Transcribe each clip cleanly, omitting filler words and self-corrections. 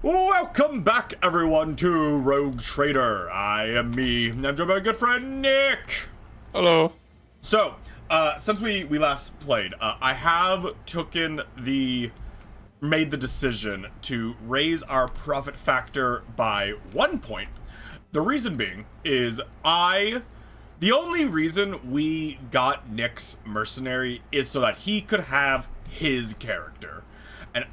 Welcome back, everyone, to Rogue Trader. I am me. I'm joined by my good friend Nick. Hello. So, since we last played, I have made the decision to raise our profit factor by 1 point. The reason being is the only reason we got Nick's mercenary is so that he could have his character, and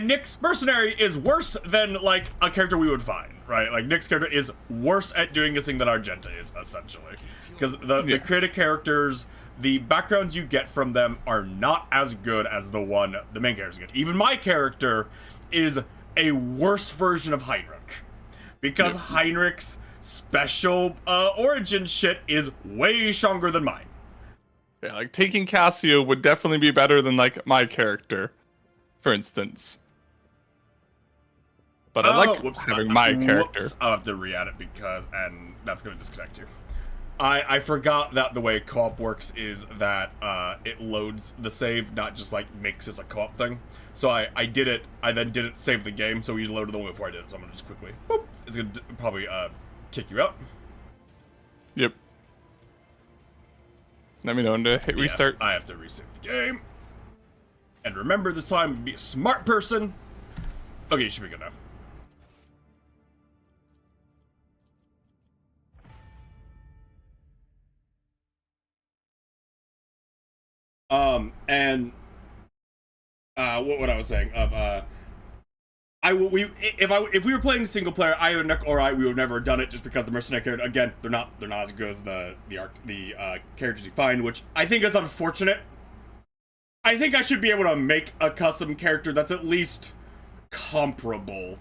Nick's mercenary is worse than, like, a character we would find, right? Like, Nick's character is worse at doing this thing than Argenta is, essentially. Because the creative characters, the backgrounds you get from them are not as good as the main characters get. Even my character is a worse version of Heinrich. Because Heinrich's special origin shit is way stronger than mine. Yeah, like, taking Cassio would definitely be better than, like, my character, for instance. But I like having my character. I'll have to re-add it and that's going to disconnect you. I forgot that the way co-op works is that it loads the save, not just, like, makes this a co-op thing. So I then didn't save the game, so we loaded the one before I did it. So I'm going to just quickly, boop, it's going to probably kick you out. Yep. Let me know when to hit restart. I have to resave the game. And remember this time, be a smart person. Okay, you should be good now. What I was saying if we were playing single player, either Nick or we would have never done it just because the mercenary character, again, they're not as good as the characters you find, which I think is unfortunate. I think I should be able to make a custom character that's at least comparable.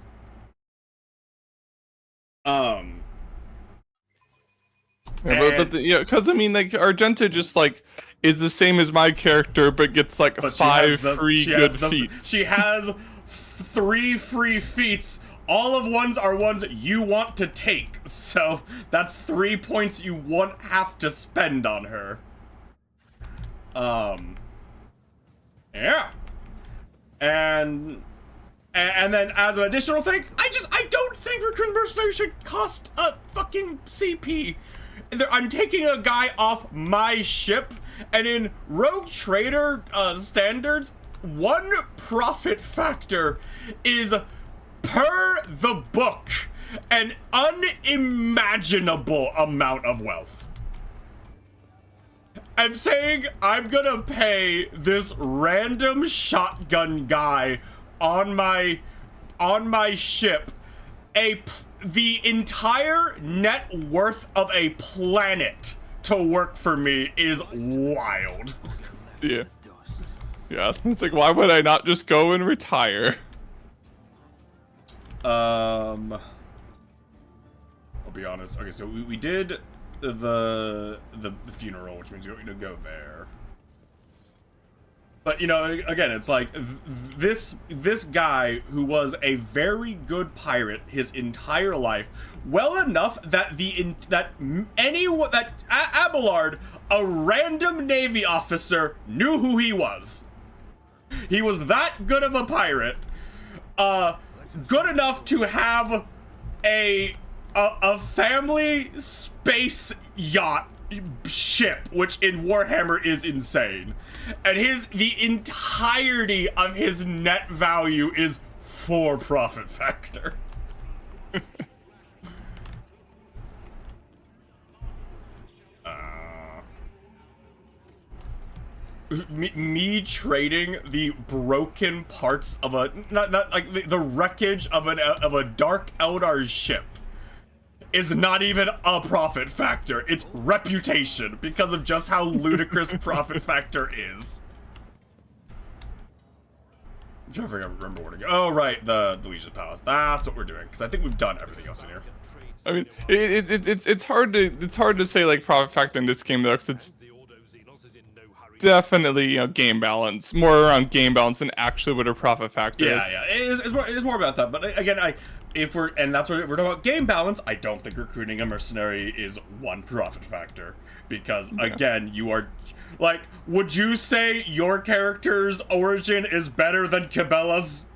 Because I mean, like, Argenta just, like, is the same as my character, but gets, like, 5 free good feats. She has 3 free feats. All of ones are ones you want to take, so that's 3 points you won't have to spend on her. Yeah. And then as an additional thing, I don't think Recruit Mercenary should cost a fucking CP. I'm taking a guy off my ship, and in Rogue Trader standards, 1 profit factor is, per the book, an unimaginable amount of wealth. I'm saying I'm gonna pay this random shotgun guy on my ship the entire net worth of a planet to work for me is wild. Yeah. Yeah, it's like, why would I not just go and retire? I'll be honest. Okay, so we did the funeral, which means you don't need to go there. But, you know, again, it's like this guy who was a very good pirate his entire life, well enough that Abelard, a random Navy officer, knew who he was. He was that good of a pirate, good enough to have a family space yacht ship, which in Warhammer is insane, and the entirety of his net value is 4 profit factor. Me trading the broken parts of not like the wreckage of a Dark Eldar ship is not even a profit factor. It's reputation because of just how ludicrous profit factor is. I'm trying to remember where to go. Oh, right, the Legion Palace. That's what we're doing, because I think we've done everything else in here. I mean, it's hard to say, like, profit factor in this game though, because it's definitely, you know, game balance, more around game balance than actually what a profit factor is. Yeah, it is more about that. But again, that's what we're talking about, game balance. I don't think recruiting a mercenary is 1 profit factor, because again, you are, like, would you say your character's origin is better than Cabela's?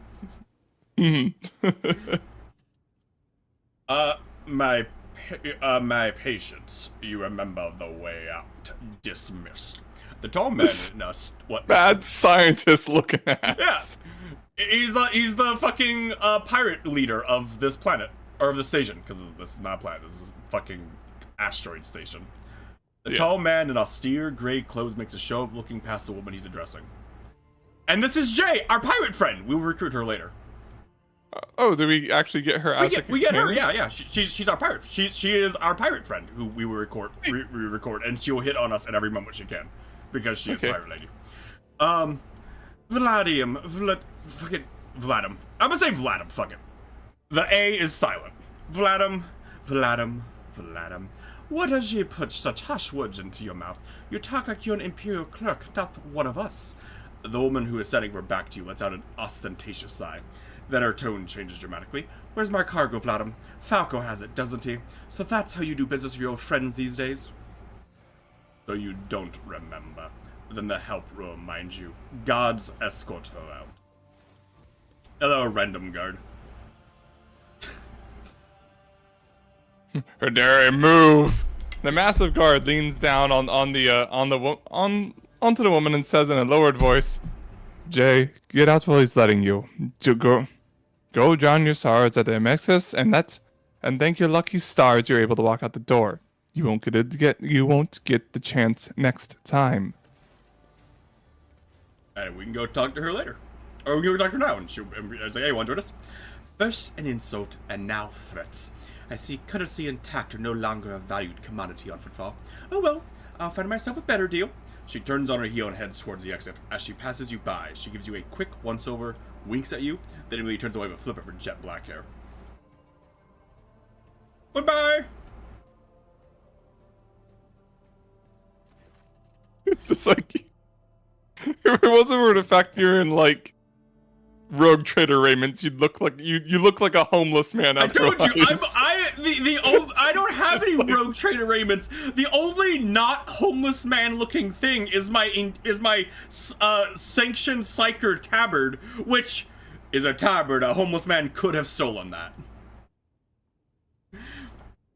Mm-hmm. My patience, you remember the way out. Dismissed. The tall man in us. What? Mad scientist looking ass. Yeah. He's the fucking pirate leader of this planet. Or of the station, because this is not a planet, this is a fucking asteroid station. The tall man in austere gray clothes makes a show of looking past the woman he's addressing. And this is Jay, our pirate friend. We will recruit her later. Oh, did we actually get her? We get her. Yeah. She's our pirate. She is our pirate friend who we will record, and she will hit on us at every moment she can, because she is a pirate lady. Vladim. I'm gonna say Vladim. Fuck it. The A is silent. Vladim. What does ye put such hush words into your mouth? You talk like you're an imperial clerk, not one of us. The woman who is setting her back to you lets out an ostentatious sigh. Then her tone changes dramatically. Where's my cargo, Vladim? Falco has it, doesn't he? So that's how you do business with your old friends these days? So you don't remember. Then the help will remind you. Guards escort her out. Hello, random guard. Her dare move. The massive guard leans down onto the woman and says in a lowered voice, "Jay, get out while he's letting you. Go drown your sorrows at the Amexis, and thank your lucky stars you're able to walk out the door. You won't get the chance next time." And we can go talk to her later, or we can go talk to her now. And she'll say, "Hey, want to join us?" First an insult, and now threats. I see courtesy and tact are no longer a valued commodity on Footfall. Oh well, I'll find myself a better deal. She turns on her heel and heads towards the exit. As she passes you by, she gives you a quick once-over, winks at you, then immediately turns away with a flip of her jet black hair. Goodbye! It's just like, if it wasn't for the fact you're in, like, Rogue Trader raiments, you look like a homeless man. I told you, I don't have any like, Rogue Trader raiments. The only not homeless man looking thing is my sanctioned psyker tabard, which is a tabard. A homeless man could have stolen that.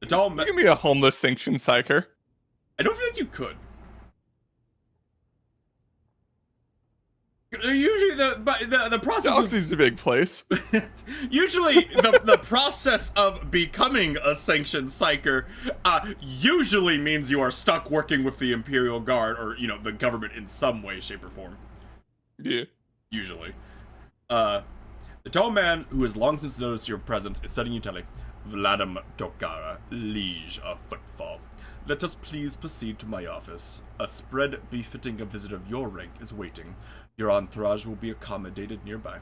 The tall man. Give me a homeless sanctioned psyker. I don't think you could. Usually the process. Galaxy's a big place. Usually the process of becoming a sanctioned psyker usually means you are stuck working with the Imperial Guard or the government in some way, shape, or form. Yeah. Usually. The tall man who has long since noticed your presence is setting you telling Vladim Tokarra, liege of Footfall. Let us please proceed to my office. A spread befitting a visitor of your rank is waiting. Your entourage will be accommodated nearby.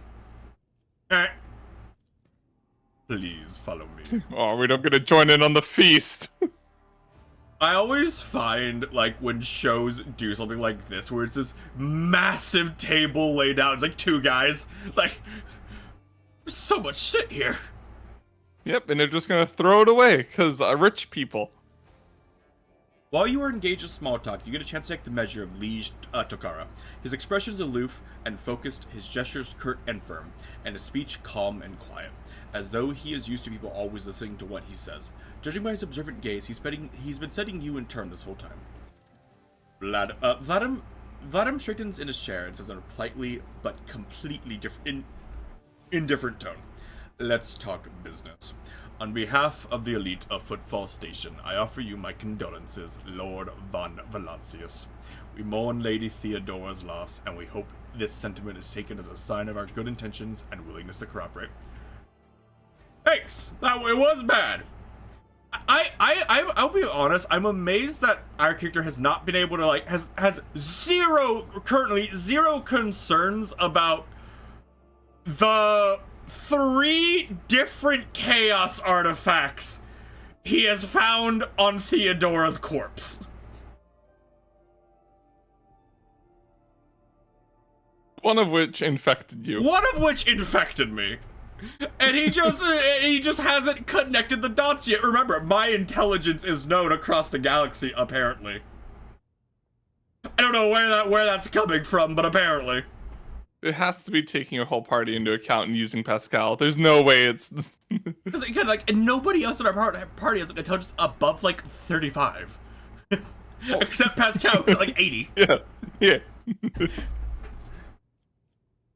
Please follow me. Oh, we don't get to join in on the feast. I always find, like, when shows do something like this, where it's this massive table laid out, it's like two guys. It's like, there's so much shit here. Yep, and they're just gonna throw it away, because rich people. While you are engaged in small talk, you get a chance to take the measure of Liege Tokarra. His expression is aloof and focused, his gestures curt and firm, and his speech calm and quiet, as though he is used to people always listening to what he says. Judging by his observant gaze, he's been setting you in turn this whole time. Vladim straightens in his chair and says in a politely but completely indifferent tone, "Let's talk business. On behalf of the elite of Footfall Station, I offer you my condolences, Lord von Valancius. We mourn Lady Theodora's loss, and we hope this sentiment is taken as a sign of our good intentions and willingness to cooperate." Thanks! That it was bad! I'll be honest, I'm amazed that our character has not been able to, like, has currently zero concerns about the 3 different chaos artifacts he has found on Theodora's corpse. One of which infected you. One of which infected me. And he just hasn't connected the dots yet. Remember, my intelligence is known across the galaxy, apparently. I don't know where that's coming from, but apparently. It has to be taking your whole party into account and using Pascal. There's no way it's. Because again, like, and nobody else in our party has like intelligence above like 35, except Pascal, who's like 80. Yeah, yeah.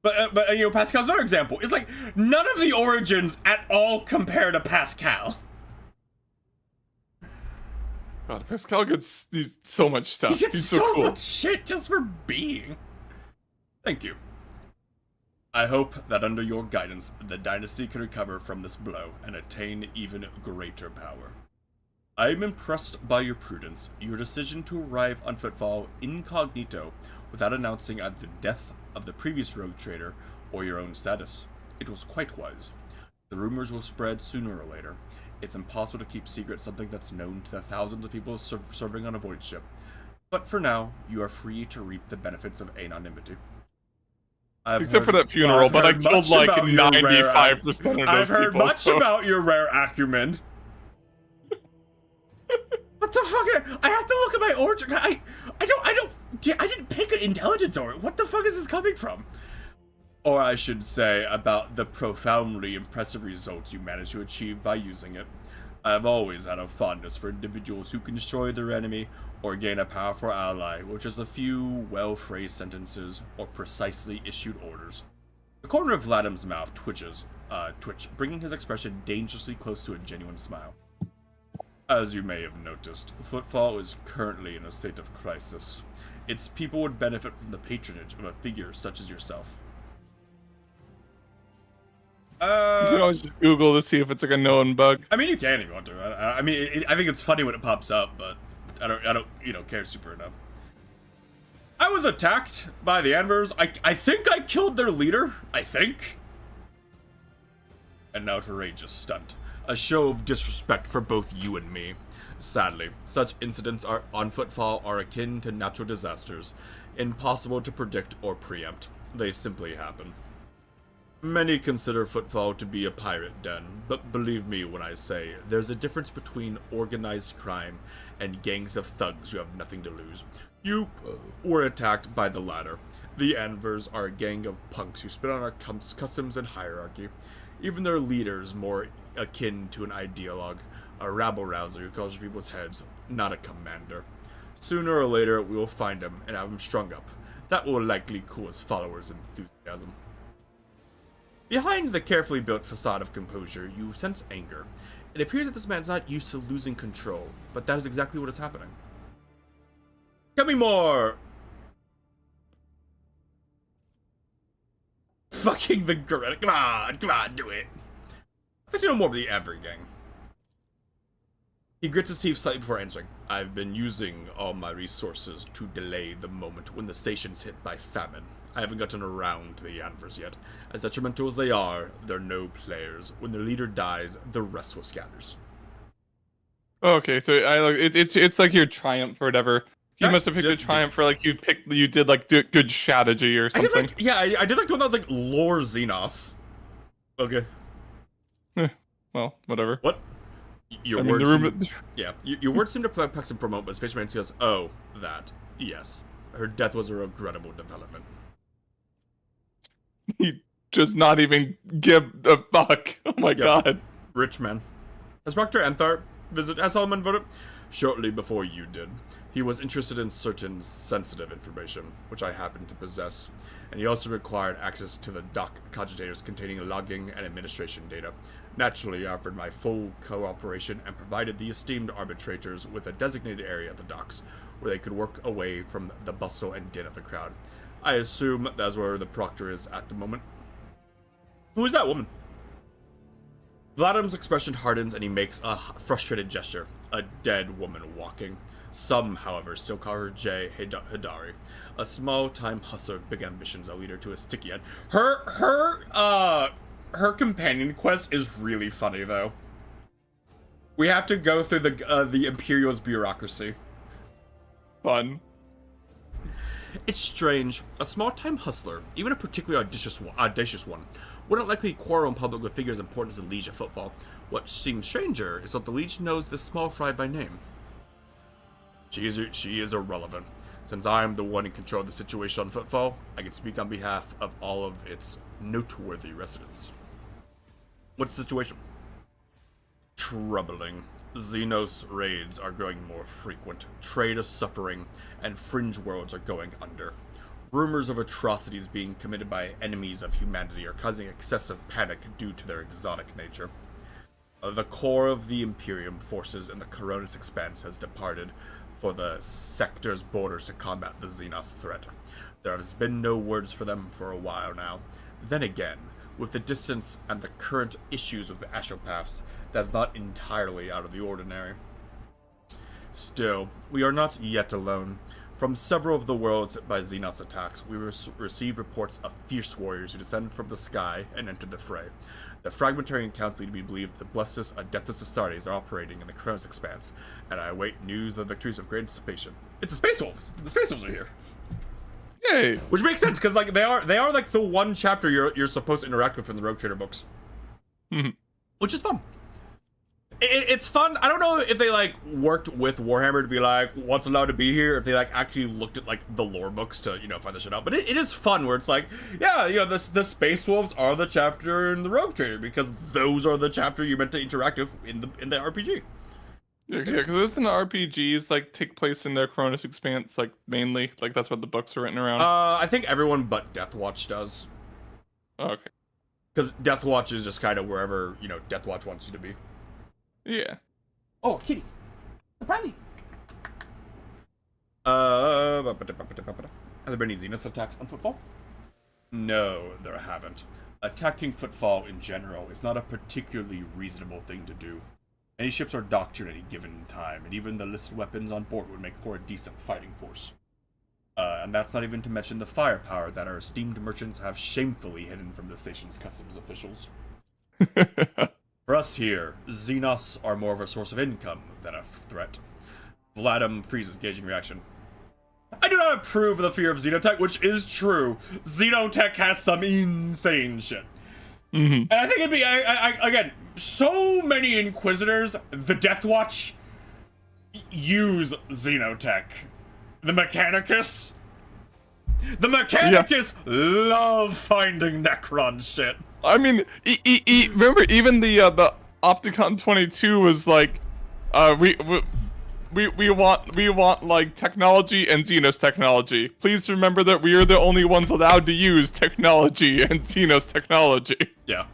But you know, Pascal's another example. It's like none of the origins at all compare to Pascal. God, Pascal gets so much stuff. He gets He's so cool. much shit just for being. Thank you. I hope that under your guidance, the dynasty can recover from this blow and attain even greater power. I am impressed by your prudence, your decision to arrive on Footfall incognito without announcing either the death of the previous rogue trader or your own status. It was quite wise. The rumors will spread sooner or later. It's impossible to keep secret something that's known to the thousands of people serving on a void ship. But for now, you are free to reap the benefits of anonymity. Except for that funeral, but I killed like 95% of those I've heard people, much so. about your rare acumen. What the fuck? I have to look at my origin. I didn't pick an intelligence origin. What the fuck is this coming from? Or I should say, about the profoundly impressive results you managed to achieve by using it. I've always had a fondness for individuals who can destroy their enemy or gain a powerful ally with just a few well-phrased sentences or precisely issued orders. The corner of Vladim's mouth twitched, bringing his expression dangerously close to a genuine smile. As you may have noticed, Footfall is currently in a state of crisis. Its people would benefit from the patronage of a figure such as yourself. You can always just Google to see if it's like a known bug. I mean, you can if you want to. I mean, I think it's funny when it pops up, but I don't, care super enough. I was attacked by the Anvers. I think I killed their leader. I think. An outrageous stunt. A show of disrespect for both you and me. Sadly, such incidents on Footfall are akin to natural disasters, impossible to predict or preempt. They simply happen. Many consider Footfall to be a pirate den, but believe me when I say there's a difference between organized crime and gangs of thugs who have nothing to lose. You were attacked by the latter. The Anvers are a gang of punks who spit on our customs and hierarchy. Even their leaders more akin to an ideologue, a rabble-rouser who calls people's heads, not a commander. Sooner or later, we will find him and have him strung up. That will likely cool his followers' enthusiasm. Behind the carefully built facade of composure, you sense anger. It appears that this man's not used to losing control, but that is exactly what is happening. Tell me more! Fucking the gorilla. Come on, do it. I'd like to know more about the Anver gang. He grits his teeth slightly before answering. I've been using all my resources to delay the moment when the station's hit by famine. I haven't gotten around to the Anvers yet. As detrimental as they are, they're no players. When their leader dies, the rest will scatters. Okay, so it's like your triumph or whatever. You must have picked a triumph for like you did like good strategy or something. I did like the one that was like lore Xenos. Okay. Well, whatever. What? Your words seem to perplex him for a moment, but his face remains. He goes, "Oh, that. Yes, her death was a regrettable development." He just not even give a fuck. Oh my god. Rich man. Has Proctor Antharp visited Solomon voted? Shortly before you did. He was interested in certain sensitive information, which I happen to possess, and he also required access to the dock cogitators containing logging and administration data. Naturally, I offered my full cooperation and provided the esteemed arbitrators with a designated area at the docks, where they could work away from the bustle and din of the crowd. I assume that's where the Proctor is at the moment. Who is that woman? Vladim's expression hardens and he makes a frustrated gesture. A dead woman walking. Some, however, still call her Jay Hidari. A small-time hustler with big ambitions that lead her to a sticky end. Her companion quest is really funny, though. We have to go through the Imperial's bureaucracy. Fun. It's strange. A small-time hustler, even a particularly audacious one, wouldn't likely quarrel in public with figures important as the Liege of Footfall. What seems stranger is that the Liege knows this small fry by name. She is irrelevant. Since I am the one in control of the situation on Footfall, I can speak on behalf of all of its noteworthy residents. What's the situation? Troubling. Xenos raids are growing more frequent, trade is suffering, and fringe worlds are going under. Rumors of atrocities being committed by enemies of humanity are causing excessive panic due to their exotic nature. The core of the Imperium forces in the Coronis Expanse has departed for the sector's borders to combat the Xenos threat. There has been no words for them for a while now. Then again, with the distance and the current issues with the Astropaths, that's not entirely out of the ordinary. Still, we are not yet alone. From several of the worlds hit by Xenos attacks, we received reports of fierce warriors who descended from the sky and entered the fray. The fragmentary accounts lead me to believe the Blessus Adeptus Astartes are operating in the Cronus Expanse, and I await news of victories of great anticipation. It's the Space Wolves! The Space Wolves are here! Yay! Which makes sense, because like they are like the one chapter you're supposed to interact with in the Rogue Trader books. Mm-hmm. Which is fun. It's fun. I don't know if they like worked with Warhammer to be like what's allowed to be here, if they like actually looked at like the lore books to, you know, find this shit out. But it is fun where it's like, yeah, you know, the Space Wolves are the chapter in the Rogue Trader because those are the chapter you're meant to interact with in the RPG. Yeah, because isn't the RPGs like take place in their Cronus Expanse, like mainly, like that's what the books are written around. I think everyone but Deathwatch does. Oh, okay. Because Deathwatch is just kind of wherever, you know, Deathwatch wants you to be. Yeah. Oh, kitty. Surprise. Have there been any Xenos attacks on Footfall? No, there haven't. Attacking Footfall in general is not a particularly reasonable thing to do. Many ships are docked at any given time, and even the listed weapons on board would make for a decent fighting force. And that's not even to mention the firepower that our esteemed merchants have shamefully hidden from the station's customs officials. For us here, Xenos are more of a source of income than a threat. Vladim freezes, gauging reaction. I do not approve of the fear of Xenotech, which is true. Xenotech has some insane shit. Mm-hmm. And I think it'd be, again, so many Inquisitors, the Deathwatch, use Xenotech. The Mechanicus love finding Necron shit. I mean, remember even the Opticon 22 was like, we want like technology and Xenos technology. Please remember that we are the only ones allowed to use technology and Xenos technology. Yeah.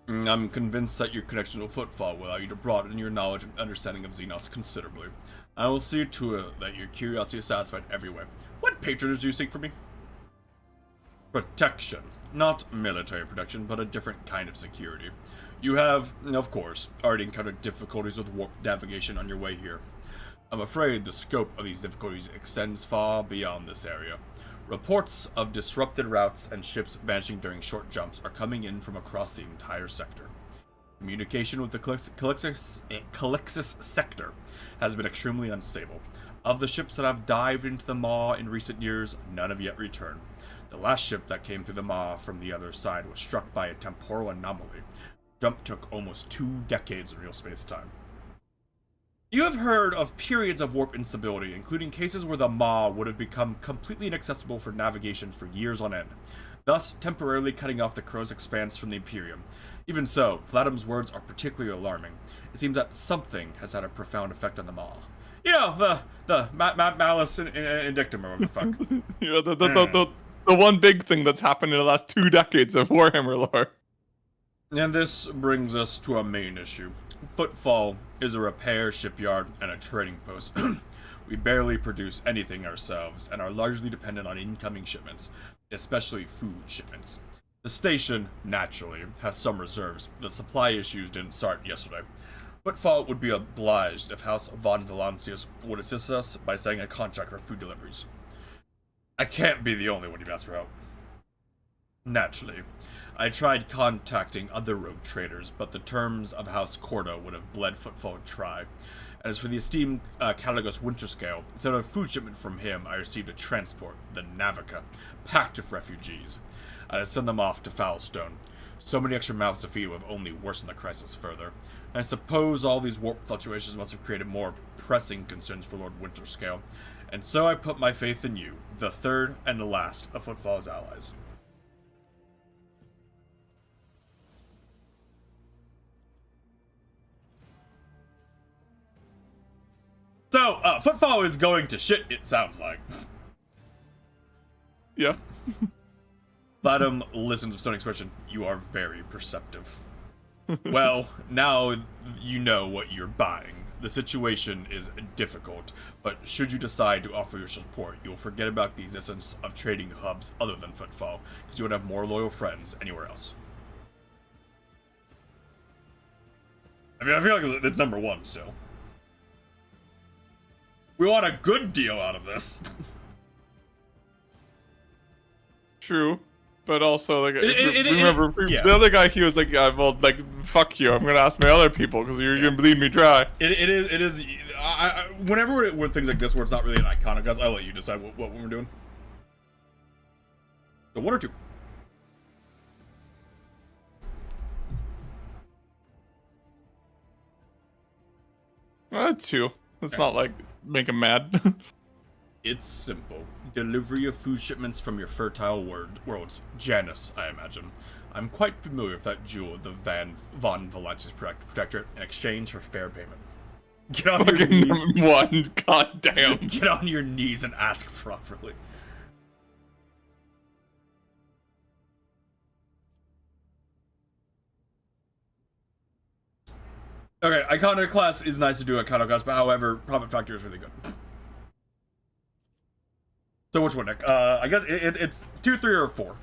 I'm convinced that your connection with Footfall will allow you to broaden your knowledge and understanding of Xenos considerably. I will see to it that your curiosity is satisfied every way. What patronage do you seek from me? Protection. Not military protection, but a different kind of security. You have, of course, already encountered difficulties with warp navigation on your way here. I'm afraid the scope of these difficulties extends far beyond this area. Reports of disrupted routes and ships vanishing during short jumps are coming in from across the entire sector. Communication with the Calixis sector has been extremely unstable. Of the ships that have dived into the Maw in recent years, none have yet returned. The last ship that came through the Maw from the other side was struck by a temporal anomaly. Jump took almost 2 decades in real space-time. You have heard of periods of warp instability, including cases where the Maw would have become completely inaccessible for navigation for years on end, thus temporarily cutting off the Crow's expanse from the Imperium. Even so, Vladim's words are particularly alarming. It seems that something has had a profound effect on the Maw. You know, the malice in dictum, or what the fuck. Yeah, the one big thing that's happened in the last 2 decades of Warhammer lore. And this brings us to our main issue. Footfall is a repair shipyard and a trading post. We barely produce anything ourselves and are largely dependent on incoming shipments, especially food shipments. The station, naturally, has some reserves. The supply issues didn't start yesterday. Footfall would be obliged if House von Valancius would assist us by signing a contract for food deliveries. I can't be the only one you've asked for help. Naturally. I tried contacting other rogue traders, but the terms of House Cordo would have bled Footfall to try. And as for the esteemed Caligos Winterscale, instead of a food shipment from him, I received a transport, the Navica, packed with refugees. I had sent them off to Foulstone. So many extra mouths to feed would have only worsened the crisis further. And I suppose all these warp fluctuations must have created more pressing concerns for Lord Winterscale. And so I put my faith in you, the third and the last of Footfall's allies. So, Footfall is going to shit, it sounds like. Yeah. Platinum listens with some expression. You are very perceptive. Well, now you know what you're buying. The situation is difficult, but should you decide to offer your support, you'll forget about the existence of trading hubs other than Footfall, because you would have more loyal friends anywhere else. I mean, I feel like it's number one still. We want a good deal out of this. True. But also, like, remember, the other guy, he was like, yeah, well, like, fuck you, I'm gonna ask my other people, because you're gonna bleed me dry. It is, whenever we're things like this, where it's not really an iconic class, I'll let you decide what we're doing. So, one or two? Two. Let's not, like, make him mad. It's simple. Delivery of food shipments from your fertile worlds. Janus, I imagine. I'm quite familiar with that jewel, the Von Valancius Protectorate, in exchange for fair payment. Get on your knees. One, goddamn. Get on your knees and ask properly. Okay, Iconoclast is nice to do Iconoclast, but however, Profit Factor is really good. So which one, Nick? I guess it's 2, 3, or 4.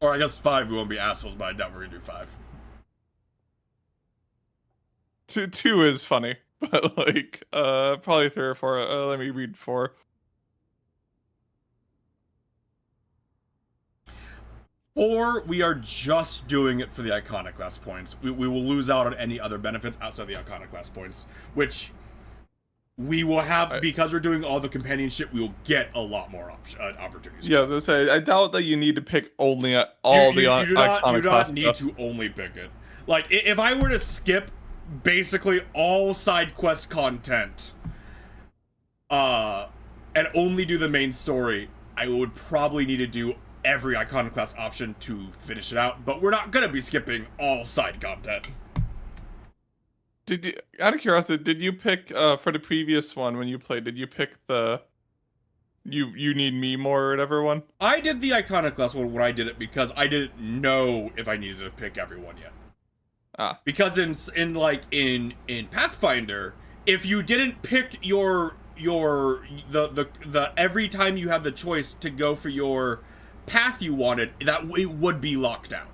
Or I guess 5, we won't be assholes, but I doubt we're gonna do 5. Two is funny, but like, probably 3 or 4. Let me read 4. 4, we are just doing it for the Iconoclast points. We will lose out on any other benefits outside the Iconoclast points, which we will have, because we're doing all the companionship, we will get a lot more opportunities. Yeah, I was gonna say, I doubt that you need to pick only all the Iconoclast stuff. You do not need to only pick it. Like, if I were to skip basically all side quest content, and only do the main story, I would probably need to do every Iconoclast option to finish it out, but we're not gonna be skipping all side content. Did you, out of curiosity, did you pick for the previous one when you played? Did you pick the you need me more or whatever one? I did the Iconoclast one when I did it because I didn't know if I needed to pick everyone yet. Because in Pathfinder, if you didn't pick the every time you had the choice to go for your path you wanted, that it would be locked out.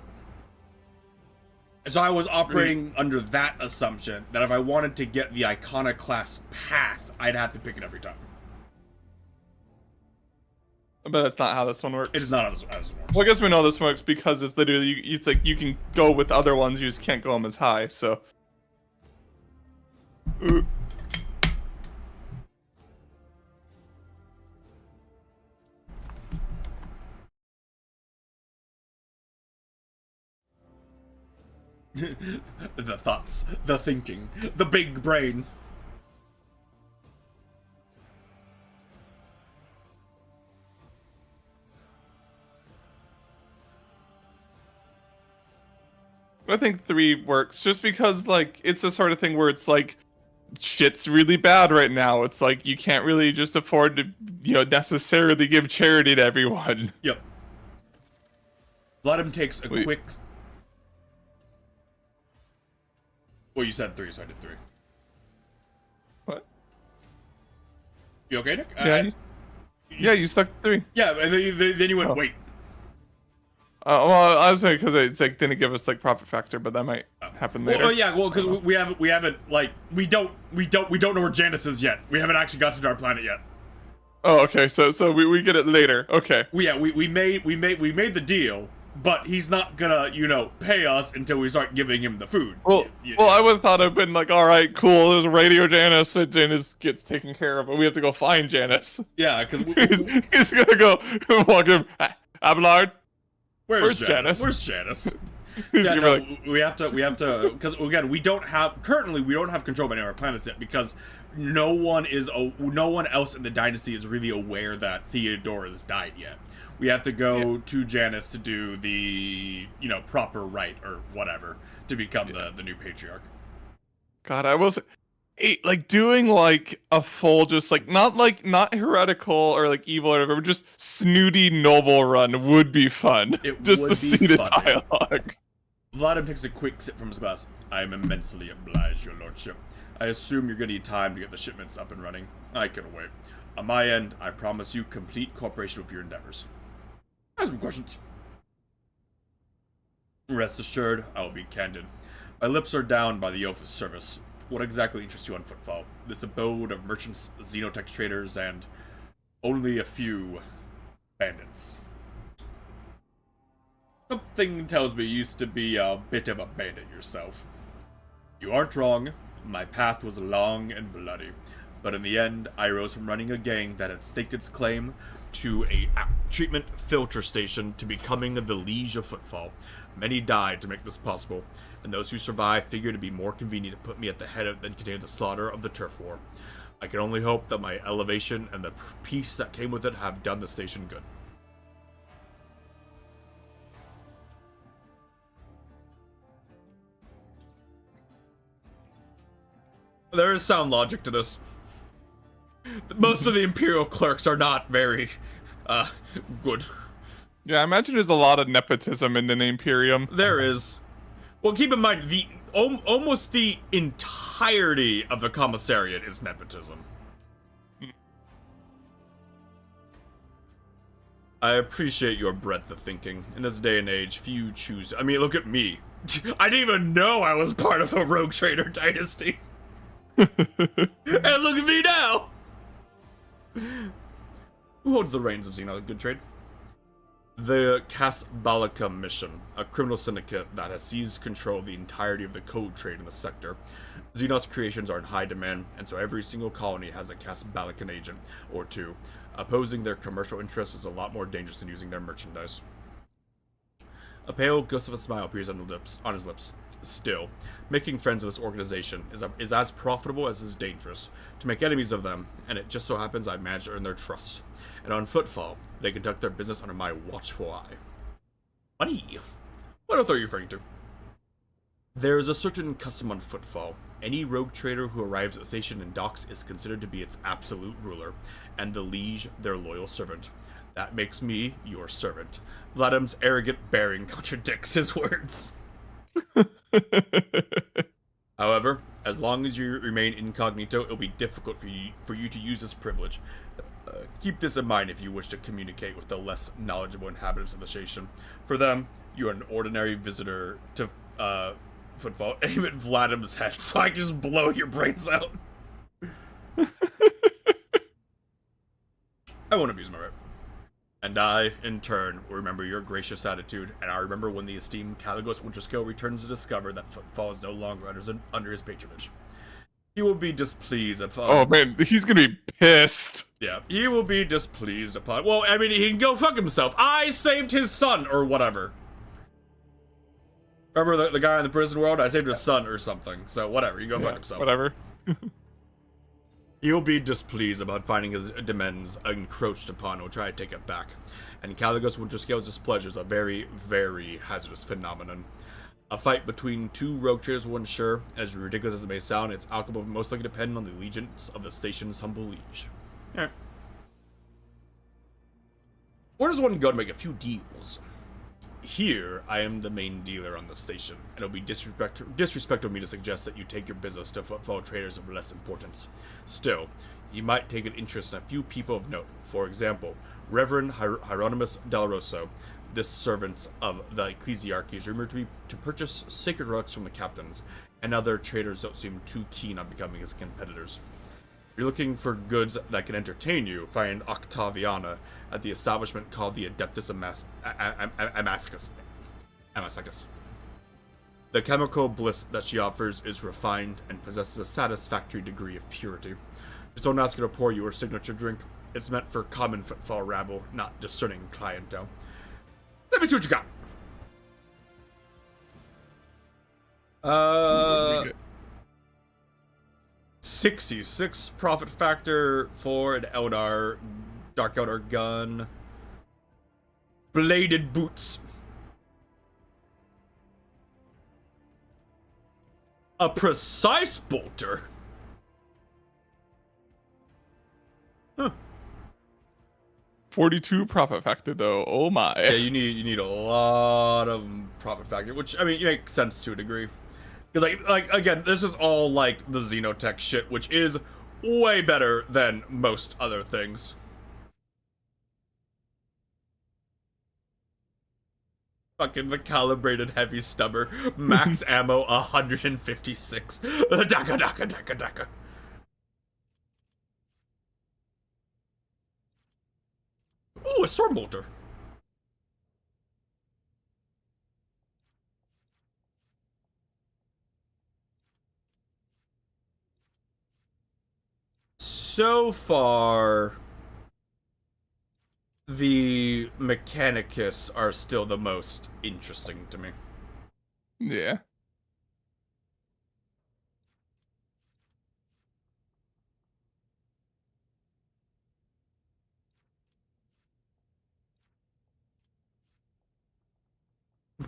So I was operating under that assumption that if I wanted to get the Iconoclast path, I'd have to pick it every time. But that's not how this one works. It is not how this works. Well, I guess we know this works because it's literally, it's like you can go with other ones, you just can't go them as high, so. The thoughts, the thinking, the big brain. I think 3 works just because, like, it's the sort of thing where it's like, shit's really bad right now. It's like you can't really just afford to, necessarily give charity to everyone. Yep. Bloodham takes a quick. Well, you said 3, so I did 3. What? You okay, Nick? Yeah, you stuck 3. Yeah, and then you went, wait. Well, I was saying because it's like didn't give us like profit factor, but that might happen later. Well, yeah, well, because we haven't like we don't know where Janus is yet. We haven't actually got to our planet yet. Oh, okay. So we get it later. Okay. We made the deal, but he's not gonna pay us until we start giving him the food. Well, I would have thought I'd been like, all right, cool. There's a radio Janus, so Janus gets taken care of, but we have to go find Janus. Yeah, because he's gonna go walk him. Abelard. Where's Janus? Where's Janus? Yeah, no, we have to, because again, we don't have control of any of our planets yet, because no one else in the dynasty is really aware that Theodora has died yet. We have to go to Janus to do the, proper rite or whatever to become the new patriarch. God, I was like doing like a full, just like not heretical or like evil or whatever, but just snooty noble run would be fun. It just would to see be the fun, yeah. dialogue. Vladimir takes a quick sip from his glass. I am immensely obliged, your lordship. I assume you're going to need time to get the shipments up and running. I can wait. On my end, I promise you complete cooperation with your endeavors. I have some questions. Rest assured, I will be candid. My lips are down by the oath of service. What exactly interests you on Footfall? This abode of merchants, xenotech traders, and only a few bandits. Something tells me you used to be a bit of a bandit yourself. You aren't wrong. My path was long and bloody. But in the end, I rose from running a gang that had staked its claim to a treatment filter station to becoming the liege of Footfall. Many died to make this possible, and those who survived figured it'd be more convenient to put me at the head of than continue the slaughter of the turf war. I can only hope that my elevation and the peace that came with it have done the station good. There is sound logic to this. Most of the Imperial clerks are not very, good. Yeah, I imagine there's a lot of nepotism in the Imperium. There is. Well, keep in mind, almost the entirety of the commissariat is nepotism. I appreciate your breadth of thinking. In this day and age, few choose. I mean, look at me. I didn't even know I was part of a rogue trader dynasty. And look at me now! Who holds the reins of Xeno Good Trade? The Casbalica Mission, a criminal syndicate that has seized control of the entirety of the code trade in the sector. Xenos creations are in high demand, and so every single colony has a Casbalican agent or two. Opposing their commercial interests is a lot more dangerous than using their merchandise. A pale ghost of a smile appears on his lips. Still, making friends with this organization is as profitable as it is dangerous. To make enemies of them, and it just so happens I managed to earn their trust. And on Footfall, they conduct their business under my watchful eye. Funny. What oath are you referring to? There is a certain custom on Footfall. Any rogue trader who arrives at the station and docks is considered to be its absolute ruler, and the liege their loyal servant. That makes me your servant. Vladim's arrogant bearing contradicts his words. However, as long as you remain incognito, it'll be difficult for you to use this privilege. Keep this in mind if you wish to communicate with the less knowledgeable inhabitants of the station. For them, you are an ordinary visitor to Footfall. Aim at Vladim's head so I can just blow your brains out. I won't abuse my right. And I, in turn, will remember your gracious attitude, and I remember when the esteemed Caligos Winterscale returns to discover that Footfall is no longer under his patronage. He will be displeased upon... Oh man, he's gonna be pissed. Yeah, he will be displeased upon... Well, I mean, he can go fuck himself. I saved his son, or whatever. Remember the guy in the prison world? I saved his son or something. So whatever, you go fuck himself. Whatever. He'll be displeased about finding his demands encroached upon or try to take it back. And Caligos Winterscale's displeasure is a very, very hazardous phenomenon. A fight between two rogue traders will ensure, as ridiculous as it may sound, its outcome will most likely depend on the allegiance of the station's humble liege. Yeah. Where does one go to make a few deals? Here, I am the main dealer on the station, and it'll be disrespectful of me to suggest that you take your business to fellow traders of less importance. Still, you might take an interest in a few people of note. For example, Reverend Hieronymus Del Rosso. This servant of the ecclesiarchy is rumored to purchase sacred relics from the captains, and other traders don't seem too keen on becoming his competitors. If you're looking for goods that can entertain you, find Octaviana at the establishment called the Adeptus Amacus. The chemical bliss that she offers is refined and possesses a satisfactory degree of purity. Just don't ask her to pour you her signature drink. It's meant for common Footfall rabble, not discerning clientele. Let me see what you got. What do we get? 66 profit factor for an Eldar, Dark Eldar gun. Bladed boots. A precise bolter. Huh. 42 profit factor though. Oh my. Yeah, you need a lot of profit factor, which I mean, it makes sense to a degree. Because like again, this is all like the Xenotech shit, which is way better than most other things. Fucking the calibrated heavy stubber, max ammo 156. Daka daka daka daka. Ooh, a sword bolter. So far, the Mechanicus are still the most interesting to me. Yeah.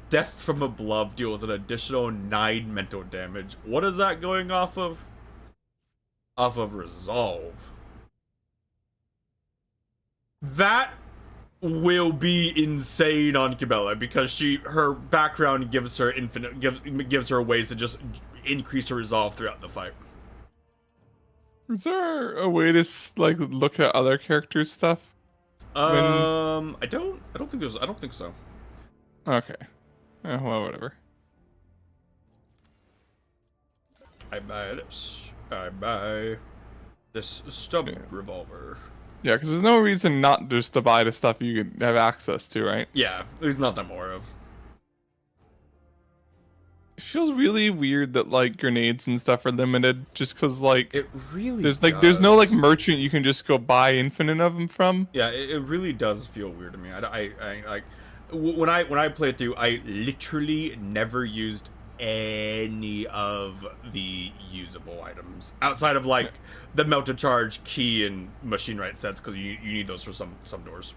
Death from Above deals an additional 9 mental damage. What is that going off of? Off of Resolve. That will be insane on Cabela because her background gives her gives her ways to just increase her resolve throughout the fight. Is there a way to like look at other characters' stuff? I don't think so. Okay. Well, whatever. I buy this. I buy this stub revolver. Yeah, because there's no reason not just to buy the stuff you can have access to, right? Yeah, there's nothing more of. It feels really weird that like grenades and stuff are limited, just because like It really there's no like merchant you can just go buy infinite of them from. Yeah, it really does feel weird to me. I like when I played through, I literally never used any of the usable items outside of like the melted charge, key, and machine right sets because you need those for some doors.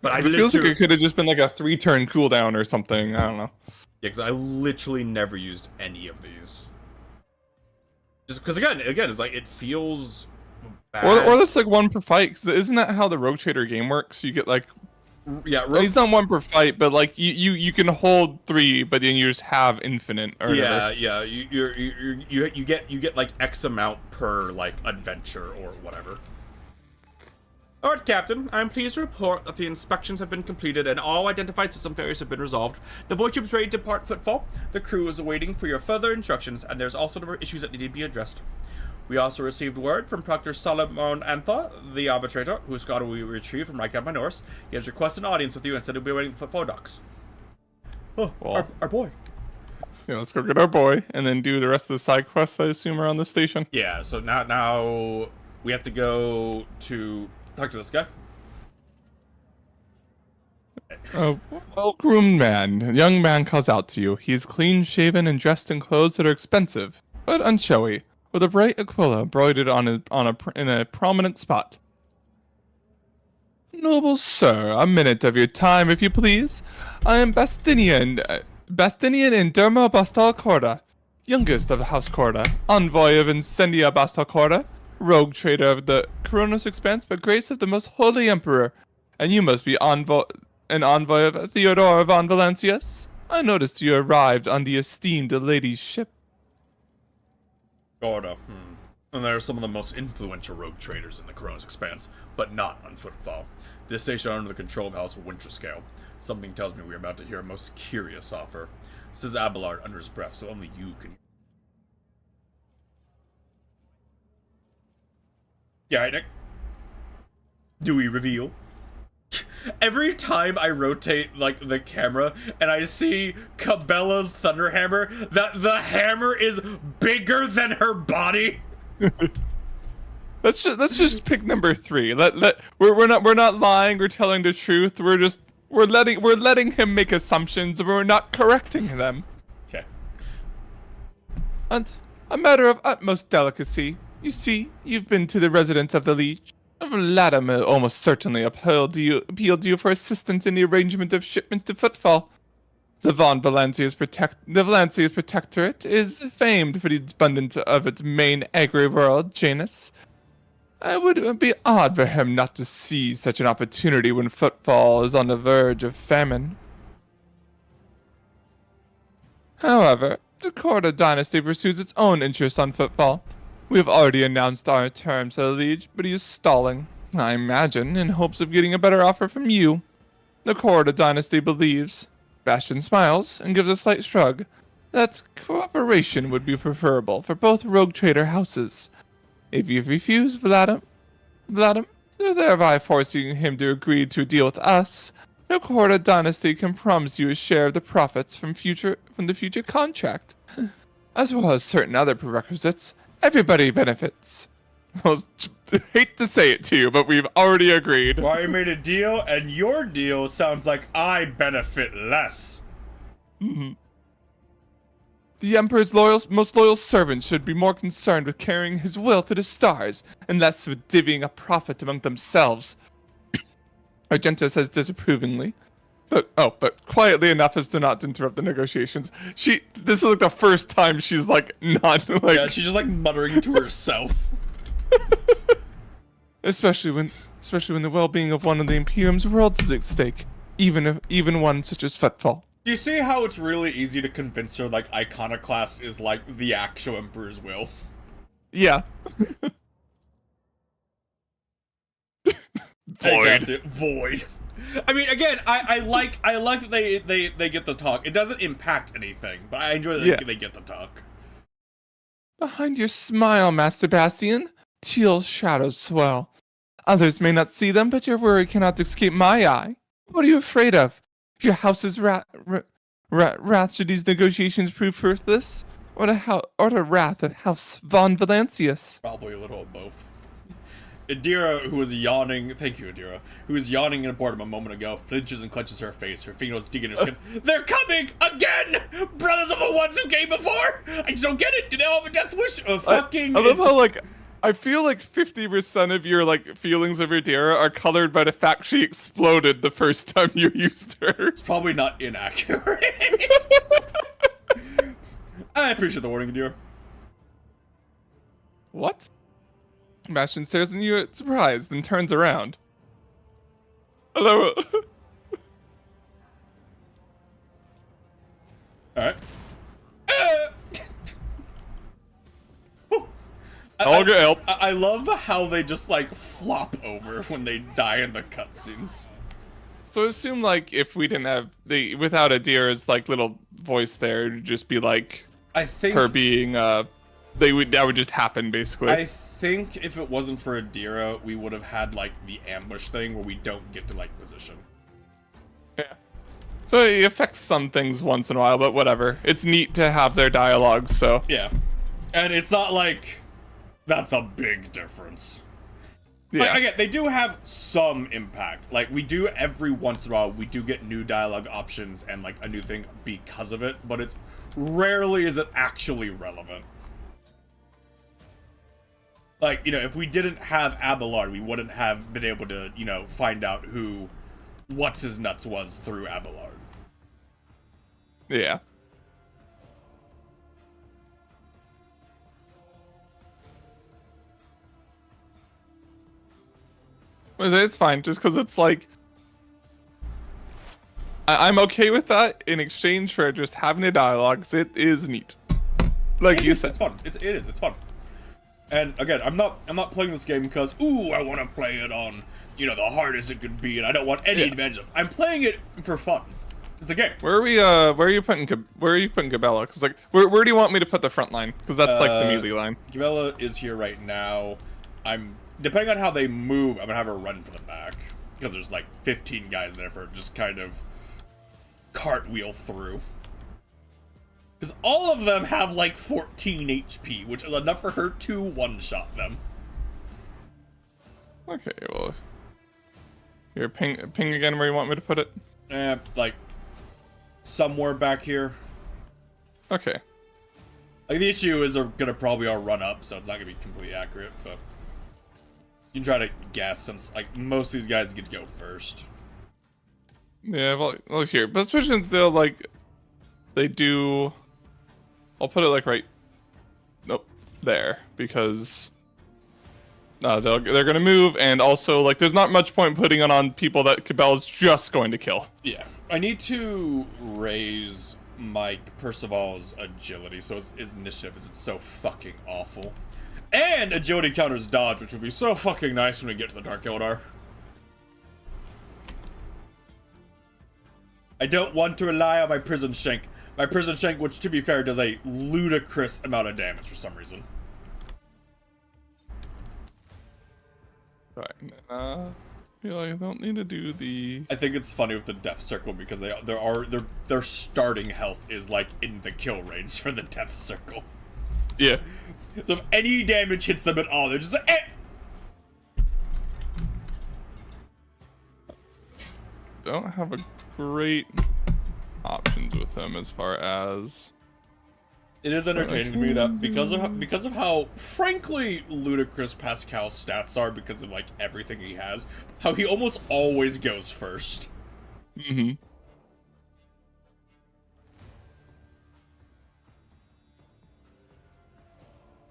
But It feels like it could have just been like a 3-turn cooldown or something. I don't know. Yeah, because I literally never used any of these. Just because again, it's like it feels bad. Or that's like one per fight. Because isn't that how the Rogue Trader game works? You get like yeah, it's not one per fight, but like you can hold 3, but then you just have infinite. Or whatever. Yeah. You get like X amount per like adventure or whatever. Alright, Captain. I'm pleased to report that the inspections have been completed and all identified system failures have been resolved. The void ship is ready to depart Footfall. The crew is awaiting for your further instructions, and there's also a number of issues that need to be addressed. We also received word from Proctor Solomon Antha, the arbitrator, whose God we retrieved from Rycab Minoris. He has requested an audience with you and said he'll be waiting for Footfall docks. Oh, Well. our boy. Yeah, let's go get our boy and then do the rest of the side quests. I assume around the station. Yeah, so now we have to go to talk to this guy. A well-groomed man. A young man calls out to you. He is clean-shaven and dressed in clothes that are expensive, but unshowy, with a bright aquila embroidered in a prominent spot. Noble sir, a minute of your time, if you please. I am Bastinian in Derma Bastal Corda, youngest of the House Corda, envoy of Incendia Bastal Corda, rogue trader of the Coronos Expanse, but grace of the most holy emperor. And you must be an envoy of Theodora von Valancius? I noticed you arrived on the esteemed lady's ship. Gorda. And they're some of the most influential rogue traders in the Corona's Expanse, but not on Footfall. This station under the control of House Winterscale. Something tells me we're about to hear a most curious offer. Says Abelard under his breath, so only you can. Yeah, right, Nick? Do we reveal? Every time I rotate like the camera and I see Cabela's Thunderhammer, that the hammer is bigger than her body. Let's just pick number 3. We're not lying or telling the truth. We're letting him make assumptions and we're not correcting them. Okay. And a matter of utmost delicacy. You see, you've been to the residence of the Liege. Vladimir almost certainly appealed to you for assistance in the arrangement of shipments to Footfall. The Valencia's protectorate is famed for the abundance of its main agri-world, Janus. It would be odd for him not to seize such an opportunity when Footfall is on the verge of famine. However, the Corda dynasty pursues its own interests on Footfall. We have already announced our terms to the Liege, but he is stalling, I imagine, in hopes of getting a better offer from you. The Corda dynasty believes, Bastion smiles and gives a slight shrug, that cooperation would be preferable for both rogue trader houses. If you refuse, Vladimir, thereby forcing him to agree to a deal with us, the Corda dynasty can promise you a share of the profits from the future contract. As well as certain other prerequisites, everybody benefits. I hate to say it to you, but we've already agreed. Well, I made a deal, and your deal sounds like I benefit less. Mm-hmm. The Emperor's most loyal servants should be more concerned with carrying his will to the stars, and less with divvying up profit among themselves. Argenta says disapprovingly. But quietly enough as to not interrupt the negotiations. This is like the first time she's like not like. Yeah, she's just like muttering to herself. especially when the well-being of one of the Imperium's worlds is at stake, even one such as Footfall. Do you see how it's really easy to convince her like Iconoclast is like the actual Emperor's will? Yeah. Void. I mean, again, I like that they get the talk. It doesn't impact anything, but I enjoy that they get the talk. Behind your smile, Master Bastian, teal shadows swell. Others may not see them, but your worry cannot escape my eye. What are you afraid of? Your house's wrath should these negotiations prove worthless? Or the wrath of House von Valancius? Probably a little of both. Adira, who was yawning, thank you, Adira, who was yawning in boredom a moment ago, flinches and clenches her face, her fingernails digging her skin. They're coming again! Brothers of the ones who came before! I just don't get it! Do they all have a death wish? Fucking... I love how, like, I feel like 50% of your, like, feelings of Adira are colored by the fact she exploded the first time you used her. It's probably not inaccurate. I appreciate the warning, Adira. What? Bastion stares at you surprised and turns around. Hello. Alright. I love how they just like flop over when they die in the cutscenes. So I assume like if we didn't have without Adira's like little voice there, it'd just be like I think her being that would just happen basically. I think if it wasn't for Adira, we would have had like the ambush thing where we don't get to like position. Yeah. So it affects some things once in a while, but whatever. It's neat to have their dialogue, so. Yeah. And it's not like that's a big difference. Yeah. Like, again, they do have some impact. Like, we do every once in a while, we do get new dialogue options and like a new thing because of it, but it's rarely is it actually relevant. Like, you know, if we didn't have Abelard, we wouldn't have been able to, you know, find out who What's-His-Nuts was through Abelard. Yeah. It's fine, just because it's like... I'm okay with that in exchange for just having a dialogue, because it is neat. Like you said. It's fun. It is. It's fun. And again, I'm not playing this game because, ooh, I want to play it on, you know, the hardest it could be, and I don't want any advantage. I'm playing it for fun. It's a game. Where are you putting Gabella? Because like, where do you want me to put the front line? Because that's like the melee line. Gabella is here right now. Depending on how they move, I'm gonna have her run for the back because there's like 15 guys there for just kind of cartwheel through. Because all of them have like 14 HP, which is enough for her to one-shot them. Okay, well... Here, ping again where you want me to put it? Like, somewhere back here. Okay. Like, the issue is they're gonna probably all run up, so it's not gonna be completely accurate, but you can try to guess since, like, most of these guys get to go first. Yeah, well here, but especially still like they do. I'll put it like right, nope, there because they're gonna move, and also like there's not much point putting it on people that Cabela's just going to kill. Yeah, I need to raise Mike Percival's agility, so his initiative isn't so fucking awful. And agility counters dodge, which would be so fucking nice when we get to the Dark Eldar. I don't want to rely on my Prison Shank. My Prison Shank, which to be fair, does a ludicrous amount of damage for some reason. Right, feel like I don't need to do the. I think it's funny with the Death Circle because their starting health is like in the kill range for the Death Circle. Yeah. So if any damage hits them at all, they're just like, eh! Don't have a great options with him as far as. It is entertaining to me that because of how frankly ludicrous Pascal's stats are because of like everything he has, how he almost always goes first. Mm-hmm.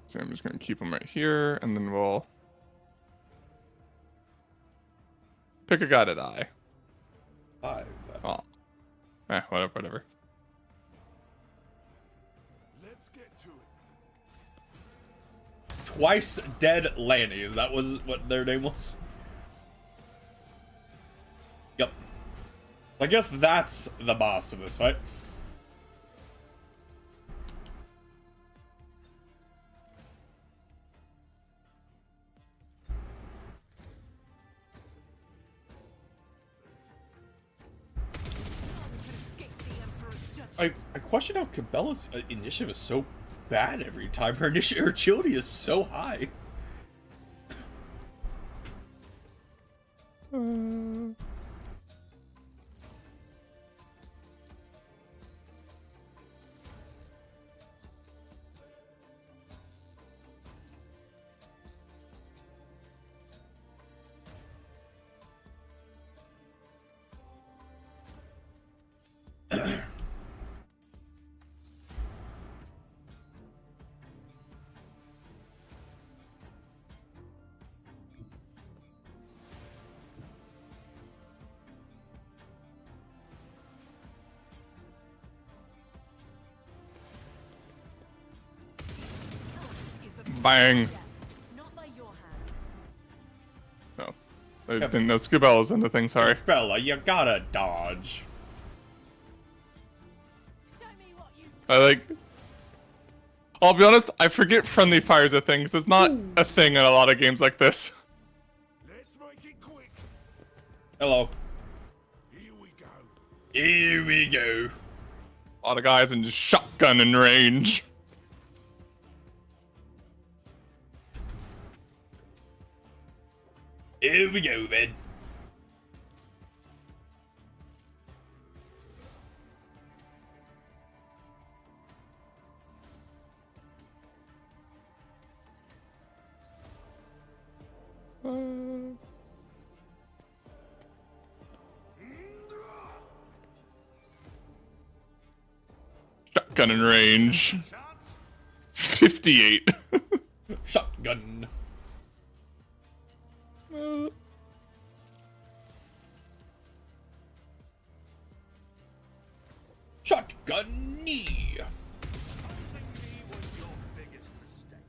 So I'm just gonna keep him right here, and then we'll pick a guy to die. 5. Oh, whatever. Let's get to it. Twice dead Lanny. Is that was what their name was? Yep. I guess that's the boss of this fight. I question how Cabela's initiative is so bad every time. Her agility is so high. Bang. No, I didn't know Scabella's into things. Sorry. Bella, you gotta dodge. I like. I'll be honest. I forget friendly fire's a thing because it's not a thing in a lot of games like this. Let's make it quick. Hello. Here we go. Here we go. A lot of guys in just shotgun in range. Here we go then. Shotgun in range. 58. Shotgun. Shotgun knee. Losing me was your biggest mistake.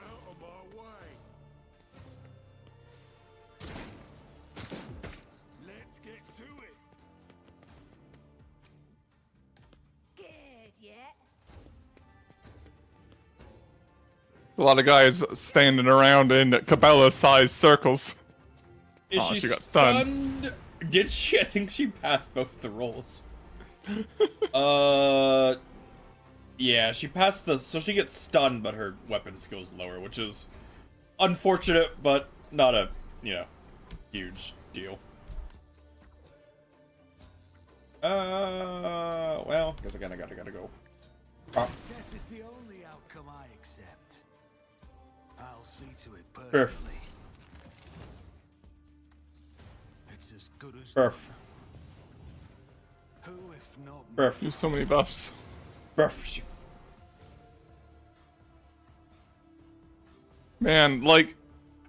Out of my way. Let's get to it. Scared yet? A lot of guys standing around in Cabela-sized circles. Is she got stunned. stunned? Did she? I think she passed both the rolls. Yeah, she passed the, so she gets stunned, but her weapon skill's lower, which is unfortunate, but not a, you know, huge deal. Well, guess I gotta go. Success is the only outcome I accept. I'll see to it Perf. personally. It's as good as Perf. who, if not me? Perf. There's so many buffs. Perf. Man, like,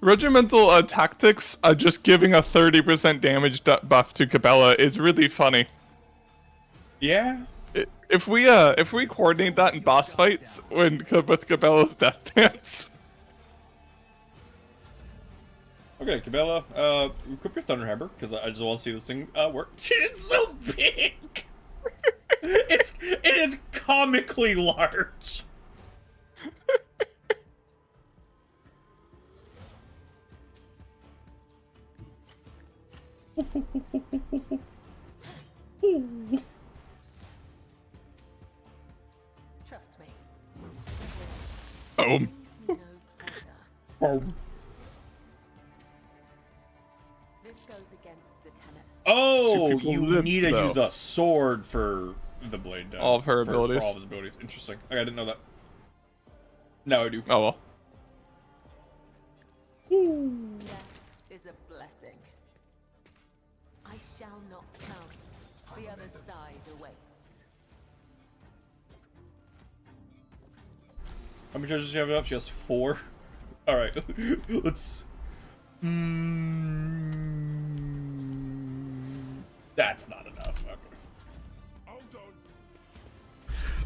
regimental tactics, just giving a 30% damage buff to Cabela is really funny. Yeah. If we coordinate that in boss fights with Cabela's death dance. Okay, Cabela, equip your Thunder Hammer, because I just want to see this thing work. It's so big! it is comically large! Trust me. Oh, Brings me no pleasure. Boom. This goes against the tenet. Oh, Two people you live, need to though. use a sword for the blade dance. All of her for abilities. all of his abilities. Interesting. Okay, I didn't know that. Now I do. oh well. Death is a blessing. I shall not count. The other side awaits. How many treasures does she have up? She has 4. Alright, let's... That's not enough.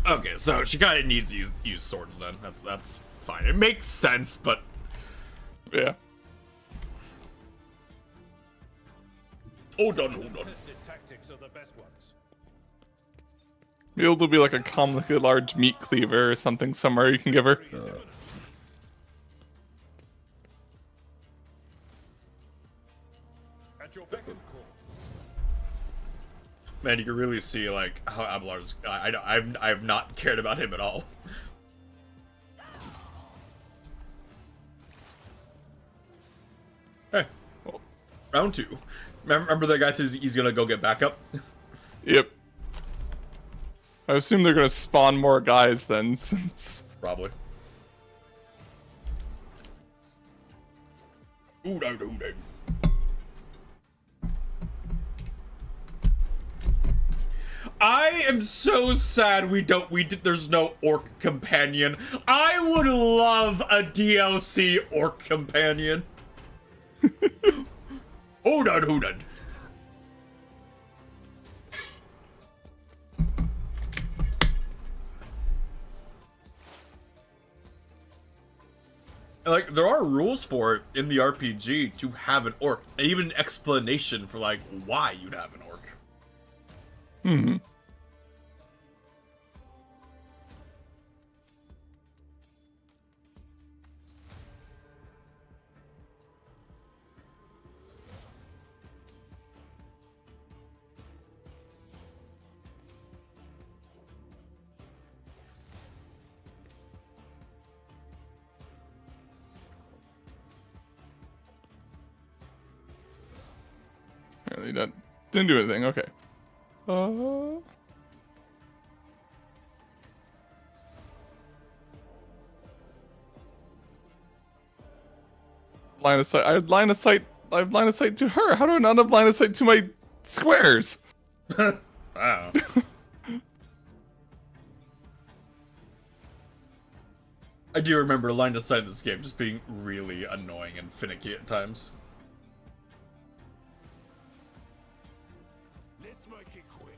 Okay, so she kind of needs to use swords then. That's fine. It makes sense, but... Yeah. Hold on. Tested tactics are the best ones. Maybe it'll be like a comically large meat cleaver or something somewhere you can give her. At your beck and call. Man, you can really see, like, how Abelard's... I've not cared about him at all. Hey. Round 2. Remember that guy says he's gonna go get backup? Yep. I assume they're gonna spawn more guys then, since... Probably. Ooh, no. I am so sad there's no orc companion. I would love a DLC orc companion. Hold on. Like, there are rules for it in the RPG to have an orc, and even an explanation for, like, why you'd have an orc. Hmm. Really didn't do anything, okay. Line of sight. I have line of sight to her. How do I not have line of sight to my squares? Wow. I do remember line of sight in this game just being really annoying and finicky at times. Let's make it quick.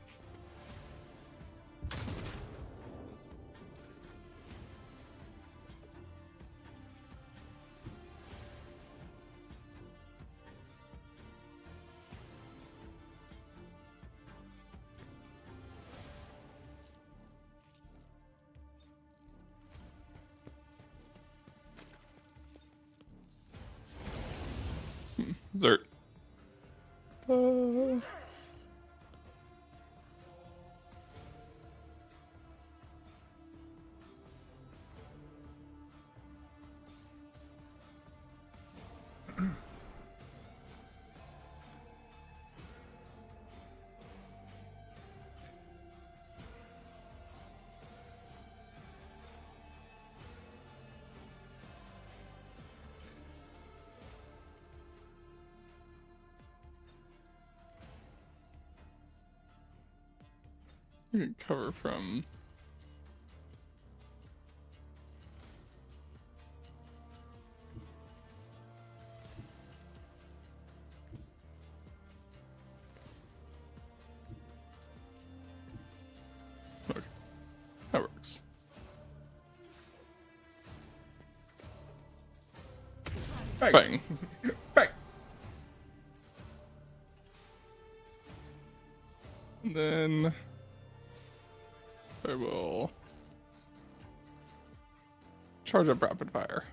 Zert. You can cover from. Okay. That works. Bang. Bang. Bang. And then I will charge up rapid fire.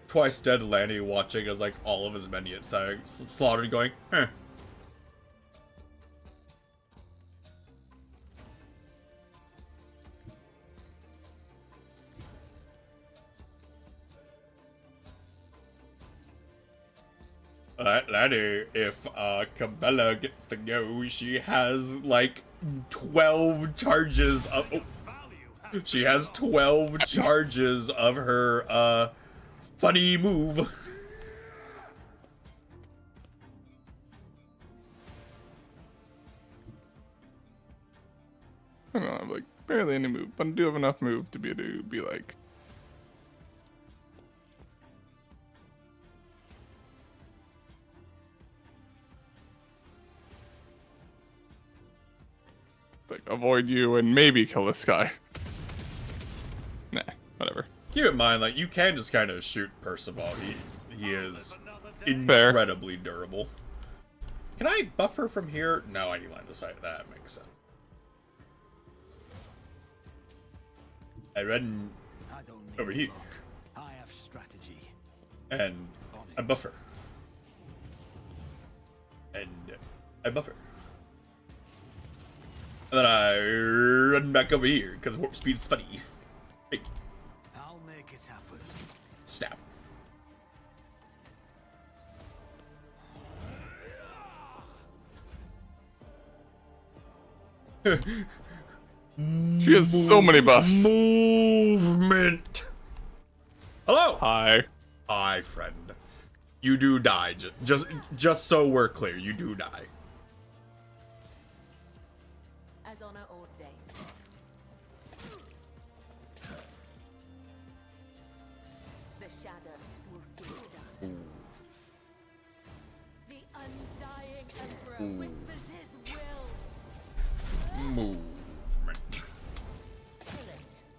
Twice dead Lanny watching as like all of his minions slaughtered, going, huh. Lanny, if Cabela gets to go, she has like 12 charges of. Oh, she has 12 charges of her funny move. I don't know, I have like barely any move, but I do have enough move to be able to be like. Like, avoid you and maybe kill this guy. Nah, whatever. Keep in mind, like, you can just kind of shoot Percival. He is incredibly durable. Can I buffer from here? No, I need line of sight. That makes sense. I run over here. I have strategy. And I buffer. And I buffer. And then I run back over here, because warp speed's funny. Hey. I'll make it happen. Stab. She has so many buffs. Movement. Hello. Hi. Hi, friend. You do die. Just so we're clear, you do die. As honor ordained. The shadows will see it done. The undying emperor whispers his will. Movement.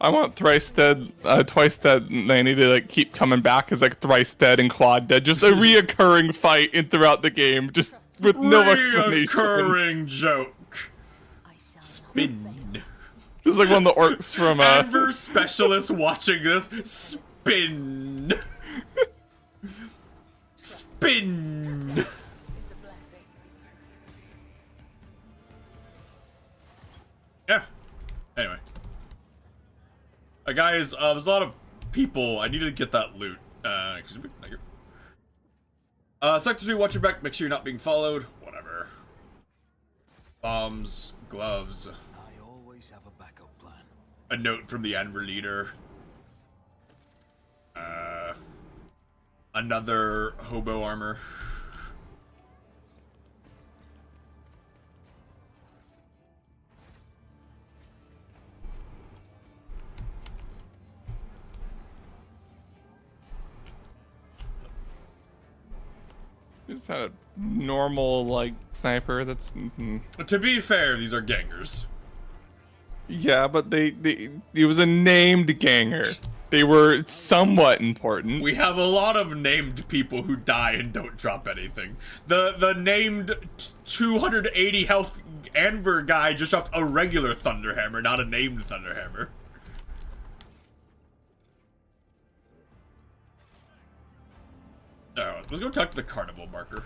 I want twice dead Lanny to like keep coming back as like thrice dead and quad dead. Just a reoccurring fight in throughout the game, just with no explanation. Reoccurring joke. I shall Spin. Just like one of the orcs from Adverse specialists watching this. Spin. Spin. is a blessing. Yeah. Anyway. Guys, there's a lot of people. I need to get that loot. Excuse me. Thank you. Sector 3, watch your back. Make sure you're not being followed. Whatever. Bombs, gloves. I always have a backup plan. A note from the Anvil leader. Another hobo armor. just had a normal like sniper. That's To be fair, these are gangers. yeah, but it was a named ganger. They were somewhat important. We have a lot of named people who die and don't drop anything. The named 280 health Anvil guy just dropped a regular Thunderhammer, not a named Thunderhammer. Alright, let's go talk to the carnival marker.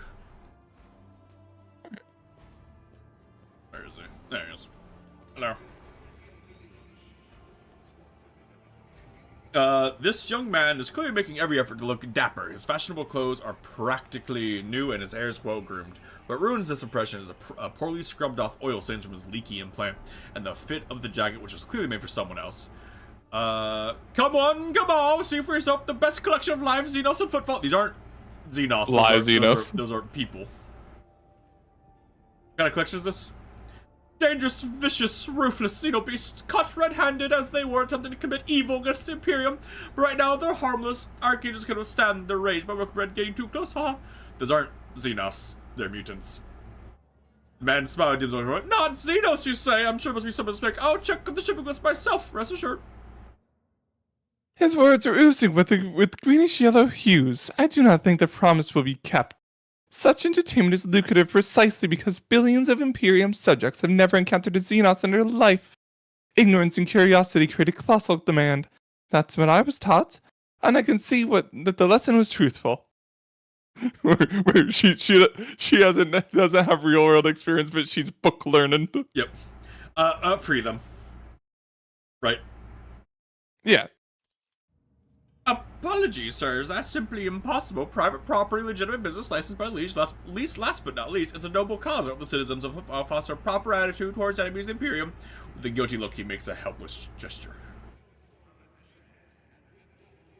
Where is he? There he is. Hello. This young man is clearly making every effort to look dapper. His fashionable clothes are practically new and his hair is well groomed. What ruins this impression is a poorly scrubbed off oil stains from his leaky implant, and the fit of the jacket, which was clearly made for someone else. Come on, see for yourself the best collection of live Xenos and Footfall. These aren't Xenos. Live Xenos. Those are people. What kind of collection is this? Dangerous, vicious, ruthless Xenobeasts, caught red-handed as they were attempting to commit evil against the Imperium. But right now, they're harmless. Archangels can withstand their rage, but with Red getting too close, haha. Those aren't Xenos. They're mutants. The man smiled at him. Not Xenos, you say? I'm sure it must be some mistake. I'll check the shipping list myself, rest assured. His words are oozing with greenish-yellow hues. I do not think the promise will be kept. Such entertainment is lucrative precisely because billions of Imperium subjects have never encountered a Xenos in their life. Ignorance and curiosity create a colossal demand. That's what I was taught, and I can see that the lesson was truthful. She doesn't have real world experience, but she's book learning. Yep. Free them. Right. Yeah. Apologies, sirs. That's simply impossible. Private property, legitimate business, licensed by the last but not least, it's a noble cause of the citizens of foster a proper attitude towards enemies of the Imperium. With a guilty look, he makes a helpless gesture.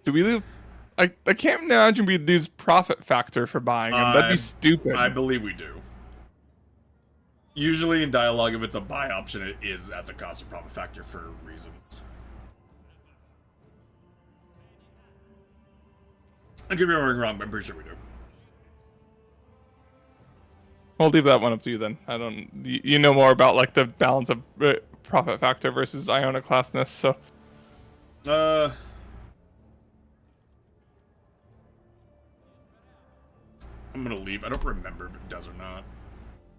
Do we lose? I can't imagine we lose profit factor for buying them. That'd be stupid. I believe we do. Usually in dialogue, if it's a buy option, it is at the cost of profit factor for reasons. I could be wrong, but I'm pretty sure we do. I'll leave that one up to you then. I don't. You know more about like the balance of profit factor versus iconoclastness, so. I'm gonna leave. I don't remember if it does or not.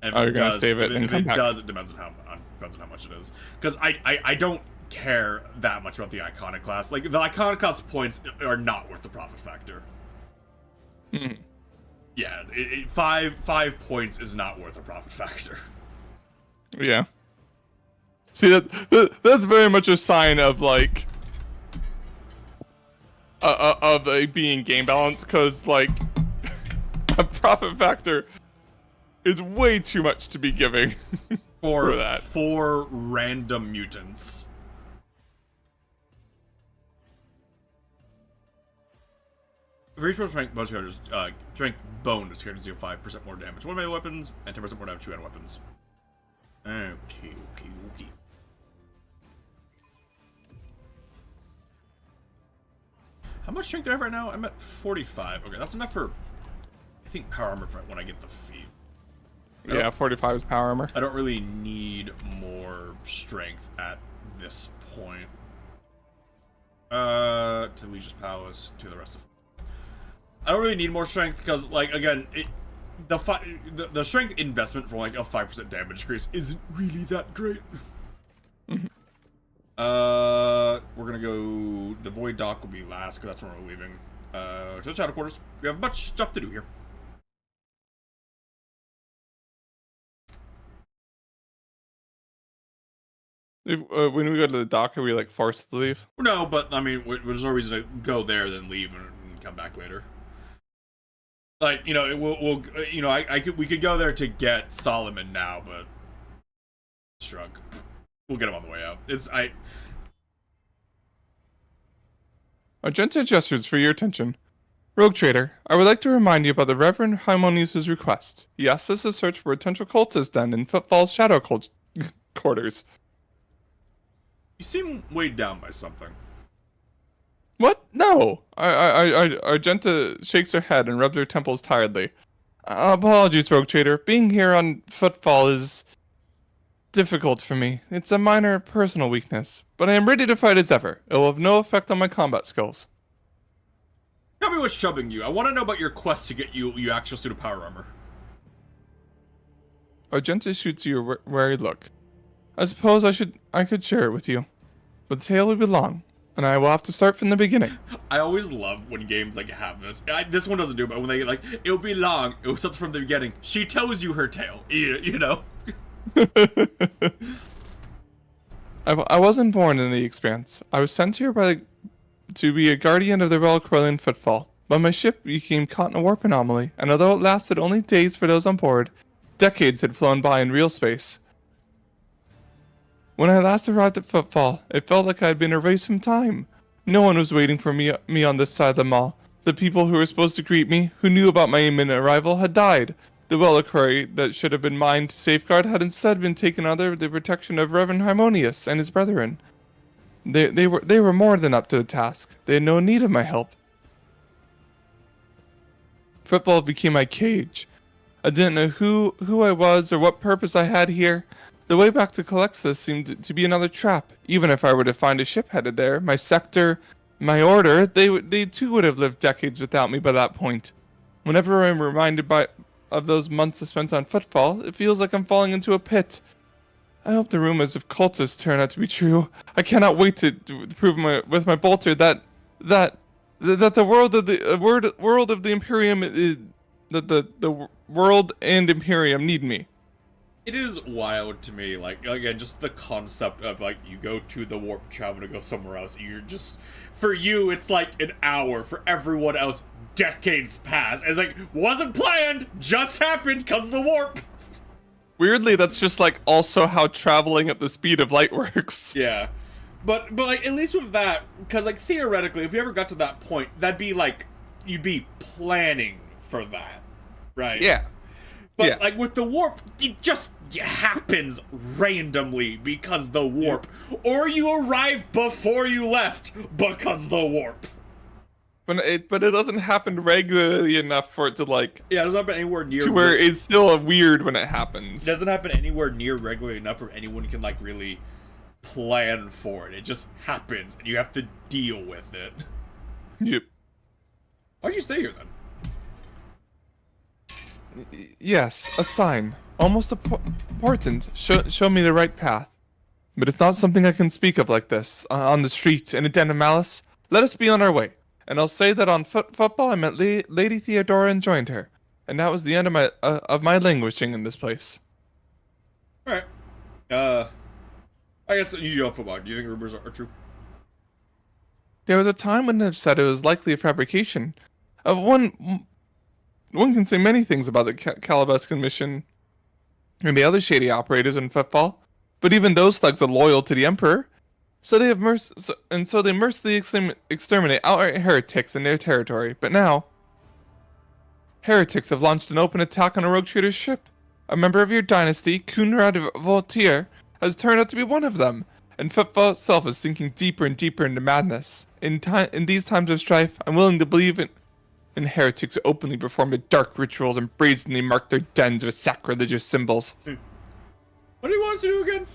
And Oh, you're gonna save it and come back. If it does, it depends on how much it is. Because I don't care that much about the iconoclast. Like the iconoclast points are not worth the profit factor. Mm. Yeah, 5 points is not worth a profit factor. Yeah. See that's very much a sign of like of a being game balance, because like a profit factor is way too much to be giving for that. For random mutants. For each strength, most characters, strength bone is characters deal 5% more damage to one melee weapons and 10% more damage to end weapons. Okay. How much strength do I have right now? I'm at 45. Okay, that's enough for, I think, power armor for when I get the feat. Yeah, 45 is power armor. I don't really need more strength at this point. To Legion's Palace, to the rest of. I don't really need more strength because, like, again, the strength investment for like a 5% damage increase isn't really that great. Mm-hmm. We're gonna go. The Void Dock will be last because that's where we're leaving. To the Shadow Quarters. We have much stuff to do here. When we go to the dock, are we like forced to leave? No, but I mean, there's no reason to go there then leave and come back later. Like, you know, we'll you know, we could go there to get Solomon now, but shrug. We'll get him on the way out. Argenta gestures for your attention. Rogue Trader, I would like to remind you about the Reverend Harmonius' request. He asked us to search for a potential cultist den in Footfall's Shadow Quarters. You seem weighed down by something. What? No! Argenta shakes her head and rubs her temples tiredly. Apologies, Rogue Trader. Being here on Footfall is difficult for me. It's a minor personal weakness, but I am ready to fight as ever. It will have no effect on my combat skills. Tell me what's troubling you. I want to know about your quest to get you access to the power armor. Argenta shoots you a wary look. I suppose I could share it with you, but the tale will be long, and I will have to start from the beginning. I always love when games like have this. This one doesn't do it, but when they like, it'll be long. It was something from the beginning. She tells you her tale. You know. I wasn't born in the Expanse. I was sent here to be a guardian of the Royal Corellian Footfall, but my ship became caught in a warp anomaly, and although it lasted only days for those on board, decades had flown by in real space. When I last arrived at Footfall, it felt like I had been erased from time. No one was waiting for me on this side of the mall. The people who were supposed to greet me, who knew about my imminent arrival, had died. The reliquary that should have been mine to safeguard had instead been taken under the protection of Reverend Harmonious and his brethren. They were more than up to the task. They had no need of my help. Football became my cage. I didn't know who I was or what purpose I had here. The way back to Calexis seemed to be another trap. Even if I were to find a ship headed there, my sector, my order, they too would have lived decades without me by that point. Whenever I'm reminded of those months I spent on Footfall, it feels like I'm falling into a pit. I hope the rumors of cultists turn out to be true. I cannot wait to prove with my bolter that the world of the Imperium is, that the world and Imperium need me. It is wild to me, like, again, just the concept of, like, you go to the warp travel to go somewhere else. You're just, for you, it's like an hour. For everyone else, decades pass. It's like, wasn't planned, just happened because of the warp. Weirdly, that's just, like, also how traveling at the speed of light works. Yeah. But like, at least with that, because, like, theoretically, if you ever got to that point, that'd be, like, you'd be planning for that, right? Yeah. But, yeah. like, with the warp, it just happens randomly because the warp. Yeah. Or you arrive before you left because the warp. But it doesn't happen regularly enough for it to, like... Yeah, it doesn't happen anywhere near... To where it's still weird when it happens. It doesn't happen anywhere near regularly enough where anyone can, like, really plan for it. It just happens, and you have to deal with it. Yep. Why'd you stay here, then? Yes, a sign. Almost important. Show me the right path. But it's not something I can speak of like this, on the street, in a den of malice. Let us be on our way. And I'll say that on Football I met Lady Theodora and joined her. And that was the end of my languishing in this place. Alright. I guess you know Football. Do you think rumors are true? There was a time when they've said it was likely a fabrication. One can say many things about the Calabascan mission and the other shady operators in Football, but even those thugs are loyal to the Emperor. So they mercilessly exterminate outright heretics in their territory. But now, heretics have launched an open attack on a rogue trader's ship. A member of your dynasty, Kunrad Voltaire, has turned out to be one of them, and Football itself is sinking deeper and deeper into madness. In these times of strife, I'm willing to believe in heretics who openly perform the dark rituals and brazenly mark their dens with sacrilegious symbols. What do you want us to do again?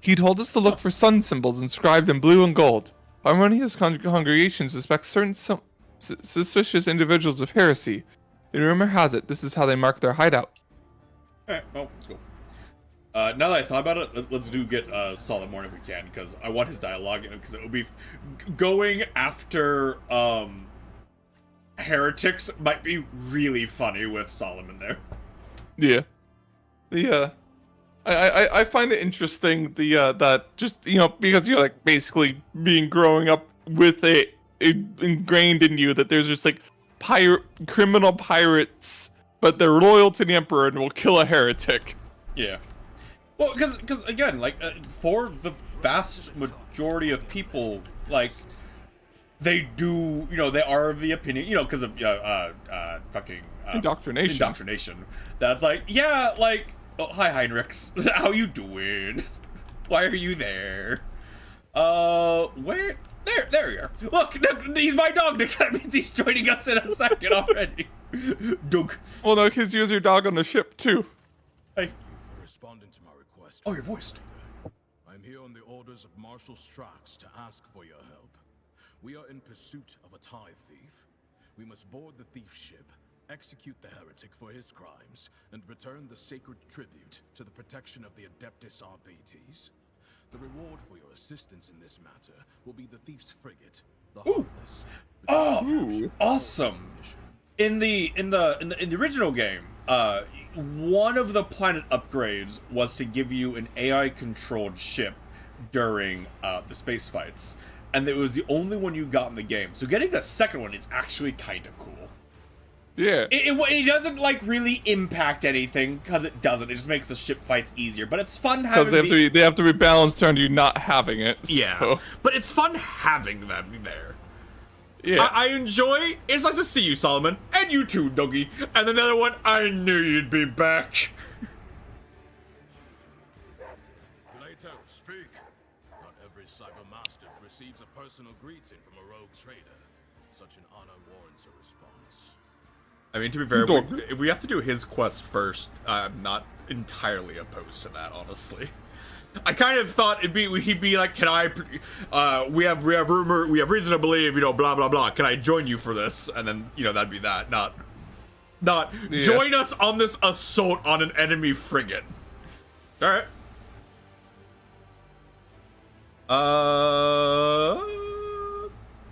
He told us to look for sun symbols inscribed in blue and gold. Harmonious congregation suspects certain suspicious individuals of heresy. The rumor has it this is how they mark their hideout. Alright, well, let's go. Now that I thought about it, let's get Solomon if we can, because I want his dialogue, because it will be going after heretics might be really funny with Solomon there. Yeah. I find it interesting that just, you know, because you're like basically growing up with it ingrained in you that there's just like criminal pirates, but they're loyal to the Emperor and will kill a heretic. Yeah. Well, because again, like, for the vast majority of people, like, they do, you know, they are of the opinion, you know, because of fucking indoctrination. That's like, yeah, like, oh, hi Heinrichs, how you doing? Why are you there? Where? There you are. Look, he's my dog. That means he's joining us in a second already. Doug. Well, no, because you was your dog on the ship too. Hey. Responding to my request. Oh, you're voiced. I'm here on the orders of Marshal Strax to ask for your help. We are in pursuit of a TIE thief. We must board the thief ship, execute the heretic for his crimes, and return the sacred tribute to the protection of the Adeptus Arbates. The reward for your assistance in this matter will be the thief's frigate, the Heartless. Oh, awesome! In the original game, one of the planet upgrades was to give you an AI-controlled ship during the space fights. and it was the only one you got in the game. So getting a second one is actually kind of cool. Yeah. It doesn't like really impact anything because it doesn't. It just makes the ship fights easier. But it's fun having Because they have to be balanced turn to you not having it. yeah. So. But it's fun having them there. Yeah. I enjoy. It's nice to see you, Solomon, and you too, Dougie. And then the other one, I knew you'd be back. Plato, speak. Not every cybermaster receives a personal greeting from a rogue trader. Such an honor warrants a response. I mean, to be fair, Don't. if we have to do his quest first, I'm not entirely opposed to that, honestly. I kind of thought he'd be like, can I, we have reason to believe, blah, blah, blah. Can I join you for this? And then, that'd be that, not Yeah. join us on this assault on an enemy frigate. Alright.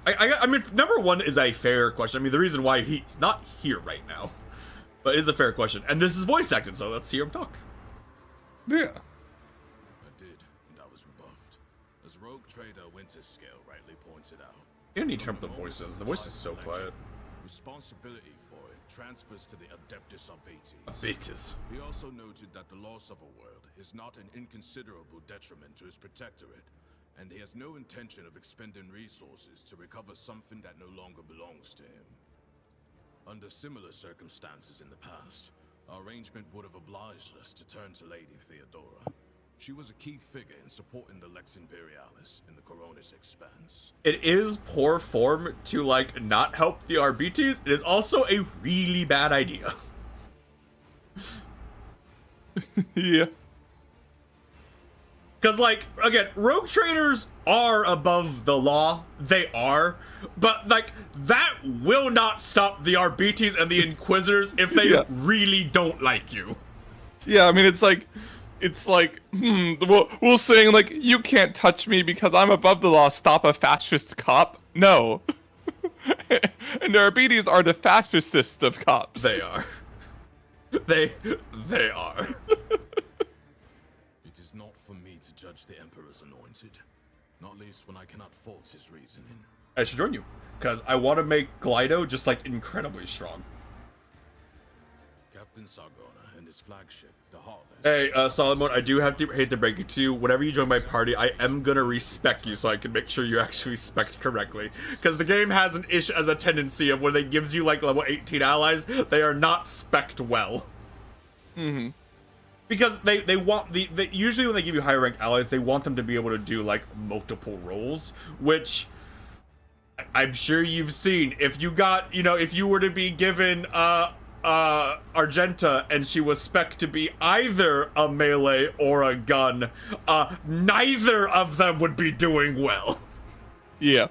I mean, number one is a fair question. I mean, the reason why he's not here right now, but it is a fair question. And this is voice acted, so let's hear him talk. Yeah. I did, and I was rebuffed. As rogue trader Winterscale rightly pointed out. You don't need to turn up the voices. The voice is so quiet. Responsibility for it transfers to the Adeptus Arbites. Bitches. He also noted that the loss of a world is not an inconsiderable detriment to his protectorate, and he has no intention of expending resources to recover something that no longer belongs to him. Under similar circumstances in the past, our arrangement would have obliged us to turn to Lady Theodora. She was a key figure in supporting the Lex Imperialis in the Coronis Expanse. It is poor form to, like, not help the Arbites. It is also a really bad idea. Yeah. Because, like, again, rogue traders are above the law. They are. But, like, that will not stop the Arbites and the Inquisitors if they Yeah. really don't like you. Yeah, I mean, it's like, we'll saying, like, you can't touch me because I'm above the law, stop a fascist cop. No. And the Arbites are the fascistest of cops. They are. They are. It is not for me to judge the Emperor's anointed, not least when I cannot fault his reasoning. I should join you, because I want to make Glido just, like, incredibly strong. Captain Sargona and his flagship, the Heartless. Hey, Solomon, I do have to hate to break it to you. Whenever you join my party, I am gonna respec you so I can make sure you actually spec correctly. Because the game has a tendency of when it gives you, like, level 18 allies, they are not spec'd well. Mm-hmm. Because they want usually when they give you higher rank allies, they want them to be able to do, like, multiple roles, which I'm sure you've seen. If you got, if you were to be given, Argenta and she was spec'd to be either a melee or a gun, neither of them would be doing well. Yeah.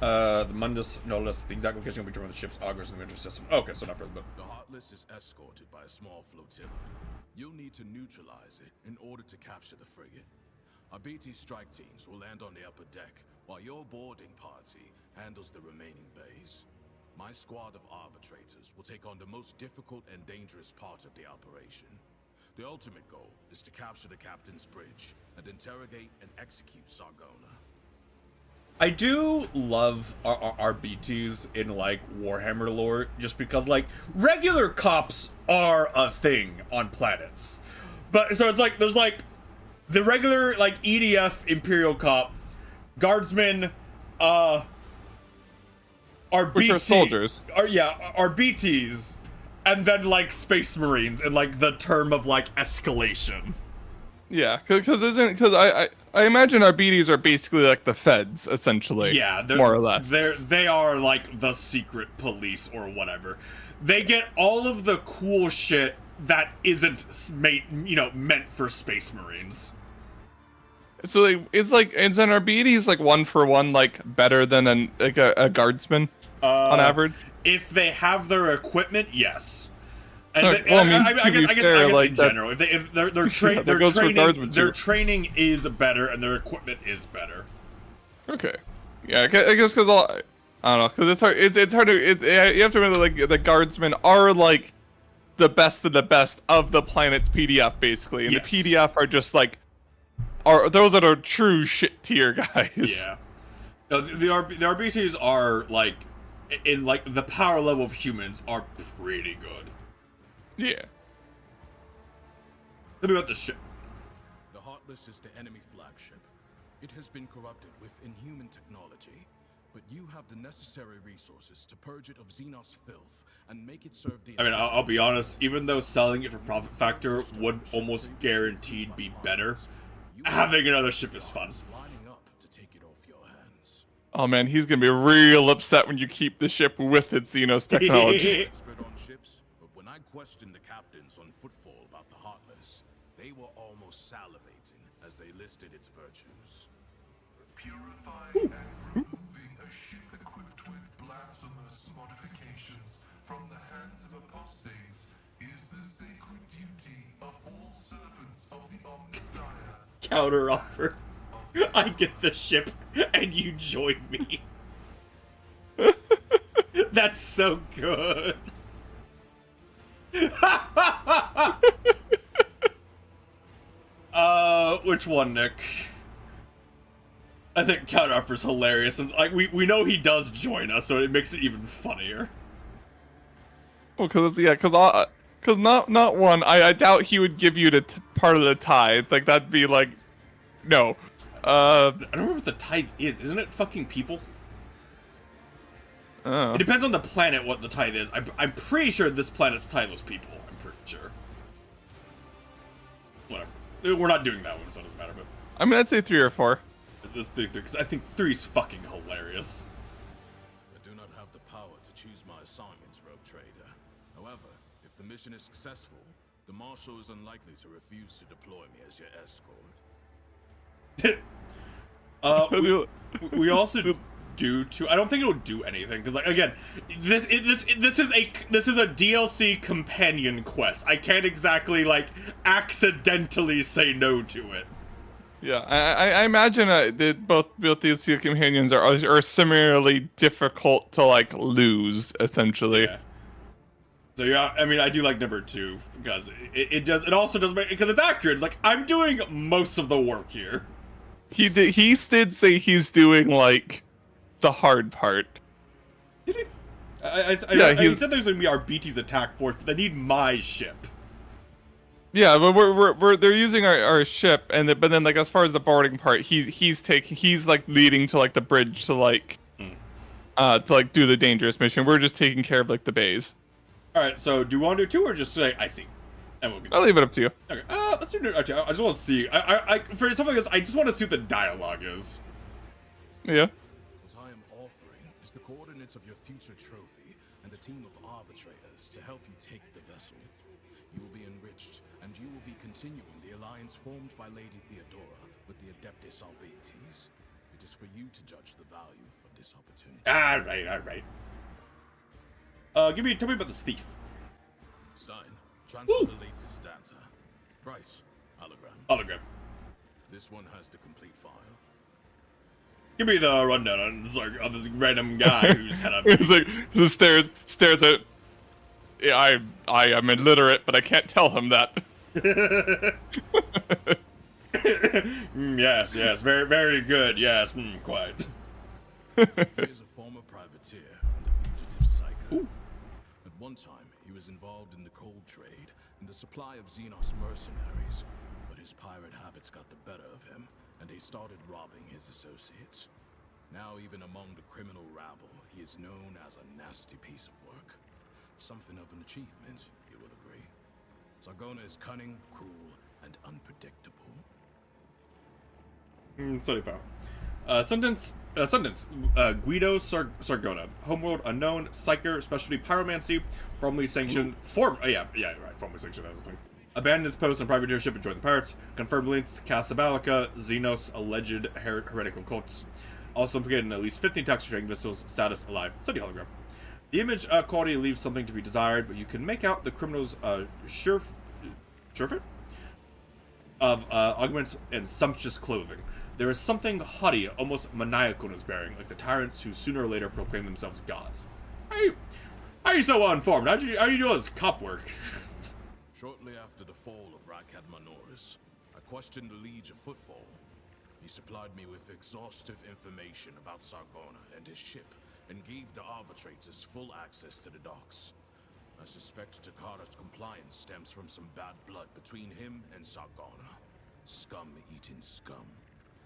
The Mundus Nolus, the exact location will be determined with the ship's augurs in the winter system. Okay, so not further, but The Heartless is escorted by a small flotilla. You'll need to neutralize it in order to capture the frigate. Arbites strike teams will land on the upper deck, while your boarding party handles the remaining bays. My squad of arbitrators will take on the most difficult and dangerous part of the operation. The ultimate goal is to capture the captain's bridge and interrogate and execute Sargona. I do love our BTs in, like, Warhammer lore, just because, like, regular cops are a thing on planets. But, so it's like, there's, like, the regular, like, EDF Imperial cop, guardsmen, our Which are soldiers. Our BTs, and then, like, Space Marines in, like, the term of, like, escalation. Yeah, because I imagine Arbites are basically like the feds, essentially. Yeah, more or less. They are like the secret police or whatever. They get all of the cool shit that isn't meant for Space Marines. So like, is an Arbites like one for one like better than a guardsman on average? If they have their equipment, yes. And Okay, well, I guess like in that- general, if their that goes for guardsmen, their too. training is better and their equipment is better. Okay. Yeah, I guess because I don't know, because it's hard. It's hard to. You have to remember, like, the guardsmen are like the best of the best of the planet's PDF, basically, and Yes. the PDF are just like are those are true shit tier guys. Yeah. No, the RBTs are like, in like the power level of humans are pretty good. Yeah. Tell me about the ship. The Heartless is the enemy flagship. It has been corrupted with inhuman technology, but you have the necessary resources to purge it of Xenos filth and make it serve the... I mean, I'll be honest, even though selling it for profit factor would almost guaranteed be better, having another ship is fun. Lining up to take it off your hands. Oh man, he's gonna be real upset when you keep the ship with its Xenos technology. Expert on ships, but when I questioned the captains on Footfall about the Heartless, they were almost salivating as they listed its virtues. Purifying and removing a ship equipped with blasphemous modifications from the hands of apostates is the sacred duty of all servants of the Omnissiah. Counter offer. I get the ship and you join me. That's so good. Which one, Nick? I think counter offer's hilarious, since like we know he does join us, so it makes it even funnier. Well, cause not one. I doubt he would give you the part of the tithe. Like that'd be like, no. I don't remember what the tithe is. Isn't it fucking people? Oh. It depends on the planet what the tithe is. I'm pretty sure this planet's tithe was people. I'm pretty sure. Whatever. We're not doing that one, so it doesn't matter. But I mean, I'd say 3 or 4. this thing, because I think 3's fucking hilarious. I do not have the power to choose my assignments, Rogue Trader. However, if the mission is successful, the Marshal is unlikely to refuse to deploy me as your escort. We also do too. I don't think it'll do anything because, like, again, this is a DLC companion quest. I can't exactly like accidentally say no to it. Yeah, I imagine that both these two companions are similarly difficult to like lose, essentially. Yeah. So yeah, I mean, I do like number 2 because it also does make, because it's accurate. It's like I'm doing most of the work here. He did say he's doing like the hard part. Did he? He said there's gonna be our BT's attack force, but they need my ship. Yeah, but they're using our ship, and but then like as far as the boarding part, he's like leading to like the bridge to like to like do the dangerous mission. We're just taking care of like the bays. All right, so do you want to do 2 or just say I see? And we'll I'll leave it up to you. Okay, let's do it. I just want to see. I for something like this, I just want to see what the dialogue is. Yeah. What I am offering is the coordinates of your future trophy and a team of arbitrators to help you take the vessel. You will be enriched, and you will be continuing the alliance formed by Lady Theodora with the Adeptus Albates. It is for you to judge the value of this opportunity. All right. Tell me about this thief. Sign. Transfer the latest data. Price. Hologram. This one has the complete file. Give me the rundown on this random guy who's had a. He's like just stares at. Yeah, I am illiterate, but I can't tell him that. Yes, very, very good. Yes, quite. He is a former privateer and a fugitive psycho. At one time, he was involved in the coal trade and the supply of Xenos mercenaries, but his pirate habits got the better of him, and he started robbing his associates. Now, even among the criminal rabble, he is known as a nasty piece of work. Something of an achievement, you will agree. Sargona is cunning, cruel, and unpredictable. Study file. Sentence. Guido Sargona. Homeworld unknown. Psyker. Specialty pyromancy. Formally sanctioned. Formally sanctioned. That's the thing. Abandoned his post on privateership and joined the pirates. Confirmed links to Casablanca. Xenos alleged heretical cults. Also implicated in at least 15 attacks restraining vessels. Status alive. Study hologram. The image quality leaves something to be desired, but you can make out the criminal's surfeit of augments and sumptuous clothing. There is something haughty, almost maniacal in his bearing, like the tyrants who sooner or later proclaim themselves gods. How are you so well informed? How do you do all this cop work? Shortly after the fall of Rakad Manoris, I questioned the Liege of Footfall. He supplied me with exhaustive information about Sargona and his ship, and gave the arbitrators full access to the docks. I suspect Takara's compliance stems from some bad blood between him and Sargona. Scum eating scum.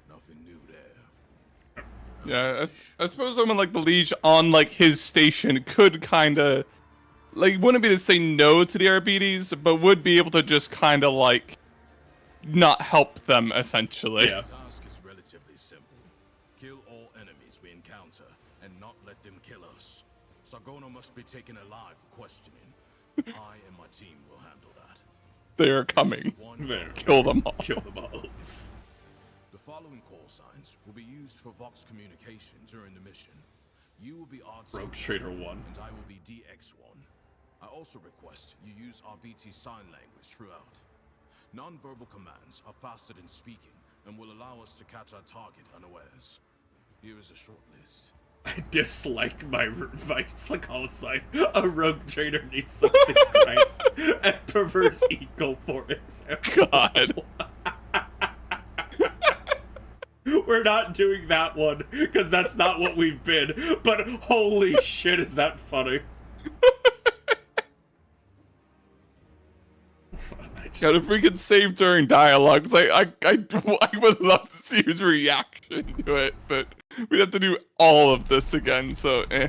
Nothing new there. Yeah, I suppose someone like the Liege on like his station could kind of like wouldn't be to say no to the RBDs, but would be able to just kind of like not help them essentially. Yeah. The task is relatively simple. Kill all enemies we encounter, and not let them kill us. Sargona must be taken alive for questioning. I and my team will handle that. They are coming. One There. Kill them all. Kill them all. The following call signs will be used for Vox communication during the mission. You will be Rogue Trader 1. and I will be DX1. I also request you use RBT sign language throughout. Non-verbal commands are faster than speaking and will allow us to catch our target unawares. Here is a short list. I dislike my call sign. A rogue trader needs something right. And perverse eagle, for example. God. We're not doing that one, because that's not what we've been. But holy shit, is that funny. Gotta freaking save during dialogue. 'Cause I would love to see his reaction to it, but we'd have to do all of this again, so eh.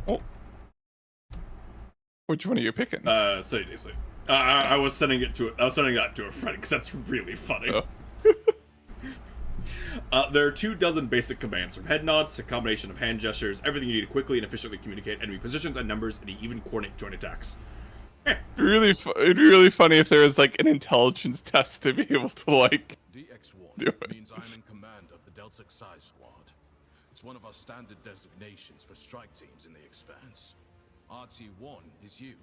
Oh. Which one are you picking? Seriously. I was sending that to a friend, because that's really funny. Oh. There are 24 basic commands, from head nods to combination of hand gestures, everything you need to quickly and efficiently communicate enemy positions and numbers, and even coordinate joint attacks. It'd be really funny if there was like an intelligence test to be able to like. DX1 Do it. means I'm in command of the Delta Xi Squad. It's one of our standard designations for strike teams in the Expanse. RT1 is you,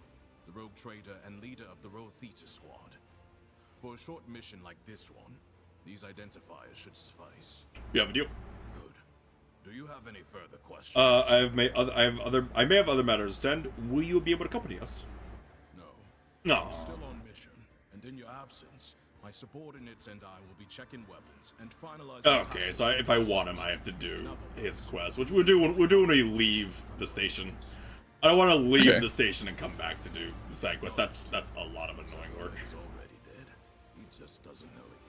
the rogue trader and leader of the Rho Theta Squad. For a short mission like this one, these identifiers should suffice. You have a deal. Good. Do you have any further questions? I may have other matters to attend. Will you be able to accompany us? No. No. I'm still on mission, and in your absence, my subordinates and I will be checking weapons and finalizing. Okay, so if I want him, I have to do his quest, which we're doing when we leave the station. I don't want to leave Okay. the station and come back to do the side quest. That's a lot of annoying work. He's already dead. He just doesn't know it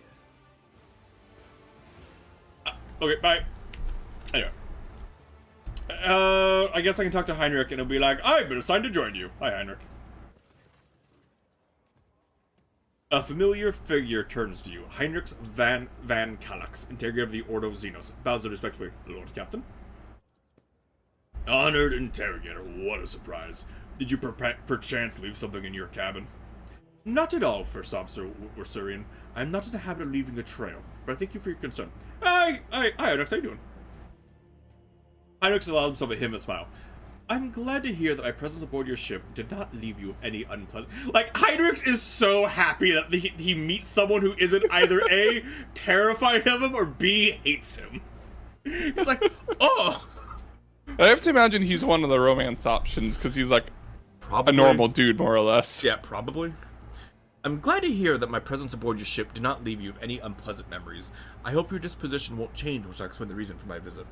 yet. Okay, bye. Anyway. I guess I can talk to Heinrich and it'll be like, I've been assigned to join you. Hi, Heinrich. A familiar figure turns to you. Heinrich van Kallax, interrogator of the Ordo Xenos. Bows respectfully, Lord Captain. Honored interrogator, what a surprise. Did you perchance leave something in your cabin? Not at all, First Officer Ursurian. I'm not in the habit of leaving a trail, but I thank you for your concern. Hi, Heinrich, how you doing? Heinrich allowed himself a him a smile. I'm glad to hear that my presence aboard your ship did not leave you any unpleasant... Like, Heinrich is so happy that he meets someone who isn't either A, terrified of him, or B, hates him. He's like, oh... I have to imagine he's one of the romance options because he's like Probably. a normal dude, more or less. Yeah, probably. I'm glad to hear that my presence aboard your ship did not leave you with any unpleasant memories. I hope your disposition won't change once I explain the reason for my visit.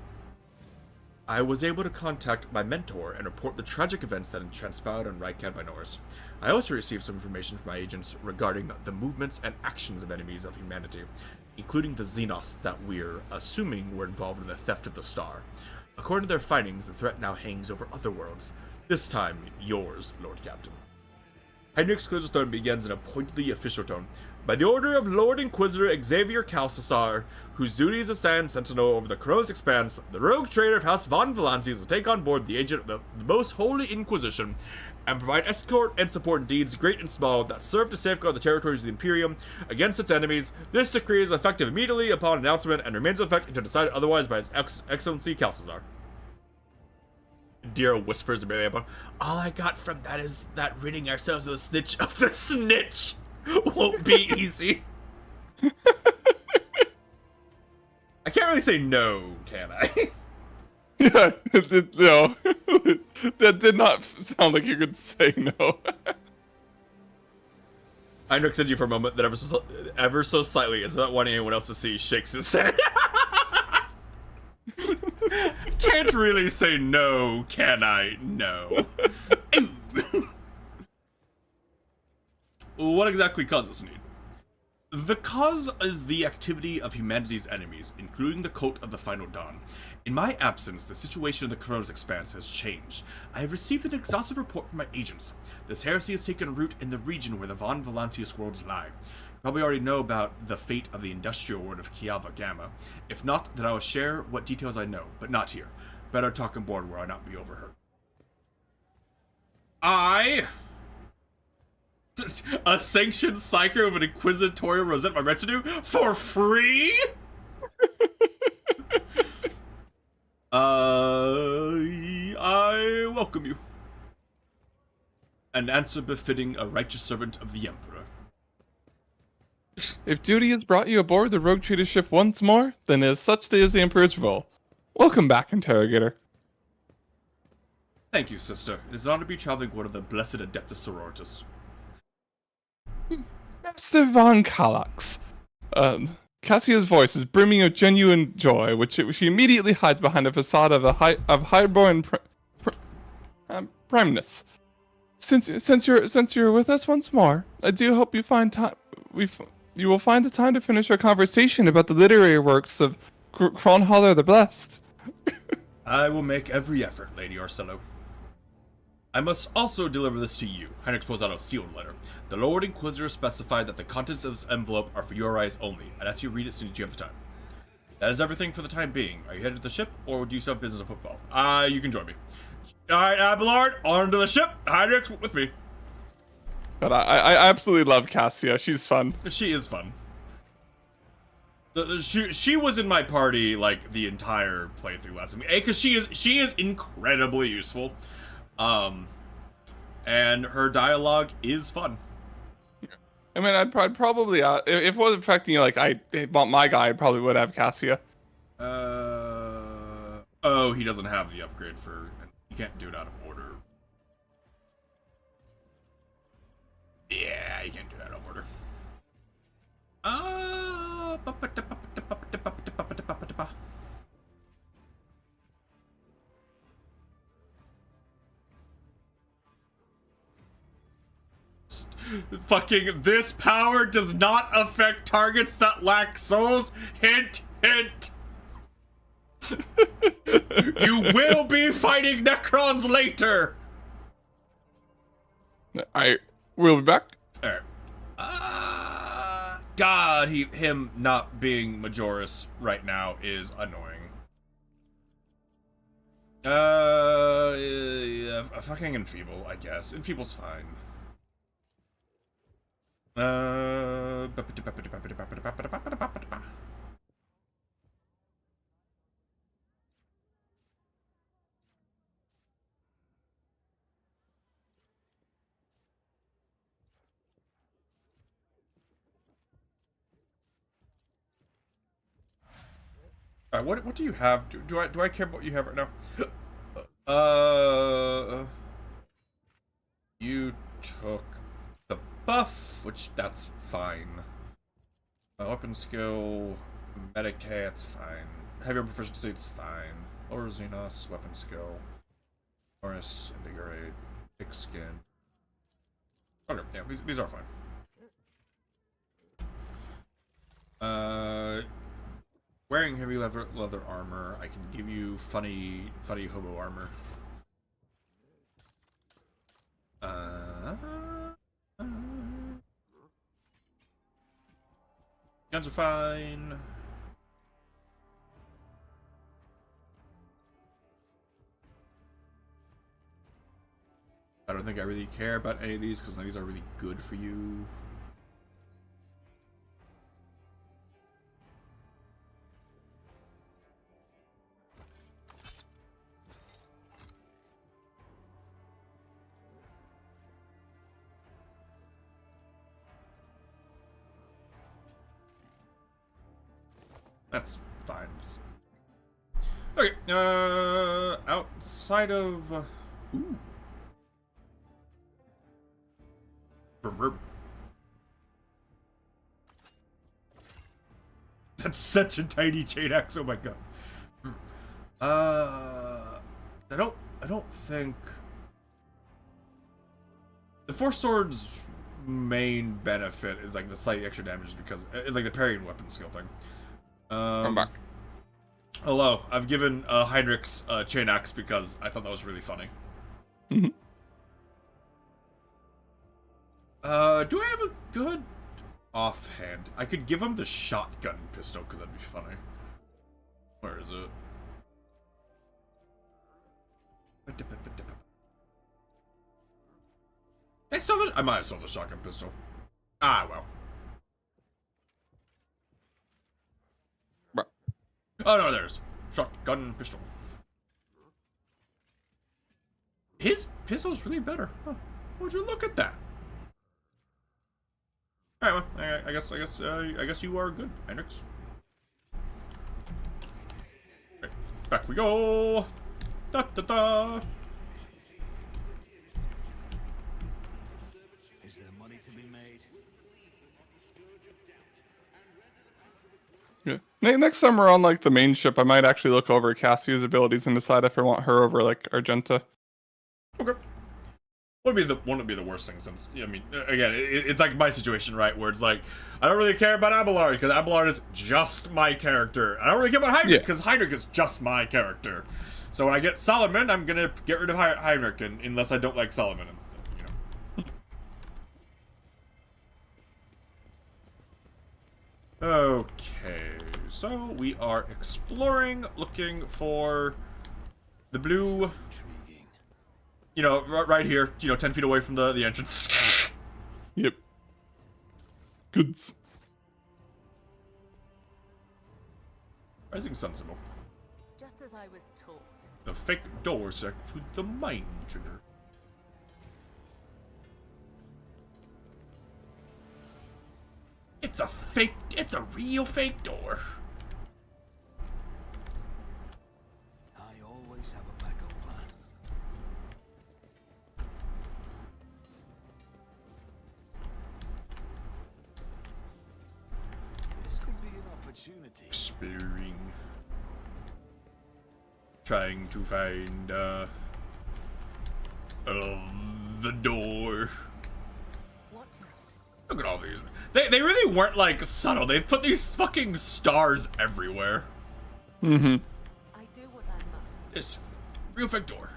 I was able to contact my mentor and report the tragic events that had transpired on Rykad Minoris. I also received some information from my agents regarding the movements and actions of enemies of humanity, including the Xenos that we're assuming were involved in the theft of the star. According to their findings, the threat now hangs over other worlds. This time, yours, Lord Captain. Heinrich's clears his throat and begins in a pointedly official tone. By the order of Lord Inquisitor Xavier Calcesar, whose duty is to stand sentinel over the Kronos Expanse, the rogue trader of House Von Valanci is to take on board the agent of the Most Holy Inquisition and provide escort and support in deeds great and small that serve to safeguard the territories of the Imperium against its enemies. This decree is effective immediately upon announcement and remains in effect until decided otherwise by His Excellency Calcesar. Dira whispers immediately about, all I got from that is that ridding ourselves of the snitch won't be easy. I can't really say no, can I? Yeah, no. That did not sound like you could say no. Heinrich said you for a moment that ever so slightly, as not wanting anyone else to see, shakes his head. Can't really say no, can I? No. What exactly causes need? The cause is the activity of humanity's enemies, including the Cult of the Final Dawn. In my absence, the situation in the Kronos Expanse has changed. I have received an exhaustive report from my agents. This heresy has taken root in the region where the Von Volantius worlds lie. You probably already know about the fate of the industrial world of Kiava Gamma. If not, then I will share what details I know, but not here. Better talk on board where I not be overheard. A sanctioned psycho of an inquisitorial rosette my retinue for free? I welcome you. An answer befitting a righteous servant of the Emperor. If duty has brought you aboard the rogue trader ship once more, then as such is the Emperor's will. Welcome back, Interrogator. Thank you, sister. It is an honor to be traveling with one of the blessed Adeptus Sororitas. Master Von Kallax. Cassia's voice is brimming of genuine joy, which she immediately hides behind a facade of highborn primeness. Since you're with us once more, I do hope you find time. You will find the time to finish our conversation about the literary works of Kronhaller the Blessed. I will make every effort, Lady Orsello. I must also deliver this to you. Heinrich pulls out a sealed letter. The Lord Inquisitor specified that the contents of this envelope are for your eyes only, and ask you to read it as soon as you have the time. That is everything for the time being. Are you headed to the ship, or do you still have business of football? You can join me. Alright, Abelard, on to the ship. Heinrich, with me. But I absolutely love Cassia. She's fun. She is fun. She was in my party, like, the entire playthrough last time. Because she is incredibly useful. And her dialogue is fun. I mean, I'd probably, if it wasn't affecting you, like, I bought my guy, I probably would have Cassia. Oh, he doesn't have the upgrade for, you can't do it out of order. Yeah, you can't do that out of order. Fucking, this power does not affect targets that lack souls. Hint, hint. You will be fighting Necrons later. I will be back. Alright. God, him not being Majoris right now is annoying. Fucking Enfeeble, I guess. Enfeeble's fine. Alright, what do you have? Do I care about what you have right now? You took the buff, which that's fine. Weapon skill, Medicae, it's fine. Heavier proficiency, it's fine. Lower Xenos, weapon skill. Morris, Invigorate, thick skin. Okay, yeah, these are fine. Wearing heavy leather armor, I can give you funny hobo armor. Guns are fine. I don't think I really care about any of these because none of these are really good for you. That's fine. Okay, outside of... ooh. Vroom, vroom. That's such a tiny chain axe, oh my god. I don't think... The Four Swords' main benefit is like the slightly extra damage because it's like the parrying weapon skill thing. I'm back. Hello, I've given Heinrich's chain axe because I thought that was really funny. Mhm. Do I have a good offhand? I could give him the shotgun pistol because that'd be funny. Where is it? I might have sold the shotgun pistol. Ah, well. Bruh. Oh no, there's shotgun pistol. His pistol's really better. Huh. Would you look at that? All right, well, I guess you are good, Hendrix. Okay, back we go. Da da da. Is there money to be made? Yeah. Next time we're on like the main ship, I might actually look over Cassie's abilities and decide if I want her over like Argenta. Okay. Wouldn't be the worst thing since I mean again it's like my situation, right, where it's like I don't really care about Abelard because Abelard is just my character. I don't really care about Heinrich because Heinrich is just my character. So when I get Solomon, I'm gonna get rid of Heinrich unless I don't like Solomon. You know. Okay, so we are exploring, looking for the blue. Intriguing. You know, right here, 10 feet away from the entrance. Yep. Goods. Rising Sun symbol. Just as I was taught. The fake door sec to the mine trigger. It's a real fake door. I always have a backup plan. This could be an opportunity. Spearing. Trying to find, the door. Watch out. Look at all these. They really weren't, like, subtle. They put these fucking stars everywhere. Mm-hmm. I do what I must. This real fake door.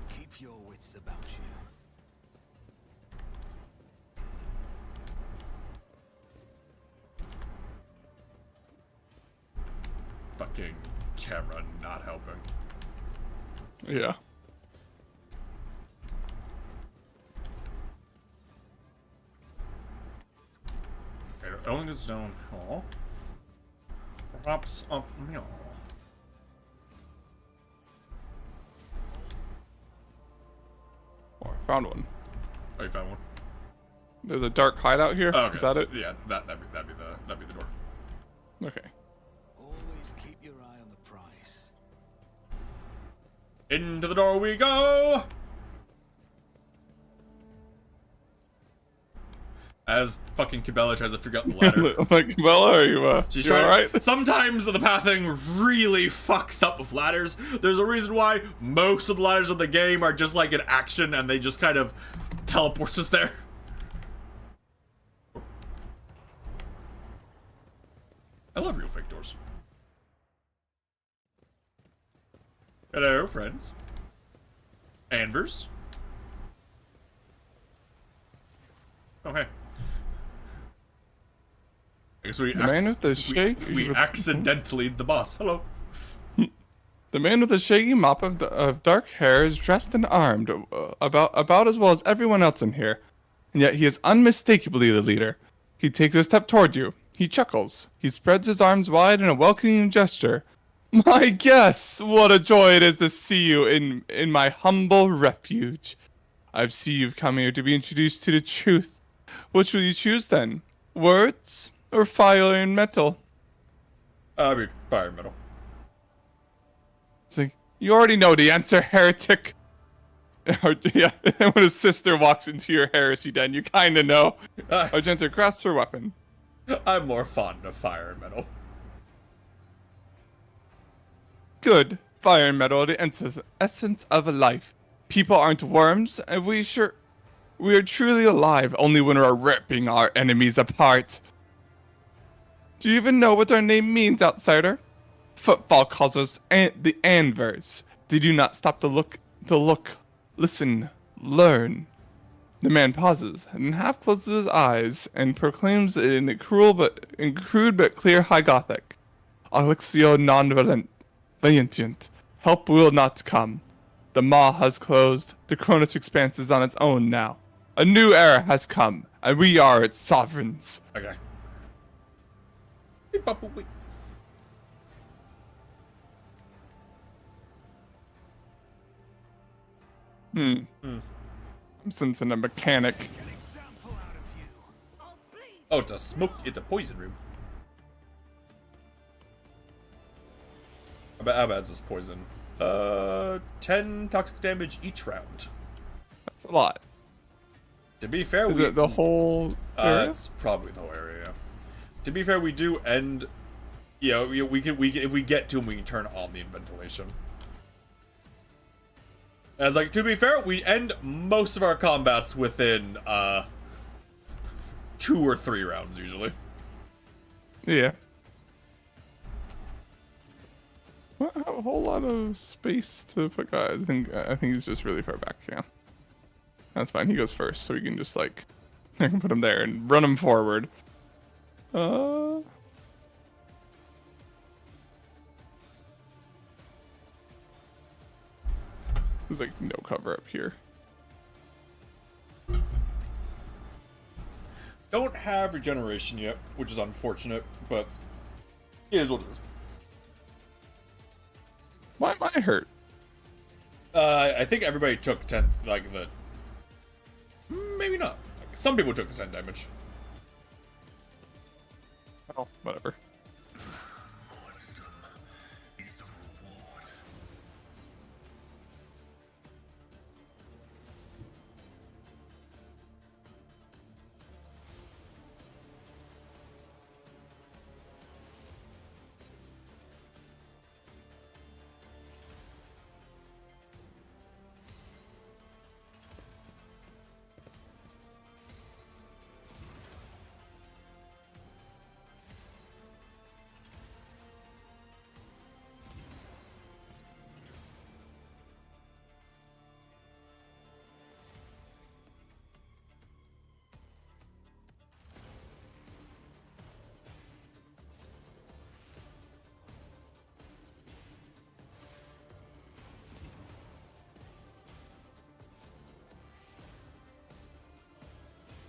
Keep your wits about you. Fucking camera not helping. Yeah. Okay, only goes down. Oh. Props up meal. Oh, I found one. Oh, you found one? There's a dark hideout here. Oh, okay. Is that it? Yeah, that'd be the door. Okay. Always keep your eye on the prize. Into the door we go! As fucking Cabela tries to figure out the ladder. I'm like, Bella, are you, She's you trying- alright? Sometimes the pathing really fucks up with ladders. There's a reason why most of the ladders of the game are just like an action and they just kind of teleports us there. I love real fake doors. Hello, friends. Anvers. Oh, hey. I guess we The man with the shake. we accidentally the boss. Hello. The man with the shaggy mop of dark hair is dressed and armed, about as well as everyone else in here, and yet he is unmistakably the leader. He takes a step toward you. He chuckles. He spreads his arms wide in a welcoming gesture. My guests, what a joy it is to see you in my humble refuge. I see you've come here to be introduced to the truth. Which will you choose then? Words or fire and metal? I'll be fire metal. It's like, you already know the answer, heretic. Or, yeah, when his sister walks into your heresy den, you kind of know. Argenter grasps her weapon. I'm more fond of fire and metal. Good. Fire and metal are the essence of life. People aren't worms, and we are truly alive only when we're ripping our enemies apart. Do you even know what our name means, outsider? Football calls us the Anvers. Did you not stop to look, listen, learn? The man pauses and half closes his eyes and proclaims in crude but clear High Gothic, Alexio non valiant. Help will not come. The maw has closed. The Chronos Expanse is on its own now. A new era has come, and we are its sovereigns. Okay. I'm sensing a mechanic. Oh, it's a smoke. It's a poison room. How bad is this poison? 10 toxic damage each round. That's a lot. To be fair, Is it the whole area? It's probably the whole area. Yeah. To be fair, we do end. Yeah, we can if we get to him, we can turn on the ventilation. As like, to be fair, we end most of our combats within 2 or 3 rounds usually. Yeah. Well, I have a whole lot of space to put guys. I think he's just really far back. Yeah. That's fine. He goes first, so we can just like I can put him there and run him forward. There's like no cover up here. Don't have regeneration yet, which is unfortunate, but it is what it is. Why am I hurt? I think everybody took 10, like the. Maybe not. Some people took the 10 damage. Oh, whatever.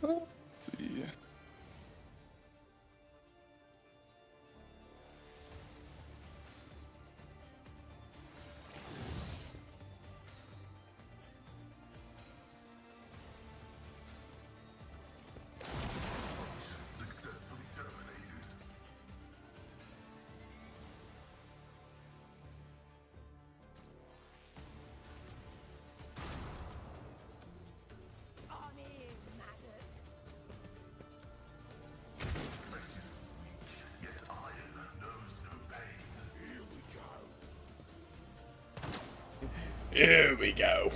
Let's see. Successfully terminated. Flesh is weak, yet iron knows no pain. Here we go.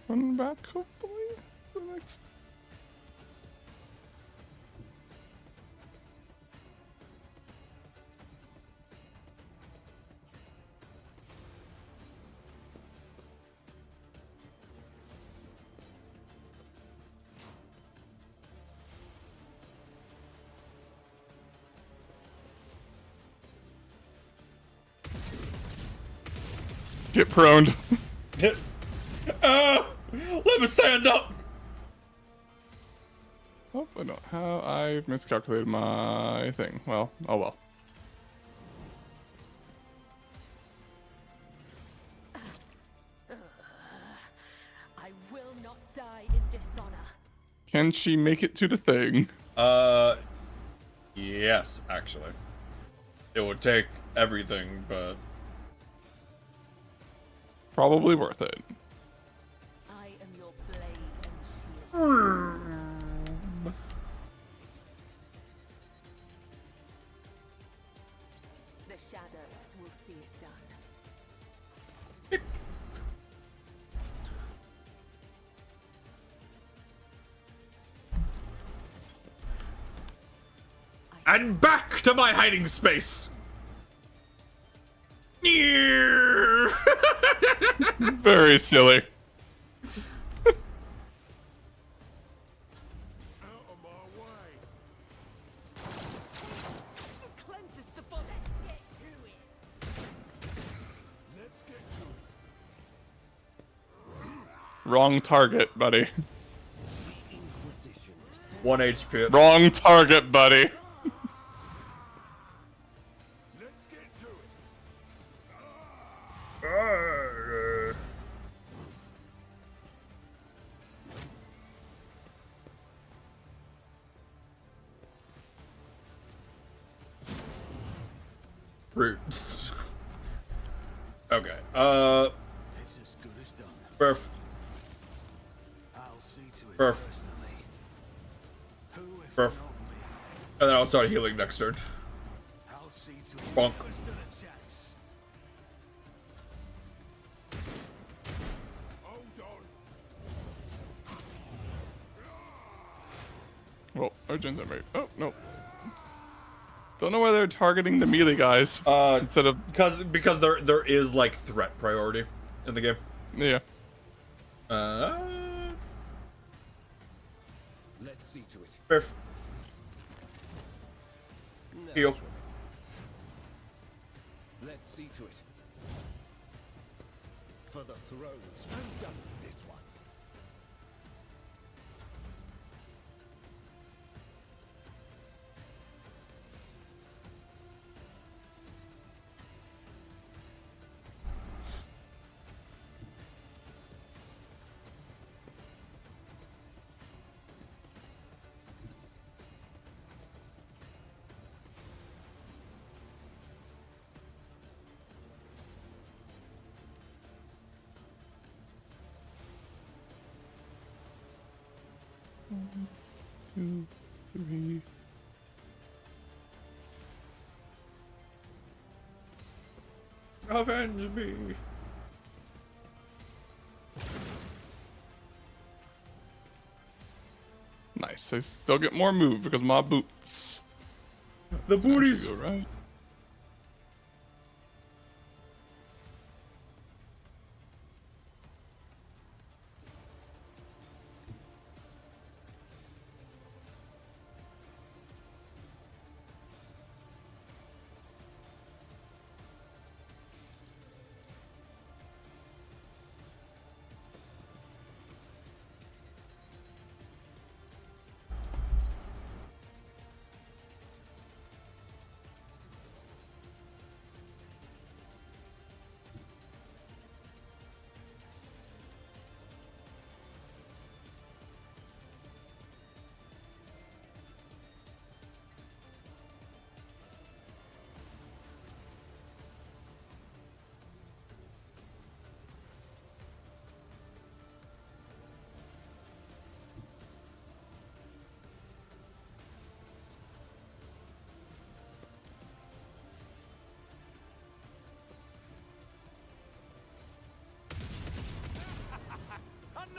Run back, hopefully. To the next. Get prone. Let me stand up. Oh, I don't how I miscalculated my thing. Well, oh well. I will not die in dishonor. Can she make it to the thing? Yes, actually. It would take everything, but Probably worth it. I am your blade and shield. The shadows will see it done. and back to my hiding space. Very silly. Cleanses the body. Get to it. Let's get to it. Wrong target, buddy. One HP. Wrong target, buddy. Let's get to it. Rude. Okay. It's as good as done. Perf. I'll see to it Perf. personally. Who if Perf. not me? And then I'll start healing next turn. I'll see to it. Bonk. Never stood a chance. Hold on. Well, Urgent are Oh, no. Don't know why they're targeting the melee guys. Instead of... Because there is like threat priority in the game. Yeah. Let's see to it. Perf. No Heal. sweat. Let's see to it. For the thrones. I'm done with this one. Two, three. Avenge me. Nice. I still get more move because my boots. The booties. All right.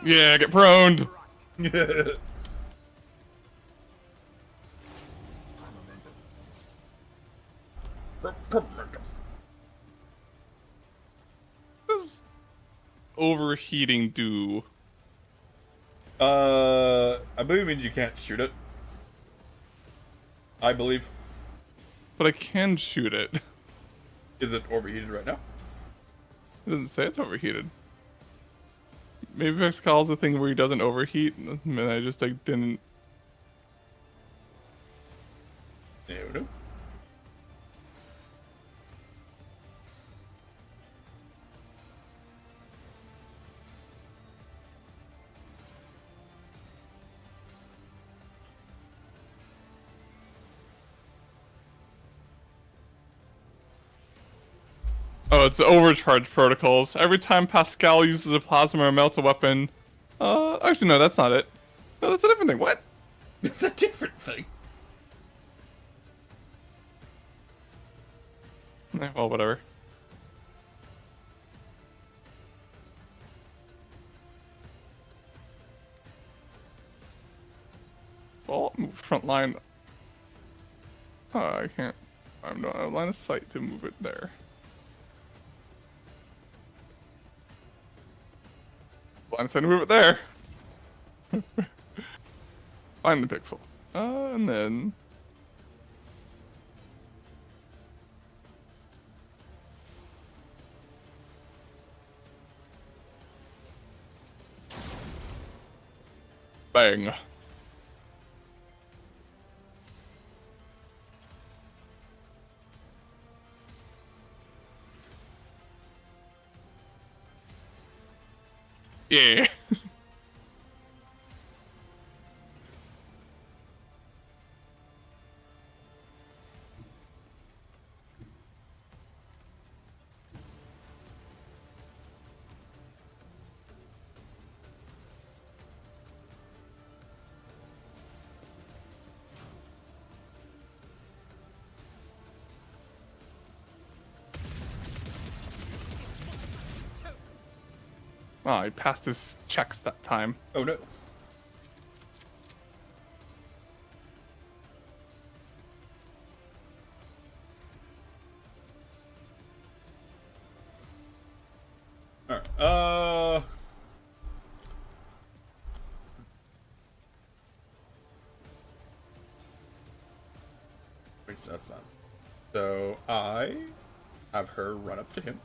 Yeah, get proned. What does overheating do? I believe it means you can't shoot it. I believe. But I can shoot it. Is it overheated right now? It doesn't say it's overheated. Maybe Vexcal's the thing where he doesn't overheat, and I just like didn't. No. Oh, it's overcharge protocols. Every time Pascal uses a plasma or melts a weapon. Actually, no, that's not it. No, that's a different thing. What? It's a different thing. Well, whatever. Well, move front line. Oh, I can't. I don't have line of sight to move it there. Line of sight to move it there. Find the pixel. And then. Bang. Yeah. Oh, he passed his checks that time. Oh no. Alright, wait, that's not. So I have her run up to him.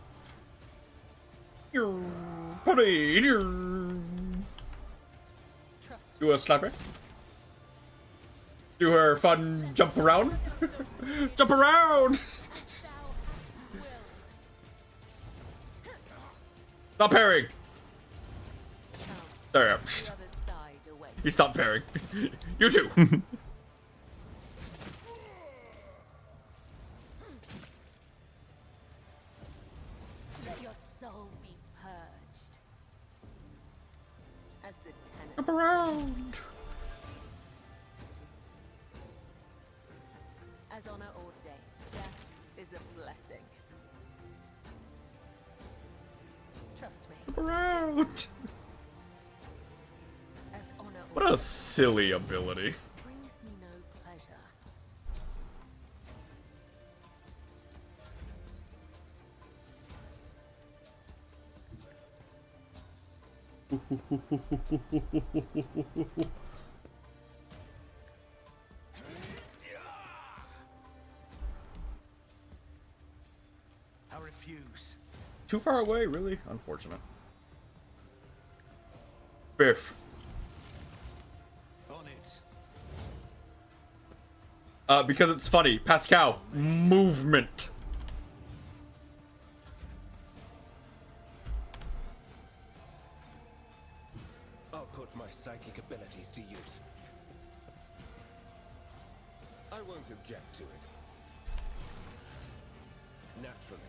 Honey, do a slapper. Do her fun jump around. Jump around! Stop parrying! There. The other side away. You stop parrying. You too. Let your soul be purged. As the tenant. Jump around. As honor ordained, death is a blessing. Trust me. Jump around. As honor What a silly ability. brings me no pleasure. I refuse. Too far away, really? Unfortunate. Biff. On it. Because it's funny. Pascal. Movement. I'll put my psychic abilities to use. I won't object to it. Naturally.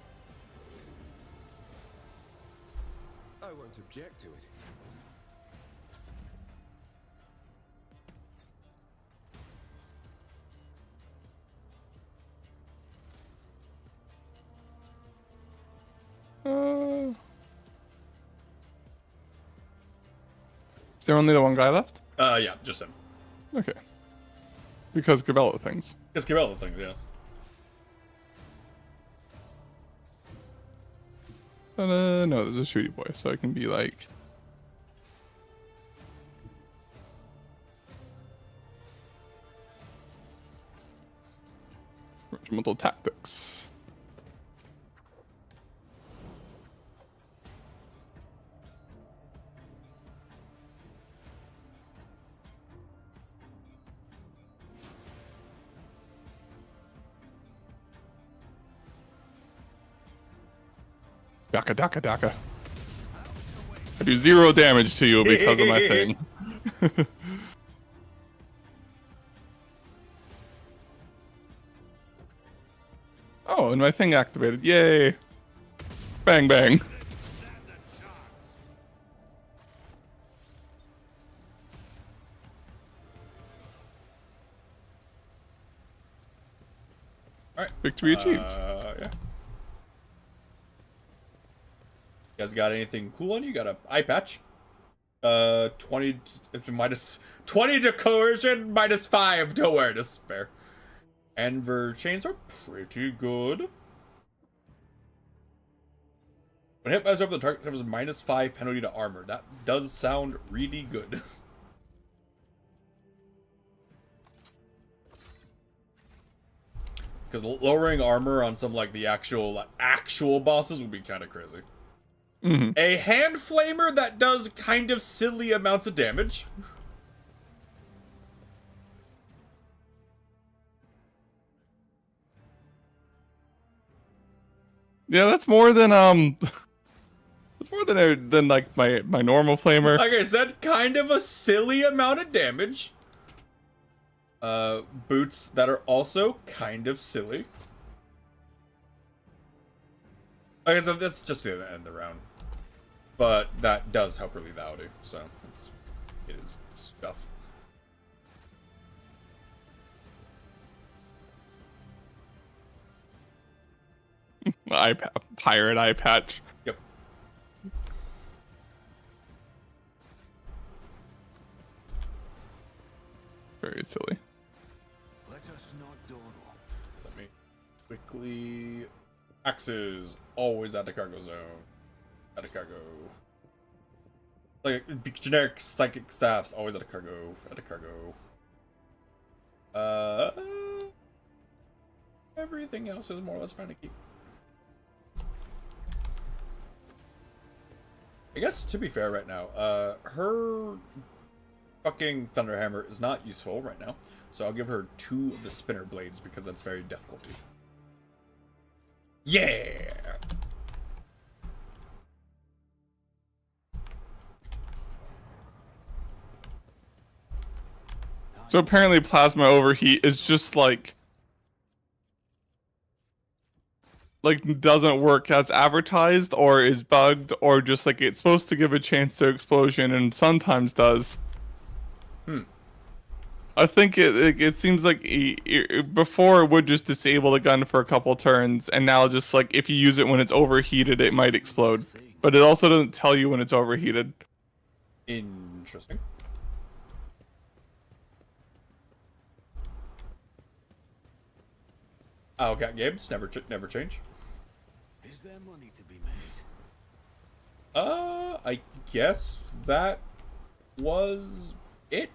I won't object to it. Is there only the one guy left? Yeah, just him. Okay. Because Gabella things. It's Kirella thing, yes. But, no, there's a shooty boy, so I can be like... Regimental tactics. Daka daka daka. I do 0 damage to you because of my thing. Oh, and my thing activated. Yay. Bang bang. All right. Victory achieved. Yeah. You guys got anything cool on you? Got a eye patch? 20 to minus 20 to coercion, minus 5 to awareness. Spare. Enver chains are pretty good. When hit by a sword, the target suffers a minus 5 penalty to armor. That does sound really good. Because lowering armor on some like the actual bosses would be kind of crazy. Mm-hmm. A hand flamer that does kind of silly amounts of damage. Yeah, that's more than that's more than like my normal flamer. Like I said, kind of a silly amount of damage. Boots that are also kind of silly. Like I said, that's just the end of the round. But that does help relieve lethality, so it is stuff. Pirate eye patch. Yep. Very silly. Let us not dawdle. Let me quickly. Axes always at the cargo zone. At the cargo. Like generic psychic staffs always at the cargo. At the cargo. Everything else is more or less trying to keep. I guess to be fair, right now, her fucking Thunderhammer is not useful right now, so I'll give her 2 of the spinner blades because that's very difficulty. Yeah. So apparently plasma overheat is just like doesn't work as advertised, or is bugged, or just like it's supposed to give a chance to explosion and sometimes does. I think it seems like before it would just disable the gun for a couple turns, and now just like if you use it when it's overheated, it might explode. But it also doesn't tell you when it's overheated. Interesting. Oh, got games never change. Is there money to be made? I guess that was it.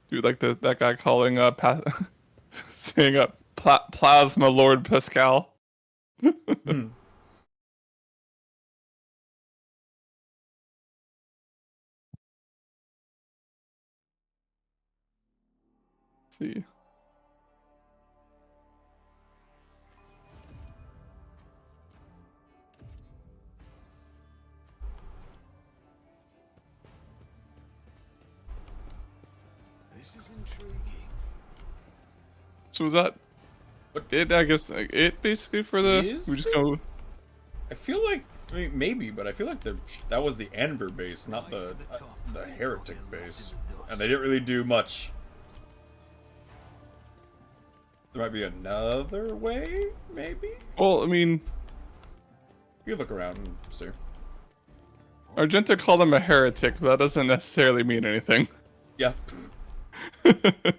Dude, like that guy calling saying Plasma Lord Pascal. See. This is intriguing. So was that it? I guess it basically for the Is we just it? go. I feel like, I mean, maybe, but I feel like that was the Enver base, not the Heretic base, and they didn't really do much. There might be another way, maybe. Well, I mean, You look around and see. Argenta called him a heretic, but that doesn't necessarily mean anything. Yeah. But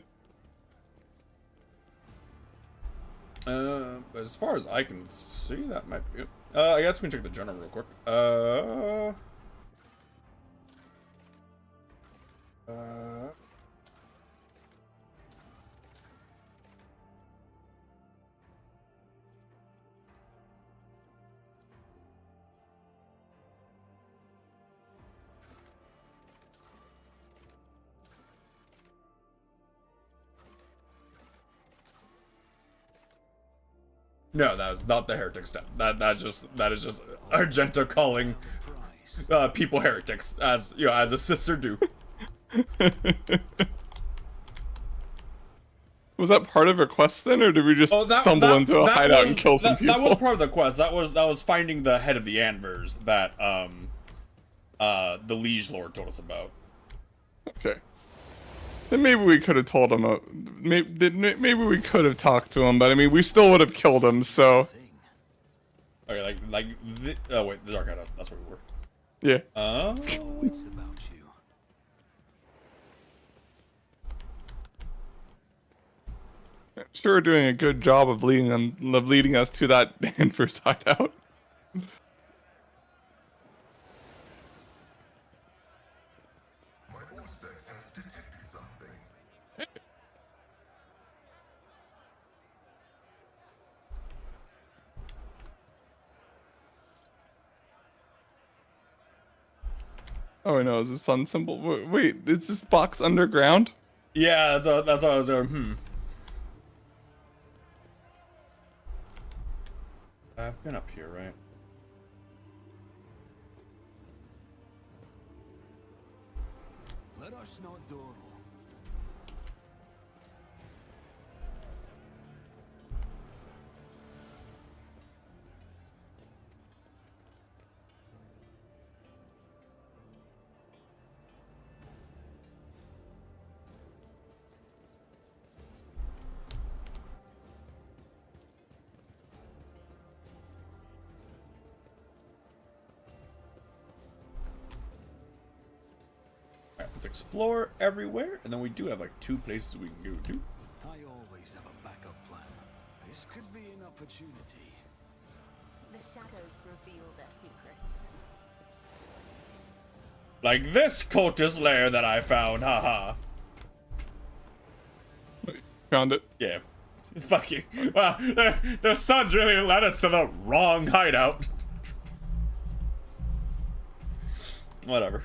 as far as I can see, that might be it. I guess we can check the journal real quick. No, that is not the heretic step. That is just Argento calling people heretics, as you know, as a sister do. Was that part of her quest then, or did we just Oh, stumble into a hideout and kill some people? That was part of the quest. That was finding the head of the Anvers that the Liege Lord told us about. Okay. Then maybe we could have told him. Maybe we could have talked to him, but I mean, we still would have killed him. So. Okay, oh wait, the Dark Hideout. That's where we were. Yeah. It's about you. Sure, doing a good job of leading us to that Anvers hideout. My Auspex has detected something. Oh, I know, is the sun symbol? Wait, is this box underground? Yeah, that's what I was there. I've been up here, right? Let us not dawdle. Alright, let's explore everywhere, and then we do have like 2 places we can go to. I always have a backup plan. This could be an opportunity. The shadows reveal their secrets. Like this cultist lair that I found, haha. Wait, found it. Yeah. Fuck you. Wow, the sun's really led us to the wrong hideout. Whatever.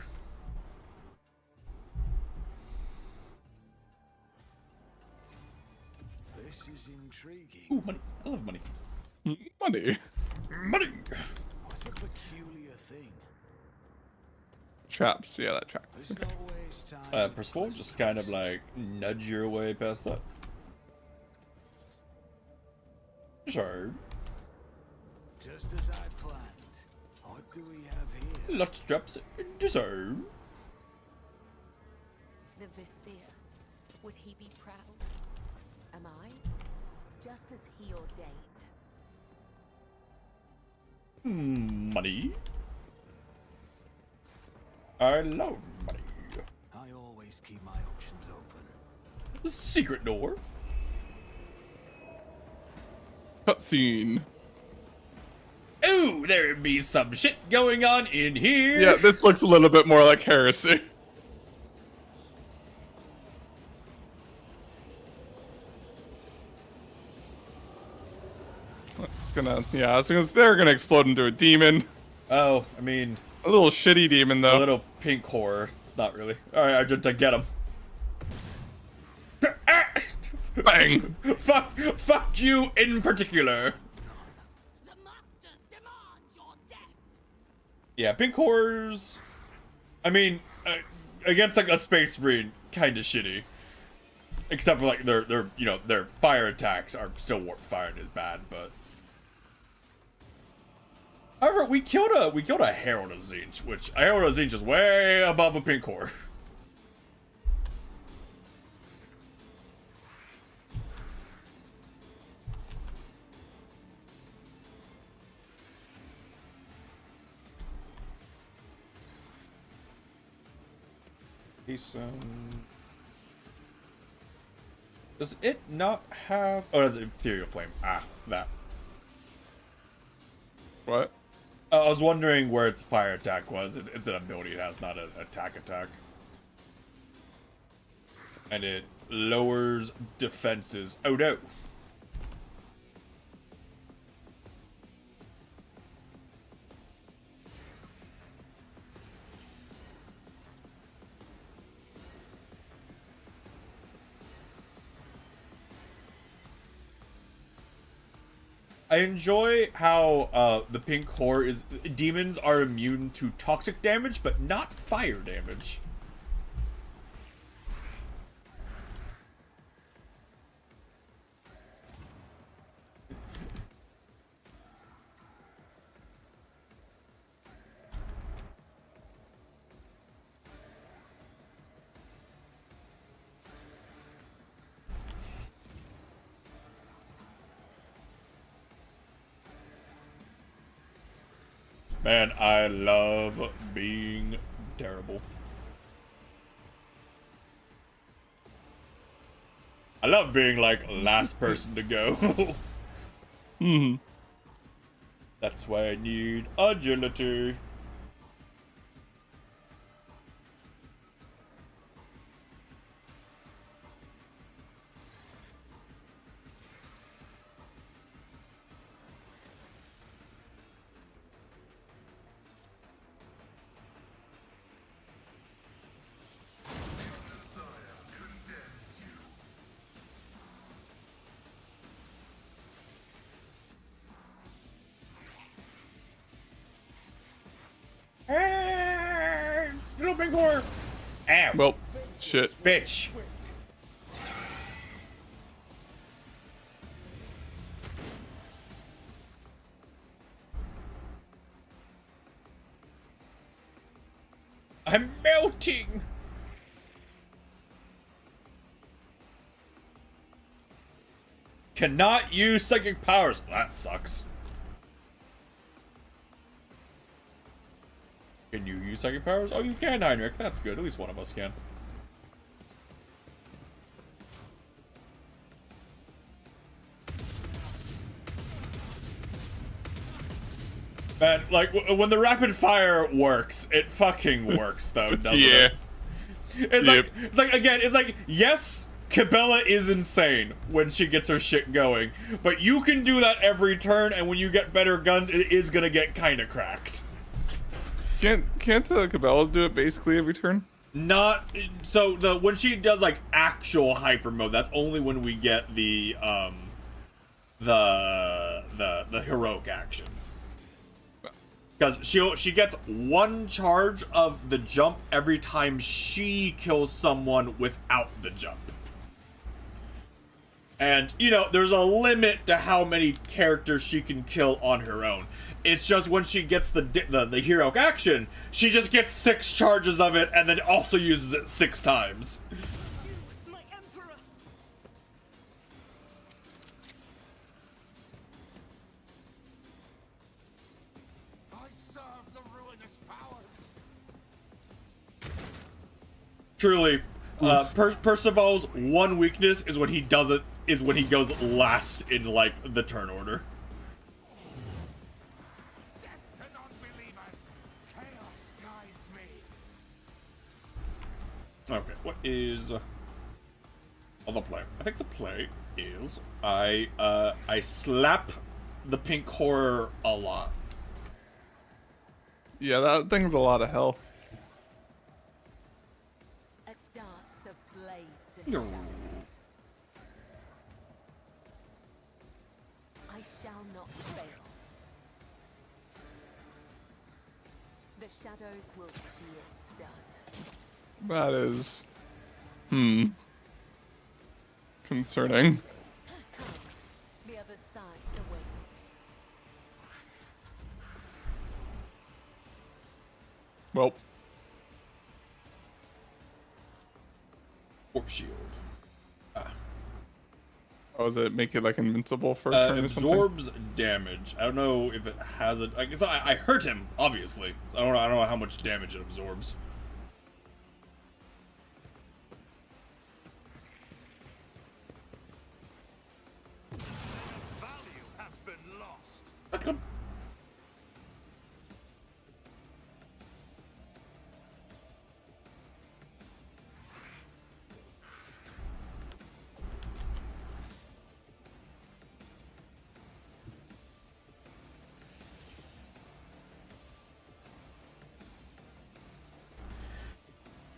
This is intriguing. Ooh, money. I love money. Money. Money! What's a peculiar thing? Traps. Yeah, that trap. Let's not waste time. with Percival, just kind of like nudge your way past that. Sure. Just as I planned. What do we have here? Lots of traps. Deserve. The Vizier. Would he be proud? Am I? Just as he ordained. Money. I love money. I always keep my options open. Secret door. Cutscene. Ooh, there be some shit going on in here. Yeah, this looks a little bit more like heresy. It's gonna, yeah, they're gonna explode into a demon. Oh, I mean, A little shitty demon, a though. little pink horror. It's not really. All right, Argento, get him. Bang! Fuck you in particular. The masters demand your death. Yeah, pink horrors. I mean, against like a space marine, kind of shitty. Except for like their fire attacks are still warp fire and is bad, but. However, we killed a Herald of Tzeentch, which a Herald of Tzeentch is way above a pink horror. Does it not have? Oh, it has Ethereal Flame. Ah, that. What? I was wondering where its fire attack was. It's an ability it has, not an attack. And it lowers defenses. Oh no. I enjoy how the pink core is demons are immune to toxic damage, but not fire damage. Man, I love being terrible. I love being like last person to go. Hmm. That's why I need agility. Little pink core. Ow. Well, shit. Bitch. I'm melting. Cannot use psychic powers. That sucks. Can you use psychic powers? Oh, you can, Heinrich. That's good. At least one of us can. Man, like, when the rapid fire works, it fucking works, though, doesn't Yeah. it? It's like, again, it's like, yes, Cabela is insane when she gets her shit going, but you can do that every turn, and when you get better guns, it is gonna get kinda cracked. Can't Cabela do it basically every turn? Not so when she does like actual hyper mode, that's only when we get the heroic action. Because she gets one charge of the jump every time she kills someone without the jump. And, you know, there's a limit to how many characters she can kill on her own. It's just when she gets the heroic action, she just gets 6 charges of it and then also uses it 6 times. My emperor. I serve the ruinous powers. Truly, Percival's one weakness is when he goes last in like the turn order. Death to non-believers. Chaos guides me. Okay, what is the play? I think the play is I slap the pink horror a lot. Yeah, that thing's a lot of health. A dance of blades and No. shadows. I shall not fail. The shadows will see it done. That is, concerning. Come, the other side awaits. Well, Warp shield. oh, does it make it like invincible for a turn or something? Absorbs damage. I don't know if it has it. I guess I hurt him, obviously. I don't know how much damage it absorbs. Value has been lost. Okay.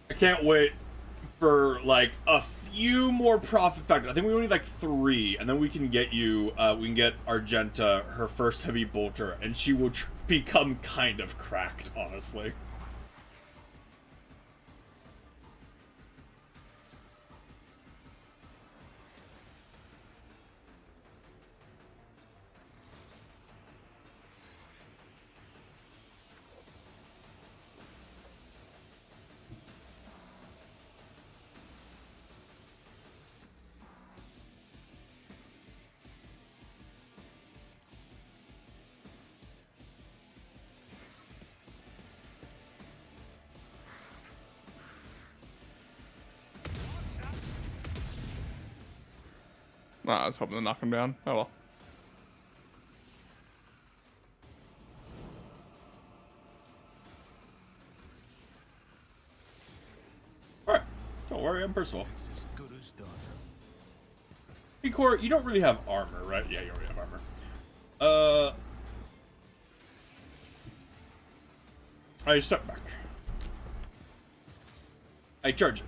I can't wait for like a few more profit factors. I think we only need like 3, and then we can get you. We can get Argenta her first heavy bolter, and she will become kind of cracked, honestly. I was hoping to knock him down. Oh well. All right, don't worry, I'm Percival. It's as good as done. Hey, Cor, you don't really have armor, right? Yeah, you already have armor. I step back. I charge it.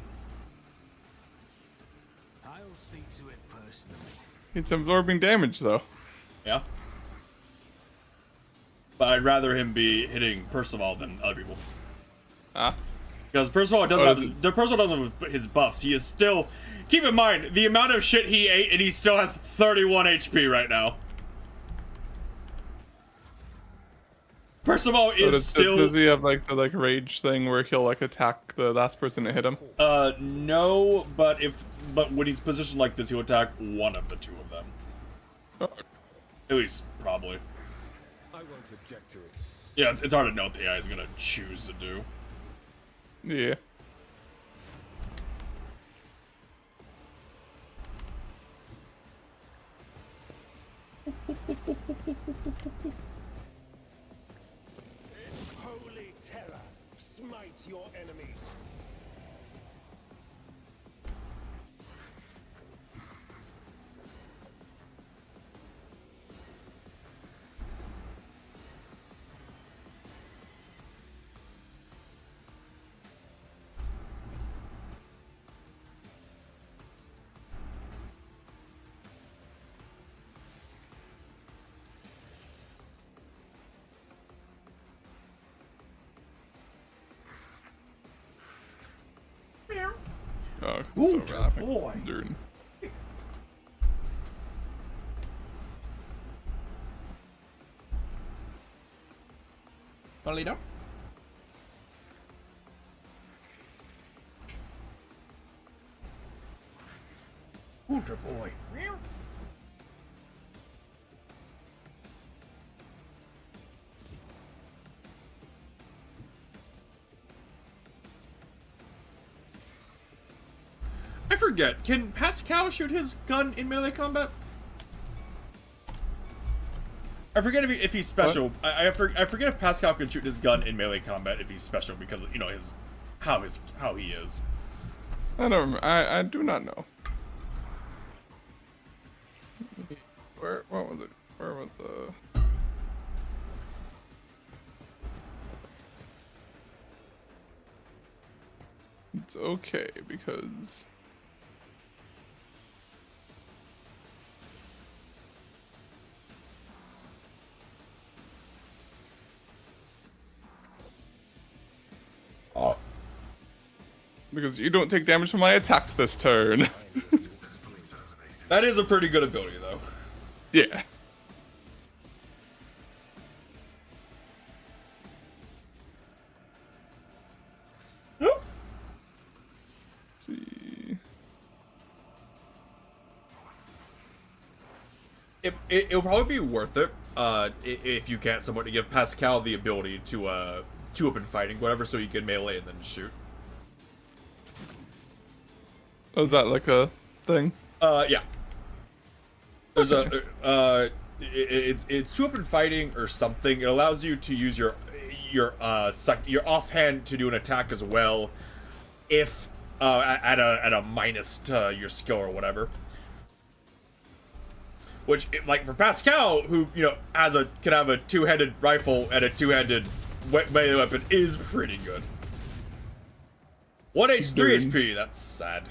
I'll see to it personally. It's absorbing damage though. Yeah. But I'd rather him be hitting Percival than other people. Ah. Because Percival doesn't Oh, have is his, it- the Percival doesn't have his buffs. He is still. Keep in mind the amount of shit he ate, and he still has 31 HP right now. Percival So is still. does he have like the rage thing where he'll like attack the last person to hit him? No, but when he's positioned like this, he'll attack one of the 2 of them. Oh, At least, probably. I won't object to it. Yeah, it's hard to know what the AI is gonna choose to do. yeah. Holy terror, smite your enemies. Oh, it's Ooh, overlapping. boy. Dude. Wanna lead up? Ooter boy. I forget. Can Pascal shoot his gun in melee combat? I forget if he's special. I forget if Pascal can shoot his gun in melee combat if he's special because you know how he is. I don't. I do not know. Where? What was it? Where was the? It's okay because. Because you don't take damage from my attacks this turn. That is a pretty good ability though. Yeah. Let's see. It'll probably be worth it if you can somewhat to give Pascal the ability to open fighting, whatever, so you can melee and then shoot. Oh, is that like a thing? Yeah. There's it's two open fighting or something. It allows you to use your offhand to do an attack as well, if at a minus to your skill or whatever. Which, like for Pascal, who can have a two-handed rifle and a two-handed melee weapon, is pretty good. 1 H, 3 Dude. HP. That's sad.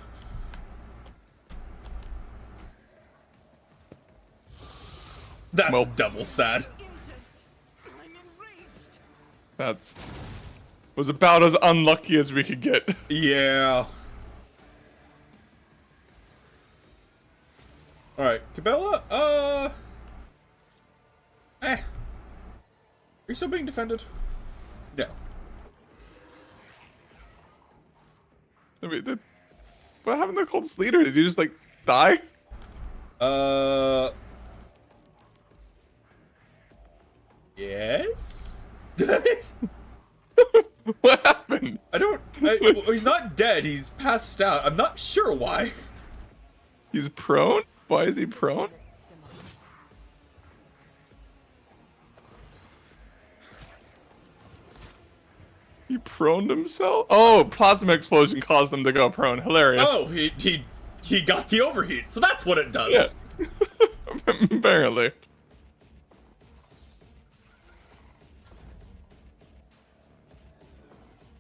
That's Well- double sad. Insist. I'm enraged. That's was about as unlucky as we could get. Yeah. Alright, Cabela, Are you still being defended? No. I mean, what happened to Cult's leader? Did he just like die? Yes? What happened? Well, he's not dead, he's passed out. I'm not sure why. He's prone? Why is he prone? Its demise. He proned himself? Oh, plasma explosion caused him to go prone. Hilarious. Oh, he got the overheat, so that's what it does. Yeah. Apparently.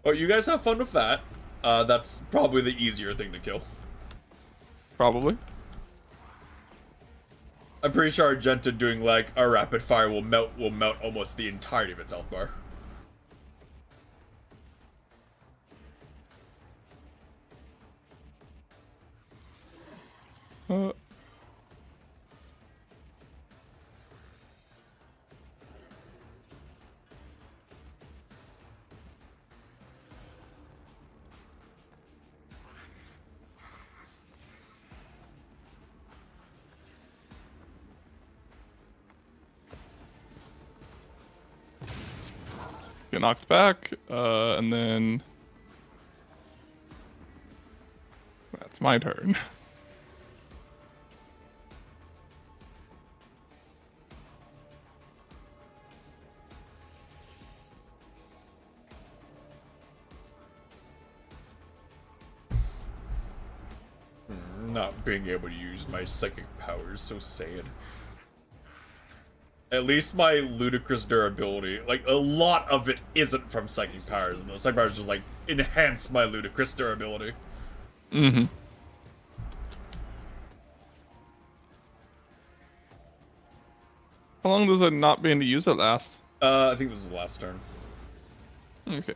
Oh, you guys have fun with that. That's probably the easier thing to kill. Probably. I'm pretty sure Argenta doing like a rapid fire will melt almost the entirety of its health bar. Get knocked back, and then that's my turn. Not being able to use my psychic powers, so sad. At least my ludicrous durability, like a lot of it isn't from psychic powers, and the psychic powers just like enhance my ludicrous durability. Mm-hmm. How long does it not being to use it last? I think this is the last turn. Okay.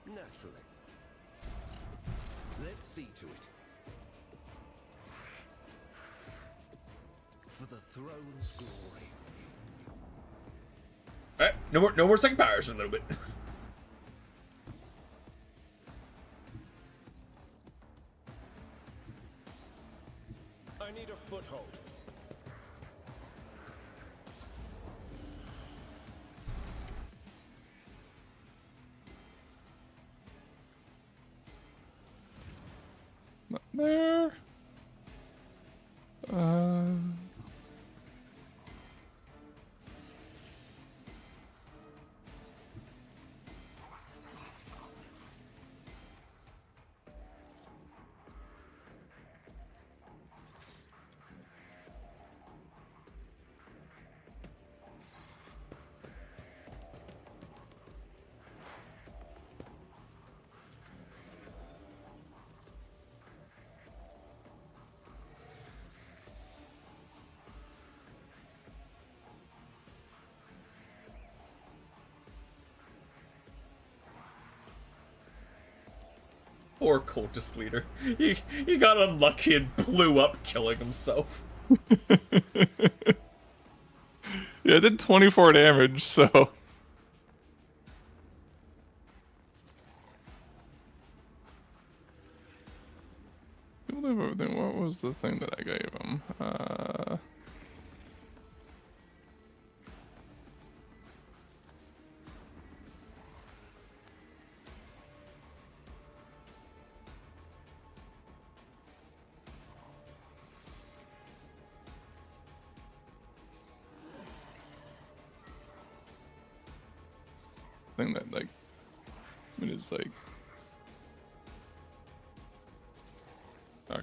Naturally. Let's see to it. For the throne's glory. Alright, no more psychic powers for a little bit. I need a foothold. Not there. Poor cultist leader. He got unlucky and blew up, killing himself. Yeah, it did 24 damage, so. What was the thing that I gave him? Thing that like, it is like. Okay.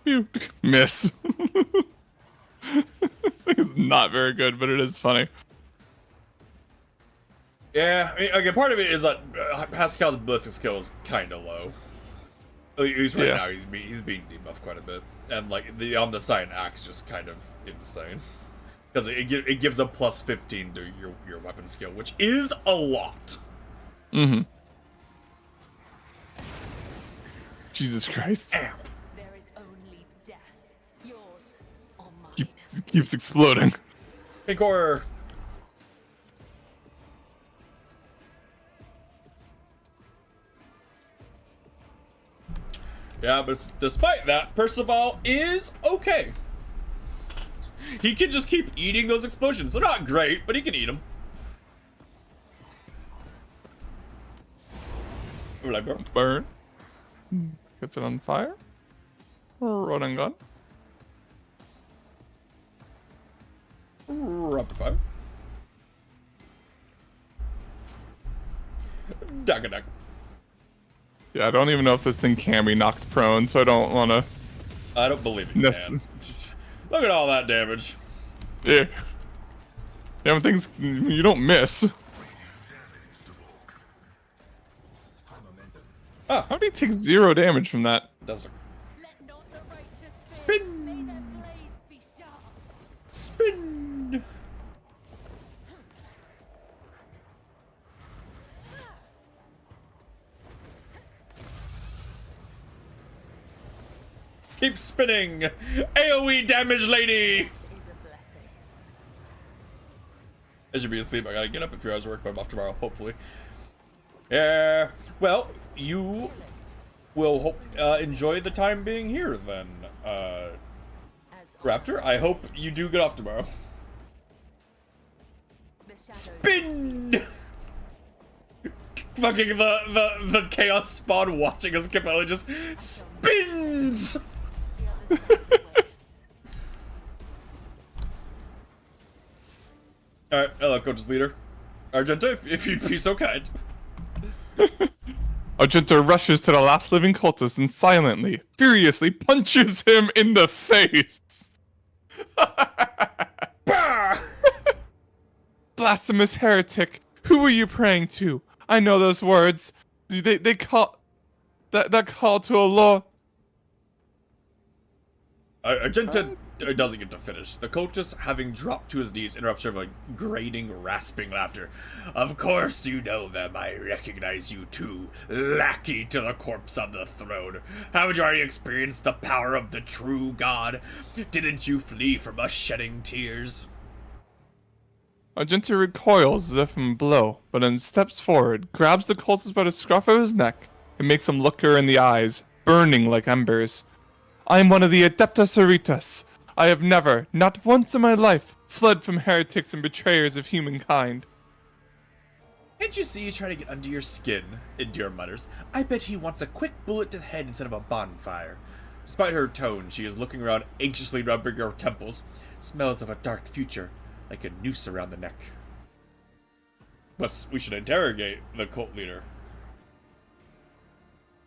You miss. It's not very good, but it is funny. Yeah, I mean, again, part of it is that Pascal's ballistic skill is kind of low. At least right now, he's being debuffed quite a bit, and like the on the side axe just kind of insane because it gives a plus 15 to your weapon skill, which is a lot. Mm-hmm. Jesus Christ. There is only death, yours or mine. Keeps exploding. Pinkor. Yeah, but despite that, Percival is okay. He can just keep eating those explosions. They're not great, but he can eat them. Burn. Gets it on fire. Run and gun. Rapid fire. Dagger dagger. Yeah, I don't even know if this thing can be knocked prone, so I don't want to. I don't believe it. Man. Look at all that damage. Yeah. Yeah, things you don't miss. Ah, how did he take 0 damage from that? Does it? Let not the righteous Spin. may their blades be sharp. Spin. Keep spinning! AoE damage lady! Is a blessing. I should be asleep. I gotta get up in 3 hours of work, but I'm off tomorrow, hopefully. Yeah. Well, you will enjoy the time being here then, Raptor. I hope you do get off tomorrow. Spin! Fucking the Chaos Spawn watching us Capella just spins! Alright, hello, Coach's leader. Argenta, if you'd be so kind. Argenta rushes to the last living cultist and silently, furiously punches him in the face. Blasphemous heretic, who are you praying to? I know those words. They call that call to a law. Argenta doesn't get to finish. The cultist, having dropped to his knees, interrupts her with grating, rasping laughter. Of course you know them. I recognize you too. Lackey to the corpse on the throne. Haven't you already experienced the power of the true God? Didn't you flee from us shedding tears? Argenta recoils as if from a blow, but then steps forward, grabs the cultist by the scruff of his neck, and makes him look her in the eyes, burning like embers. I am one of the Adepta Sororitas. I have never, not once in my life, fled from heretics and betrayers of humankind. Can't you see he's trying to get under your skin? Endure mutters. I bet he wants a quick bullet to the head instead of a bonfire. Despite her tone, she is looking around, anxiously rubbing her temples. Smells of a dark future, like a noose around the neck. But we should interrogate the cult leader.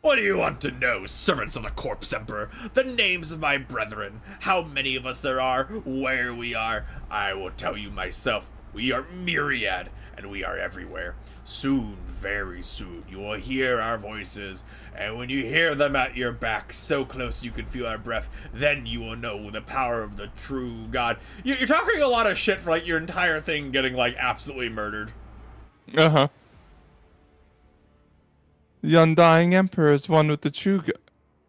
What do you want to know, servants of the Corpse Emperor? The names of my brethren, how many of us there are, where we are. I will tell you myself. We are myriad, and we are everywhere. Soon, very soon, you will hear our voices, and when you hear them at your back, so close you can feel our breath, then you will know the power of the true God. You're talking a lot of shit for, like, your entire thing getting, like, absolutely murdered. Uh-huh. The undying emperor is one with the true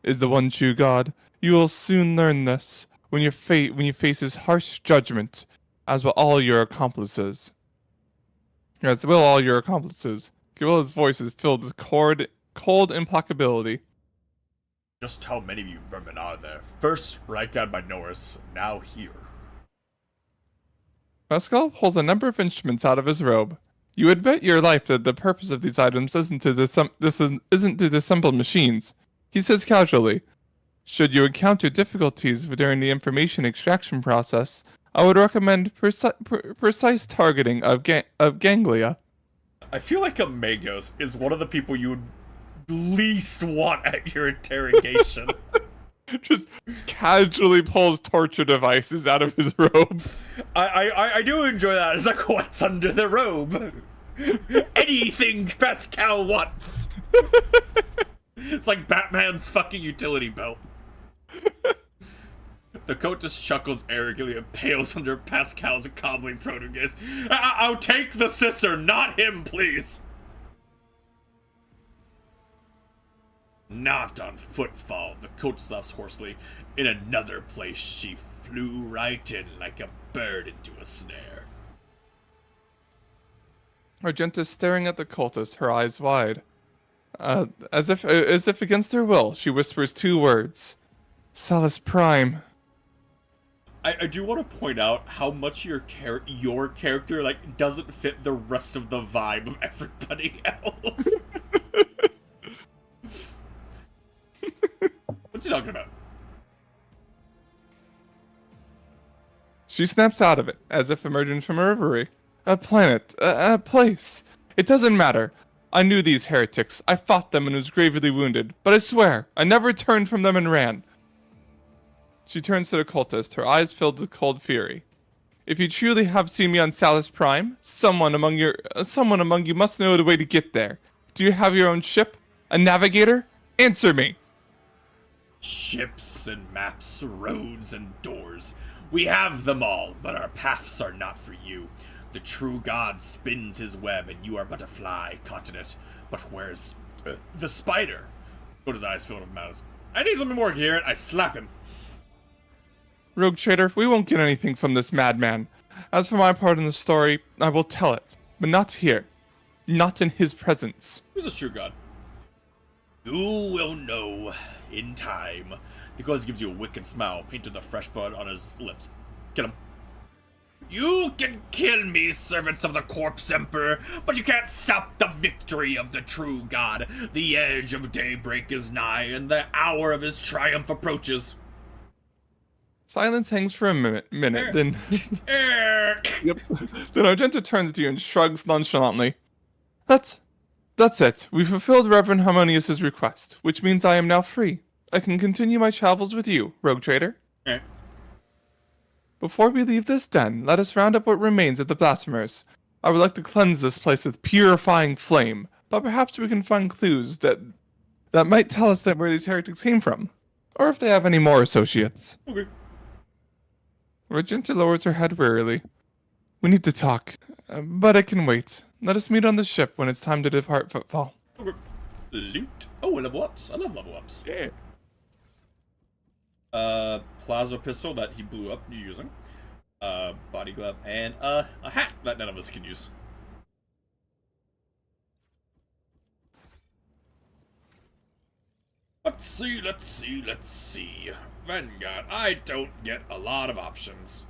is the one true God. You will soon learn this when you face his harsh judgment, as will all your accomplices. As will all your accomplices. Gavilla's voice is filled with cold implacability. Just how many of you vermin are there? First, Rykard by Norris, now here. Pascal pulls a number of instruments out of his robe. You would bet your life that the purpose of these items isn't to disassemble machines. He says casually, should you encounter difficulties during the information extraction process, I would recommend precise targeting of ganglia. I feel like Amagos is one of the people you would least want at your interrogation. Just casually pulls torture devices out of his robe. I do enjoy that. It's like, what's under the robe? Anything Pascal wants. It's like Batman's fucking utility belt. The coat just chuckles arrogantly and pales under Pascal's cobbling proteges. I'll take the sister, not him, please. Not on footfall, the coach laughs hoarsely. In another place she flew right in like a bird into a snare. Argenta is staring at the cultist, her eyes wide. As if against her will, she whispers 2 words. Salus Prime. I do want to point out how much your character like doesn't fit the rest of the vibe of everybody else. What's he talking about? She snaps out of it, as if emerging from a reverie. A planet, a place. It doesn't matter. I knew these heretics. I fought them and was gravely wounded. But I swear, I never turned from them and ran. She turns to the cultist, her eyes filled with cold fury. If you truly have seen me on Salus Prime, someone among you must know the way to get there. Do you have your own ship? A navigator? Answer me! Ships and maps, roads and doors. We have them all, but our paths are not for you. The true God spins his web, and you are but a fly caught in it. But where's the spider? His eyes filled with malice. I need something more here. I slap him. Rogue trader, we won't get anything from this madman. As for my part in the story, I will tell it, but not here. Not in his presence. Who's this true God? You will know in time. The ghost gives you a wicked smile, painted the fresh blood on his lips. Kill him. You can kill me, servants of the corpse emperor, but you can't stop the victory of the true God. The edge of daybreak is nigh, and the hour of his triumph approaches. Silence hangs for a minute, then... Yep. Then Argenta turns to you and shrugs nonchalantly. That's it. We fulfilled Reverend Harmonius's request, which means I am now free. I can continue my travels with you, rogue trader. Before we leave this den, let us round up what remains of the blasphemers. I would like to cleanse this place with purifying flame, but perhaps we can find clues that might tell us where these heretics came from, or if they have any more associates. Okay. Argenta lowers her head wearily. We need to talk, but I can wait. Let us meet on the ship when it's time to depart Footfall. Okay. Loot. Oh, level ups. I love level ups. Yeah. Plasma pistol that he blew up using. Body glove, and a hat that none of us can use. Let's see. Vanguard, I don't get a lot of options.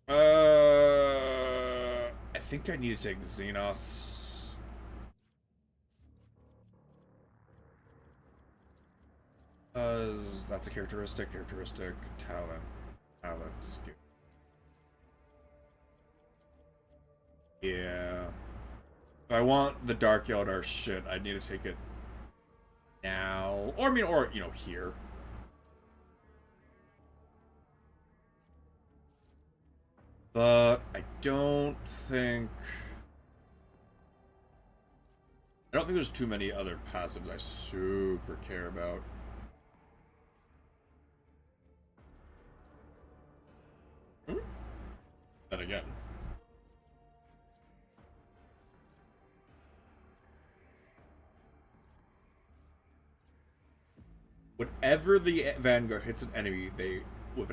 I think I need to take Xenos. That's a characteristic, talent, skill. Yeah. If I want the Dark Eldar shit, I need to take it now. Or, you know, here. But I don't think there's too many other passives I super care about. Then again. Whenever the Vanguard hits an enemy, they whip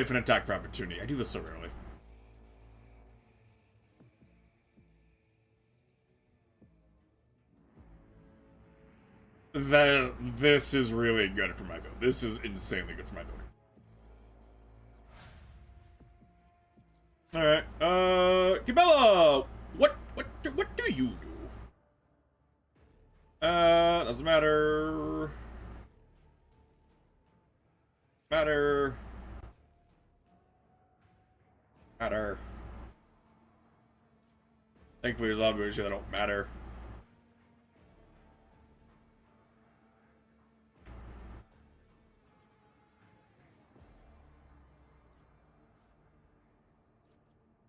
an attack for opportunity. I do this so rarely. This is really good for my build. This is insanely good for my build. Alright, Cabela! What do you do? Doesn't matter. Matter. Thankfully, there's a lot of moves that don't matter.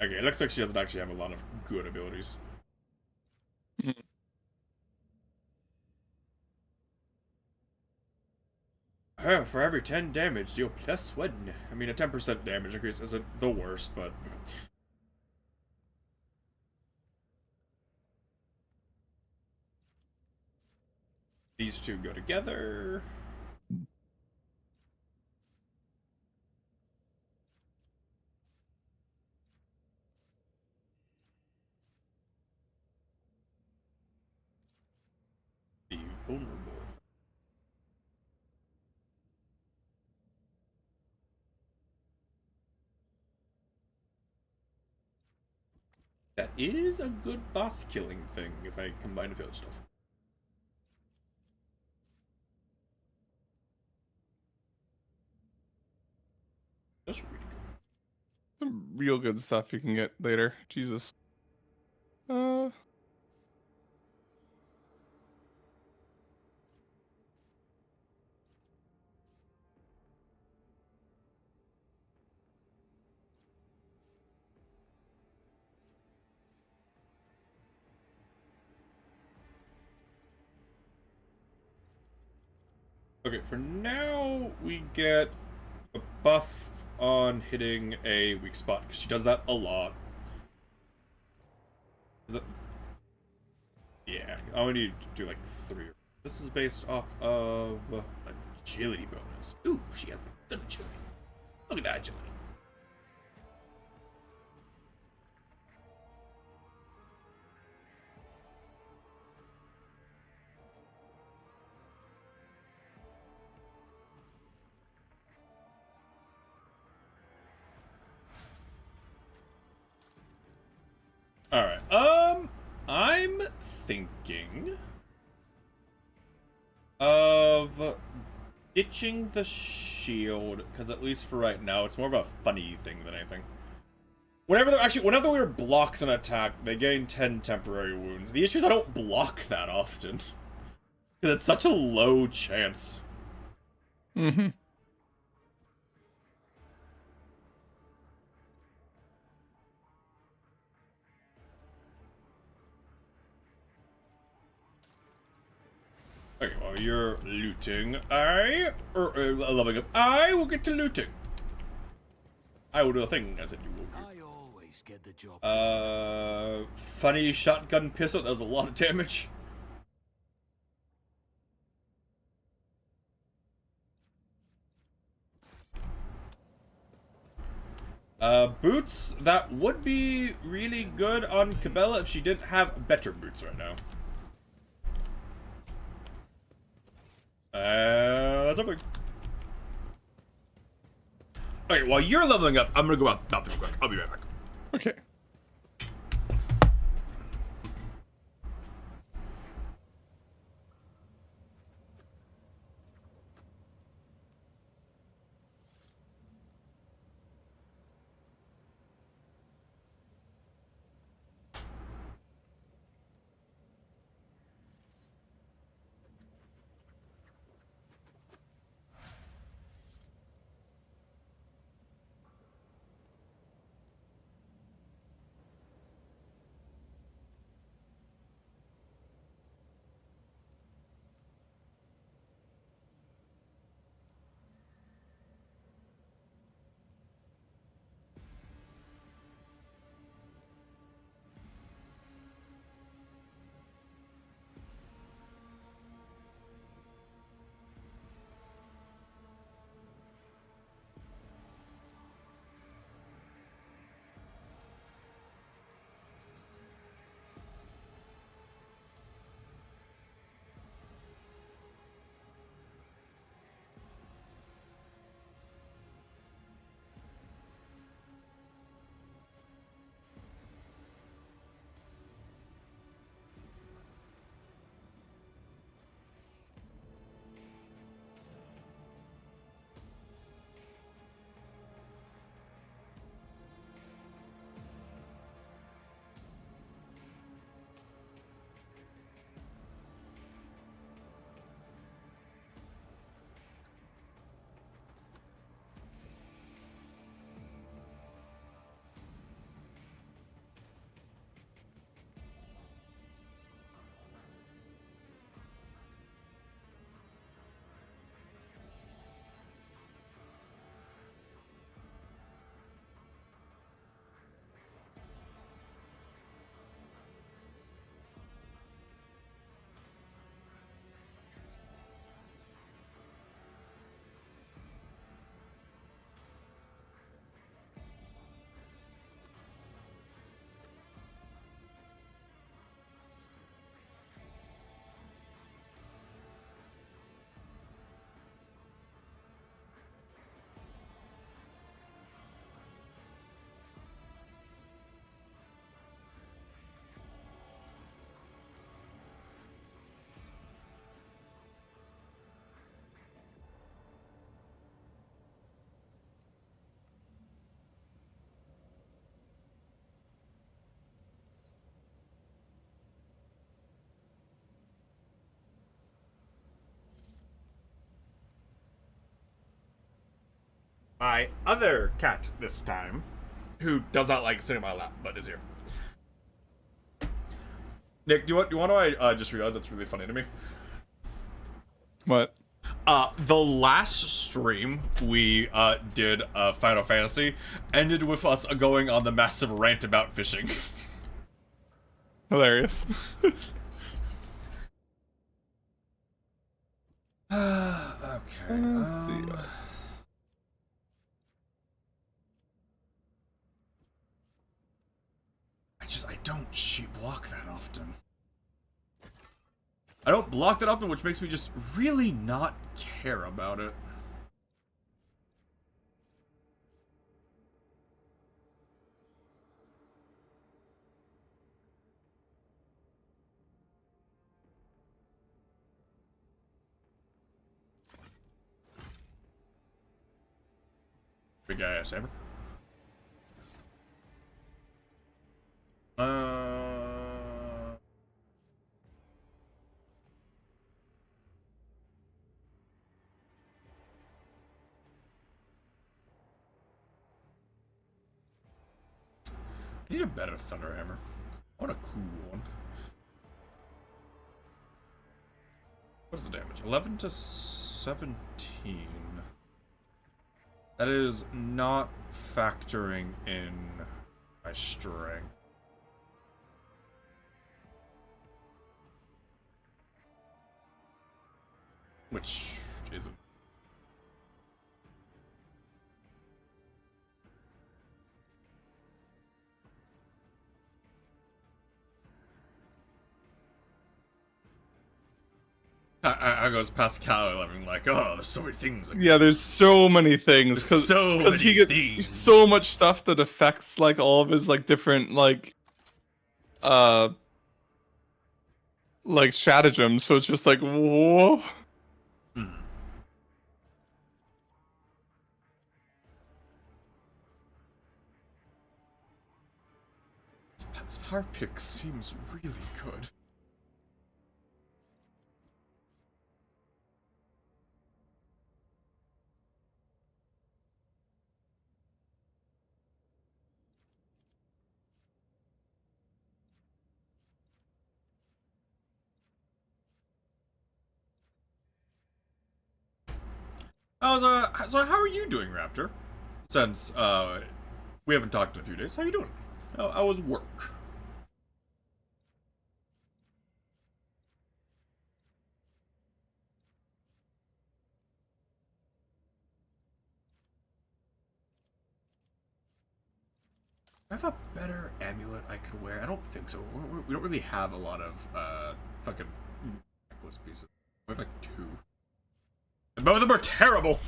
Okay, it looks like she doesn't actually have a lot of good abilities. For every 10 damage, deal +1. I mean, a 10% damage increase isn't the worst, but... These two go together. Be vulnerable. That is a good boss killing thing if I combine with the other stuff. That's really good. Some real good stuff you can get later. Jesus. Okay, for now, we get a buff on hitting a weak spot, because she does that a lot. Yeah, I only need to do like 3. This is based off of agility bonus. Ooh, she has good agility. Look at that agility. Alright, I'm thinking of ditching the shield, because at least for right now, it's more of a funny thing than anything. Whenever the weird blocks an attack, they gain 10 temporary wounds. The issue is I don't block that often. Because it's such a low chance. Mm-hmm. Okay, while you're looting, leveling up, I will get to looting. I will do a thing as I do. I always get the job. Funny shotgun pistol, that was a lot of damage. Boots, that would be really good on Cabela if she didn't have better boots right now. That's everything. Okay, while you're leveling up, I'm gonna go out bathroom quick. I'll be right back. Okay. my other cat this time, who does not like sitting in my lap, but is here. Nick, do you want to? I just realized that's really funny to me. What? The last stream we did Final Fantasy ended with us going on the massive rant about fishing. Hilarious. Okay. Let's see. I don't block that often. I don't block that often, which makes me just really not care about it. Big ass hammer. I need a better thunder hammer. I want a cool one. What's the damage? 11 to 17. That is not factoring in my strength. Which isn't. I goes Pascal 11 like, oh, there's so many things. Yeah, there's so many things because he gets things. so much stuff that affects like all of his like different like stratagems. So it's just like whoa. This power pick seems really good. So how are you doing, Raptor? Since we haven't talked in a few days, how you doing? How was work? I have a better amulet I could wear. I don't think so. We don't really have a lot of fucking necklace pieces. We have like 2. And both of them are terrible.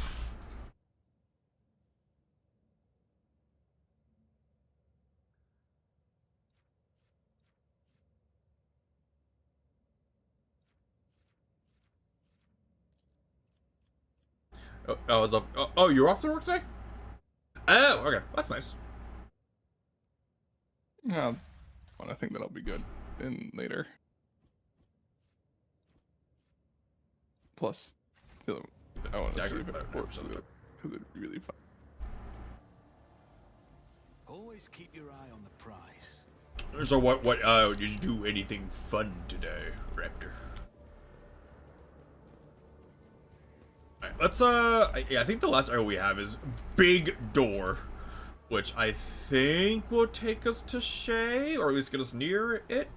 I was off. Oh, you're off to work today? Oh, okay. That's nice. Yeah, I think that'll be good in later. Plus, I want to save it because it'd be really fun. Always keep your eye on the prize. So what did you do anything fun today, Raptor? Alright, let's I think the last area we have is Big Door, which I think will take us to Shay, or at least get us near it.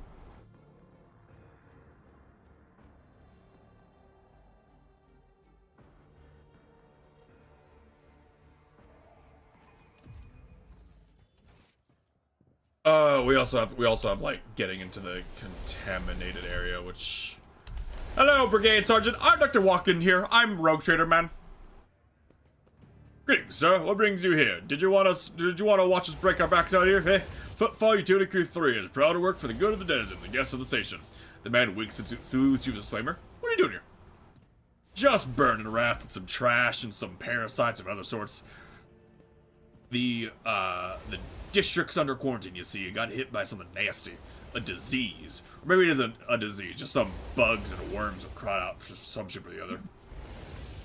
We also have like getting into the contaminated area, which. Hello, Brigade Sergeant. I'm Dr. Walken here. I'm Rogue Trader Man. Greetings, sir. What brings you here? Did you want to watch us break our backs out here? Hey, Footfall Utility Crew 3 is proud to work for the good of the denizens and guests of the station. The man winks and salutes you with a slammer. What are you doing here? Just burning a raft and some trash and some parasites of other sorts. The district's under quarantine, you see. It got hit by something nasty. A disease. Or maybe it isn't a disease, just some bugs and worms that crawled out for some shit or the other.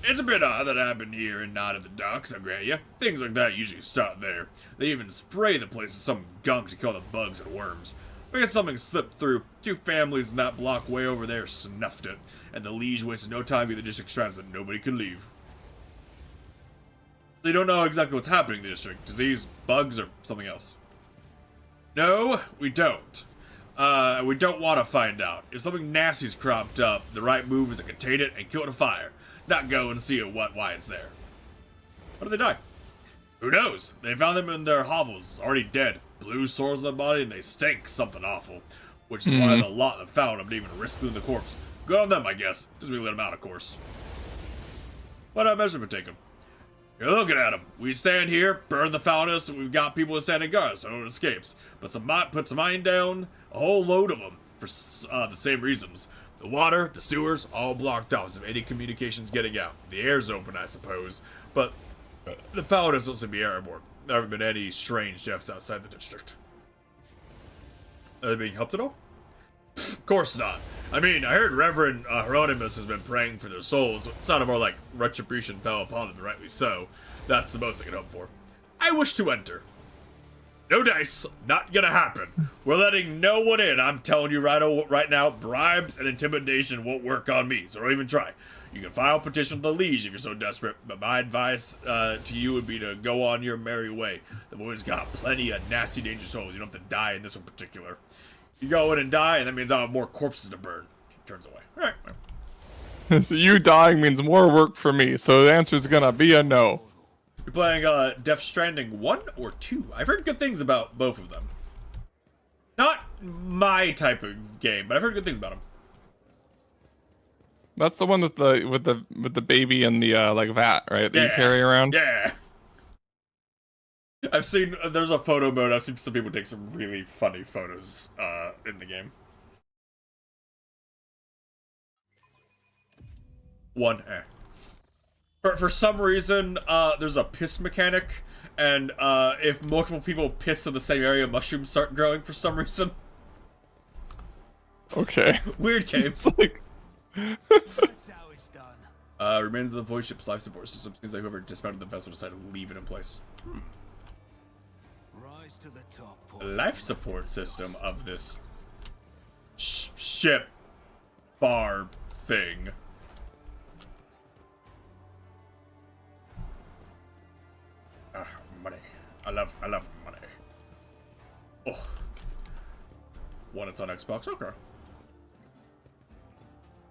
It's a bit odd that happened here and not at the docks, I grant you. Things like that usually stop there. They even spray the place with some gunk to kill the bugs and worms. I guess something slipped through. 2 families in that block way over there snuffed it, and the liege wasted no time getting the district strands that nobody could leave. They don't know exactly what's happening in the district. Disease, bugs, or something else. No, we don't. We don't want to find out. If something nasty's cropped up, the right move is to contain it and kill it with fire. Not go and see why it's there. How did they die? Who knows? They found them in their hovels, already dead. Blue sores on their body, and they stink something awful. Which is why the lot that found them didn't even risk losing the corpse. Good on them, I guess. Just we let them out, of course. What measurement take them? You're looking at them. We stand here, burn the foulness, and we've got people standing guard, so no one escapes. But put some mine down, a whole load of them, for the same reasons. The water, the sewers, all blocked off, so any communications getting out. The air's open, I suppose, but the foulness doesn't be airborne. There haven't been any strange deaths outside the district. Are they being helped at all? Of course not. I mean, I heard Reverend Hieronymus has been praying for their souls. It sounded more like retribution fell upon them, rightly so. That's the most I can hope for. I wish to enter. No dice. Not gonna happen. We're letting no one in. I'm telling you right now, bribes and intimidation won't work on me, so don't even try. You can file a petition with the liege if you're so desperate, but my advice to you would be to go on your merry way. The boy's got plenty of nasty, dangerous souls. You don't have to die in this one particular. You go in and die, and that means I'll have more corpses to burn. He turns away. All right. So you dying means more work for me, so the answer is gonna be a no. You're playing Death Stranding 1 or 2? I've heard good things about both of them. Not my type of game, but I've heard good things about them. That's the one with the baby and the like vat, right? That you carry around. Yeah. I've seen there's a photo mode. I've seen some people take some really funny photos in the game. For some reason, there's a piss mechanic, and if multiple people piss in the same area, mushrooms start growing for some reason. Okay. Weird game. It's like. That's how it's done. Remains of the void ship's life support system. Seems like whoever dismounted the vessel decided to leave it in place. Rise to the top. Life support system of this ship bar thing. Money. I love money. Oh. One, it's on Xbox. Okay.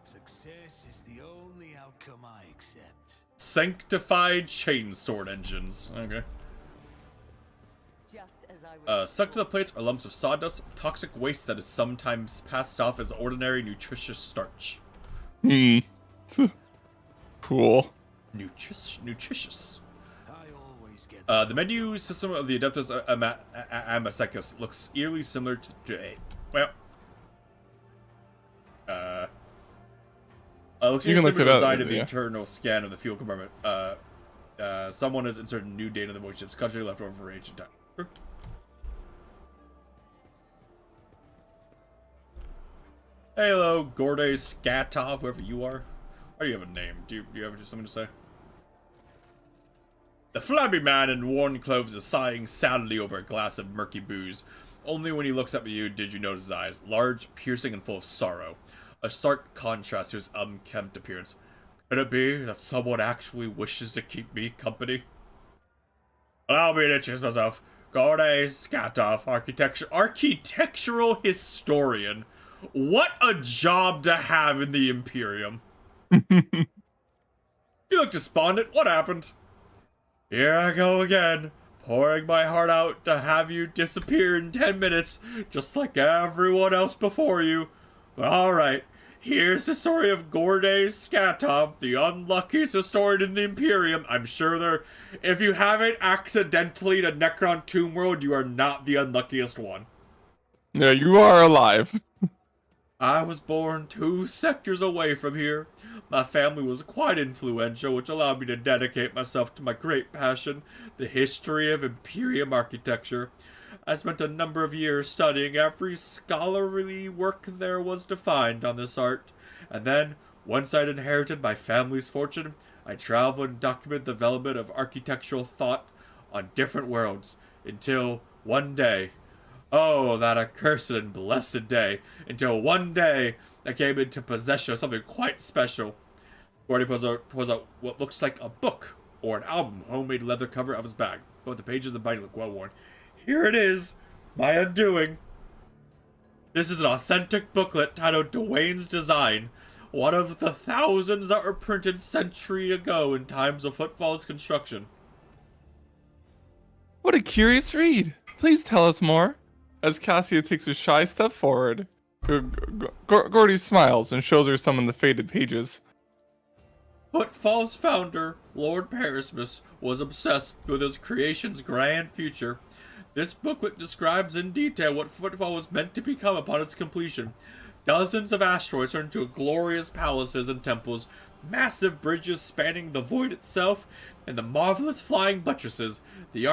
Success is the only outcome I accept. Sanctified chainsword engines. Okay. Just as I Stuck to the plates are lumps of sawdust, toxic waste that is sometimes passed off as ordinary nutritious starch. Cool. Nutritious. I always get The menu system of the Adeptus Amacecus looks eerily similar to well. Looks You can look it up, designed of the yeah. internal scan of the fuel compartment. Someone has inserted new data in the void ship's country left over for ancient time. Sure. Hello, Gorday Skatov, whoever you are. Why do you have a name? Do you have something to say? The flabby man in worn clothes is sighing sadly over a glass of murky booze. Only when he looks up at you did you notice his eyes, large, piercing, and full of sorrow. A stark contrast to his unkempt appearance. Could it be that someone actually wishes to keep me company? Allow me to introduce myself. Gorday Skatov, architectural historian. What a job to have in the Imperium. You look despondent. What happened? Here I go again, pouring my heart out to have you disappear in 10 minutes, just like everyone else before you. Alright, here's the story of Gorday Skatov, the unluckiest historian in the Imperium. I'm sure if you haven't accidentally to Necron Tomb World, you are not the unluckiest one. Yeah, you are alive. I was born 2 sectors away from here. My family was quite influential, which allowed me to dedicate myself to my great passion, the history of Imperium architecture. I spent a number of years studying every scholarly work there was to find on this art, and then, once I'd inherited my family's fortune, I traveled and documented the development of architectural thought on different worlds until one day, oh, that accursed and blessed day, until one day I came into possession of something quite special. Gordy pulls out what looks like a book or an album, homemade leather cover of his bag. Both the pages and binding look well worn. Here it is, my undoing. This is an authentic booklet titled Dwayne's Design, one of the thousands that were printed century ago in times of Footfall's construction. What a curious read. Please tell us more. As Cassia takes a shy step forward, Gordy smiles and shows her some of the faded pages. Footfall's founder, Lord Perismus, was obsessed with his creation's grand future. This booklet describes in detail what Footfall was meant to become upon its completion. Dozens of asteroids turned into glorious palaces and temples, massive bridges spanning the void itself, and the marvelous flying buttresses, the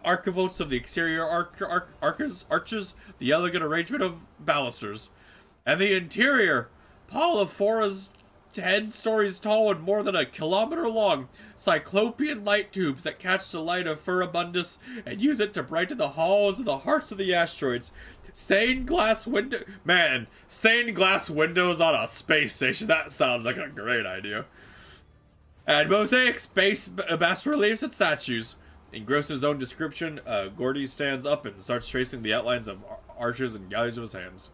archivolts of the exterior arches, the elegant arrangement of balusters, and the interior, Polyphora's 10 stories tall and more than a kilometer long, cyclopean light tubes that catch the light of Furibundus and use it to brighten the halls and the hearts of the asteroids. Stained glass windows on a space station. That sounds like a great idea. And mosaic space bas-reliefs and statues. Engrossed in his own description, Gordy stands up and starts tracing the outlines of arches and galleries with his hands.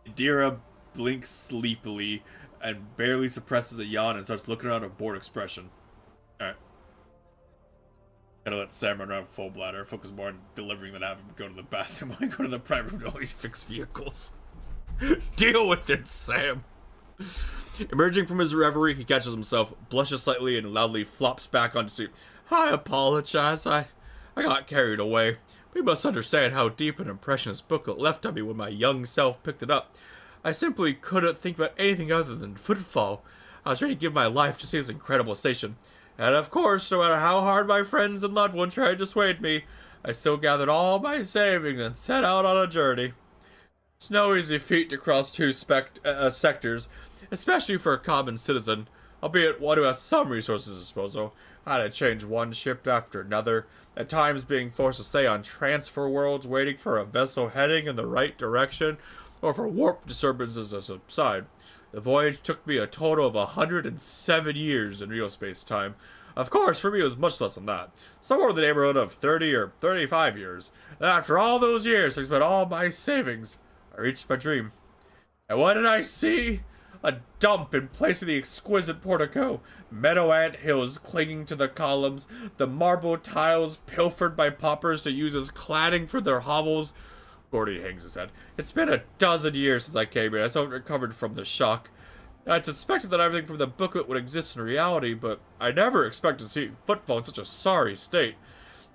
Adira blinks sleepily and barely suppresses a yawn and starts looking around with a bored expression. Alright. Gotta let Sam run around full bladder, focus more on delivering than having him go to the bathroom when I go to the private room to only fix vehicles. Deal with it, Sam! Emerging from his reverie, he catches himself, blushes slightly, and loudly flops back onto seat. I apologize, I got carried away. But you must understand how deep an impression this booklet left on me when my young self picked it up. I simply couldn't think about anything other than Footfall. I was ready to give my life to see this incredible station. And of course, no matter how hard my friends and loved ones tried to dissuade me, I still gathered all my savings and set out on a journey. It's no easy feat to cross two sectors, especially for a common citizen, albeit one who has some resources at disposal. I had to change one ship after another, at times being forced to stay on transfer worlds waiting for a vessel heading in the right direction, or for warp disturbances to subside. The voyage took me a total of 107 years in real space-time. Of course, for me it was much less than that. Somewhere in the neighborhood of 30 or 35 years. And after all those years, I spent all my savings. I reached my dream. And what did I see? A dump in place of the exquisite portico, meadow ant hills clinging to the columns, the marble tiles pilfered by paupers to use as cladding for their hovels. Gordy hangs his head. It's been a dozen years since I came here. I still haven't recovered from the shock. I'd suspected that everything from the booklet would exist in reality, but I never expected to see Footfall in such a sorry state.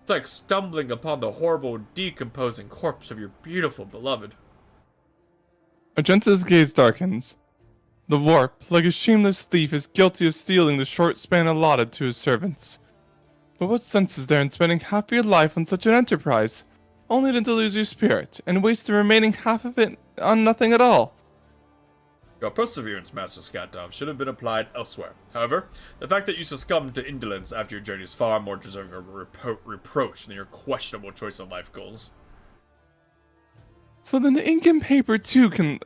It's like stumbling upon the horrible, decomposing corpse of your beautiful beloved. Argenta's gaze darkens. The warp, like a shameless thief, is guilty of stealing the short span allotted to his servants. But what sense is there in spending half your life on such an enterprise, only to lose your spirit, and waste the remaining half of it on nothing at all? Your perseverance, Master Skatov, should have been applied elsewhere. However, the fact that you succumbed to indolence after your journey is far more deserving of reproach than your questionable choice of life goals. So then the ink and paper too can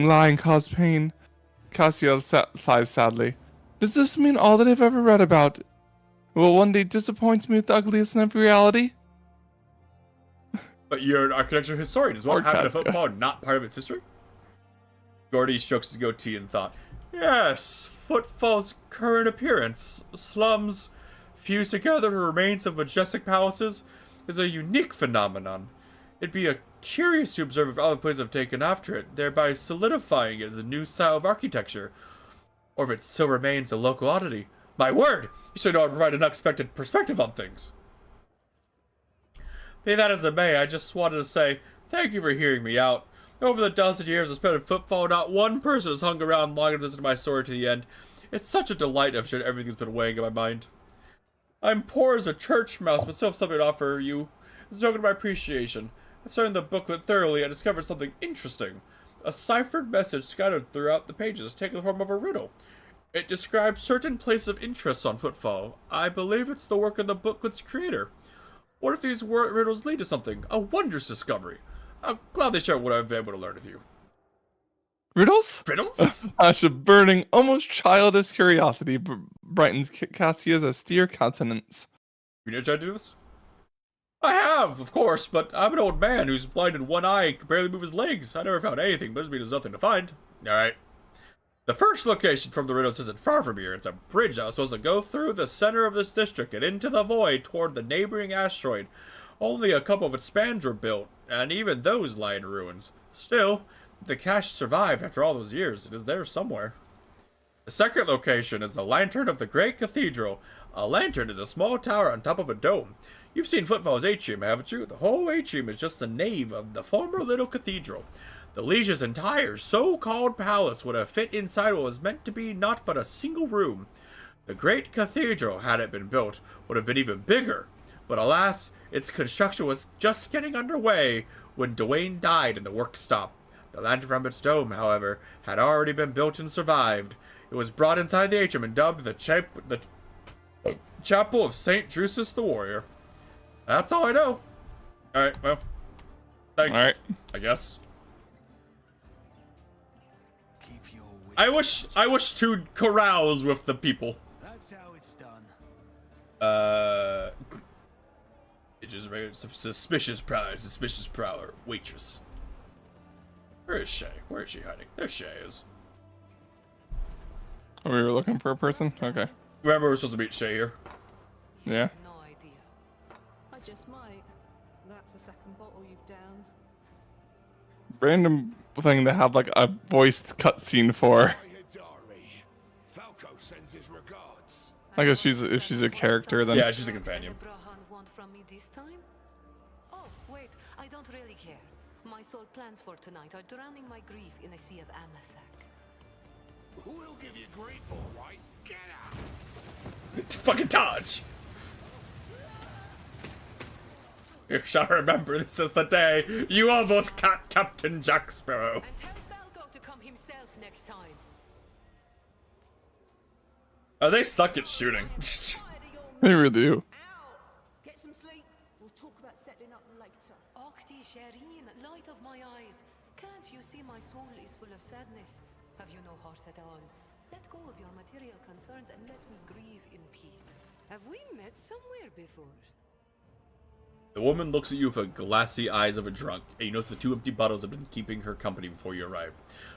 lie and cause pain. Cassiel sighs sadly. Does this mean all that I've ever read about will one day disappoint me with the ugliest of reality? But you're an architecture historian. Is what happened to Footfall not part of its history? Gordy strokes his goatee in thought. Yes, Footfall's current appearance, slums fused together with remains of majestic palaces, is a unique phenomenon. It'd be curious to observe if other places have taken after it, thereby solidifying it as a new style of architecture, or if it still remains a local oddity. My word! You should know how to provide an unexpected perspective on things. Be that as it may, I just wanted to say thank you for hearing me out. Over the dozen years I've spent in Footfall, not one person has hung around long enough to listen to my story to the end. It's such a delight to have shared everything that's been weighing in my mind. I'm poor as a church mouse, but still have something to offer you. As a token of my appreciation, I've studied the booklet thoroughly and discovered something interesting. A ciphered message scattered throughout the pages, taking the form of a riddle. It describes certain places of interest on Footfall. I believe it's the work of the booklet's creator. What if these riddles lead to something? A wondrous discovery. I'm glad they share what I've been able to learn with you. Riddles? Riddles? Flash of burning, almost childish curiosity brightens Cassia's austere countenance. You never tried to do this? I have, of course, but I'm an old man who's blind in one eye and can barely move his legs. I never found anything, but doesn't mean there's nothing to find. Alright. The first location from the riddles isn't far from here. It's a bridge that was supposed to go through the center of this district and into the void toward the neighboring asteroid. Only a couple of its spans were built, and even those lie in ruins. Still, if the cache survived after all those years, it is there somewhere. The second location is the Lantern of the Great Cathedral. A lantern is a small tower on top of a dome. You've seen Footfall's atrium, haven't you? The whole atrium is just the nave of the former little cathedral. The Liege's entire so-called palace would have fit inside what was meant to be not but a single room. The great cathedral, had it been built, would have been even bigger. But alas, its construction was just getting underway when Dwayne died and the work stopped. The lantern from its dome, however, had already been built and survived. It was brought inside the atrium and dubbed the Chapel of St. Drusus the Warrior. That's all I know. Alright, well, thanks, Alright. I guess. Keep your I wish to carouse with the people. That's how it's done. It is very suspicious prowler, waitress. Where is Shay? Where is she hiding? There Shay is. Oh, we were looking for a person? Okay. Remember, we're supposed to meet Shay here. Yeah. No idea. I just might. That's the second bottle you've downed. Random thing to have like a voiced cutscene for. Falco sends his regards. I guess if she's a character, then Yeah, she's a companion. Brahan want from me this time? Oh, wait, I don't really care. My sole plans for tonight are drowning my grief in a sea of Amasak. Who'll give you grief, all right? Get out! Fucking Taj! You shall remember this is the day you almost caught Captain Jack Sparrow. And tell Falco to come himself next time. Oh, they suck at shooting. they really do. Ow! Get some sleep. We'll talk about settling up later. Okti Shireen, light of my eyes. Can't you see my soul is full of sadness? Have you no heart at all? Let go of your material concerns and let me grieve in peace. Have we met somewhere before? The woman looks at you with the glassy eyes of a drunk, and you notice the two empty bottles have been keeping her company before you arrive.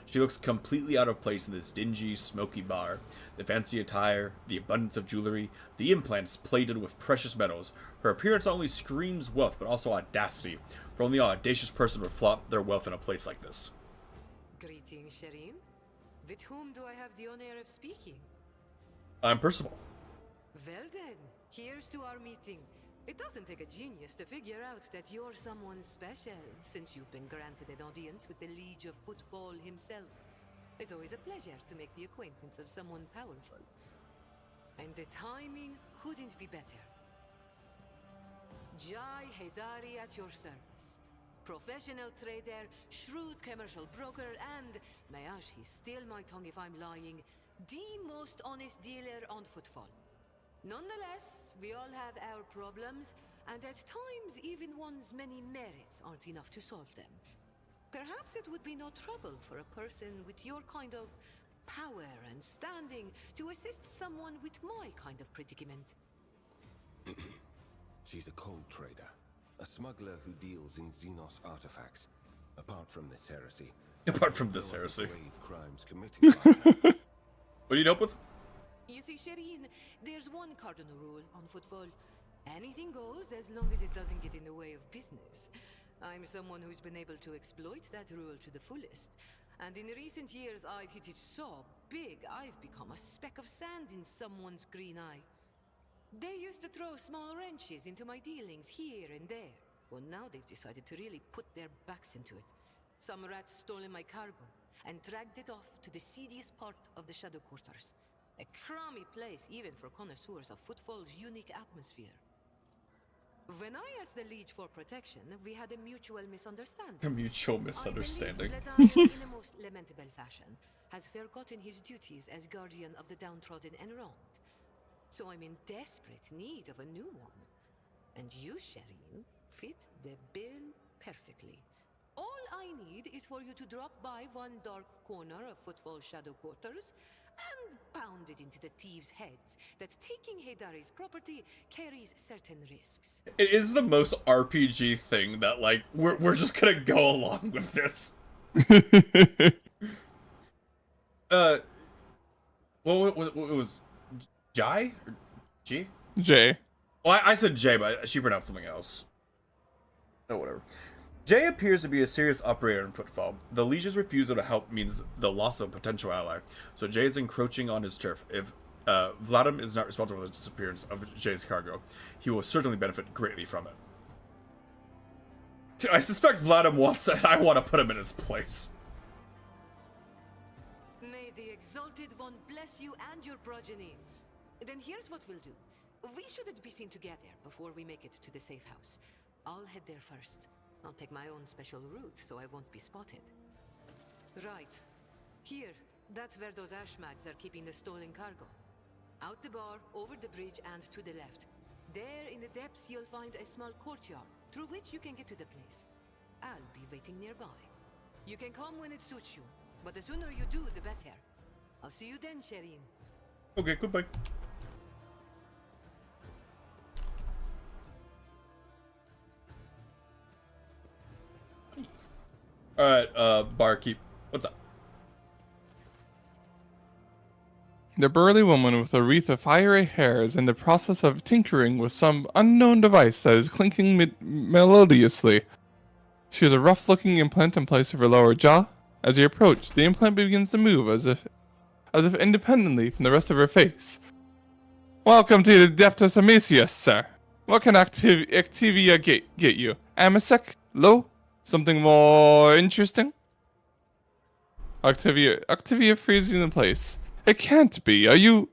She looks completely out of place in this dingy, smoky bar. The fancy attire, the abundance of jewelry, the implants plated with precious metals. Her appearance not only screams wealth, but also audacity, for only an audacious person would flaunt their wealth in a place like this. Greetings, Shireen. With whom do I have the honor of speaking? I'm Percival. Well then, here's to our meeting. It doesn't take a genius to figure out that you're someone special, since you've been granted an audience with the Liege of Footfall himself. It's always a pleasure to make the acquaintance of someone powerful. And the timing couldn't be better. Jai Haidari at your service. Professional trader, shrewd commercial broker, and, may he steal my tongue if I'm lying, the most honest dealer on Footfall. Nonetheless, we all have our problems, and at times even one's many merits aren't enough to solve them. Perhaps it would be no trouble for a person with your kind of power and standing to assist someone with my kind of predicament. She's a cold trader, a smuggler who deals in Xenos artifacts. Apart from this heresy. Grave crimes committed by her. What do you need help with? You see, Shireen, there's one cardinal rule on Footfall. Anything goes as long as it doesn't get in the way of business. I'm someone who's been able to exploit that rule to the fullest. And in recent years, I've hit it so big, I've become a speck of sand in someone's green eye. They used to throw small wrenches into my dealings here and there. Well, now they've decided to really put their backs into it. Some rats stolen my cargo and dragged it off to the seediest part of the Shadow Quarters. A crummy place even for connoisseurs of Footfall's unique atmosphere. When I asked the Liege for protection, we had a mutual misunderstanding. A mutual misunderstanding. I believe Ledion, in a most lamentable fashion, has forgotten his duties as guardian of the downtrodden and wronged. So I'm in desperate need of a new one. And you, Shireen, fit the bill perfectly. All I need is for you to drop by one dark corner of Footfall Shadow Quarters and pound it into the thieves' heads that taking Heydari's property carries certain risks. It is the most RPG thing that, like, we're just gonna go along with this. What was Jai or G? Jay. Well, I said Jay, but she pronounced something else. Oh, whatever. Jay appears to be a serious operator in Footfall. The Liege's refusal to help means the loss of a potential ally, so Jay is encroaching on his turf. If Vladim is not responsible for the disappearance of Jay's cargo, he will certainly benefit greatly from it. I suspect Vladim wants it, and I want to put him in his place. May the Exalted One bless you and your progeny. Then here's what we'll do. We shouldn't be seen together before we make it to the safe house. I'll head there first. I'll take my own special route so I won't be spotted. Right. Here. That's where those Ashmags are keeping the stolen cargo. Out the bar, over the bridge, and to the left. There in the depths you'll find a small courtyard, through which you can get to the place. I'll be waiting nearby. You can come when it suits you, but the sooner you do, the better. I'll see you then, Shireen. Okay, goodbye. Alright, barkeep. What's up? The burly woman with a wreath of fiery hair is in the process of tinkering with some unknown device that is clinking melodiously. She has a rough-looking implant in place of her lower jaw. As you approach, the implant begins to move as if independently from the rest of her face. Welcome to the Adeptus Amicia, sir. What can Activia get you? Amasec? Low? Something more interesting? Activia freezes in place. It can't be. Are you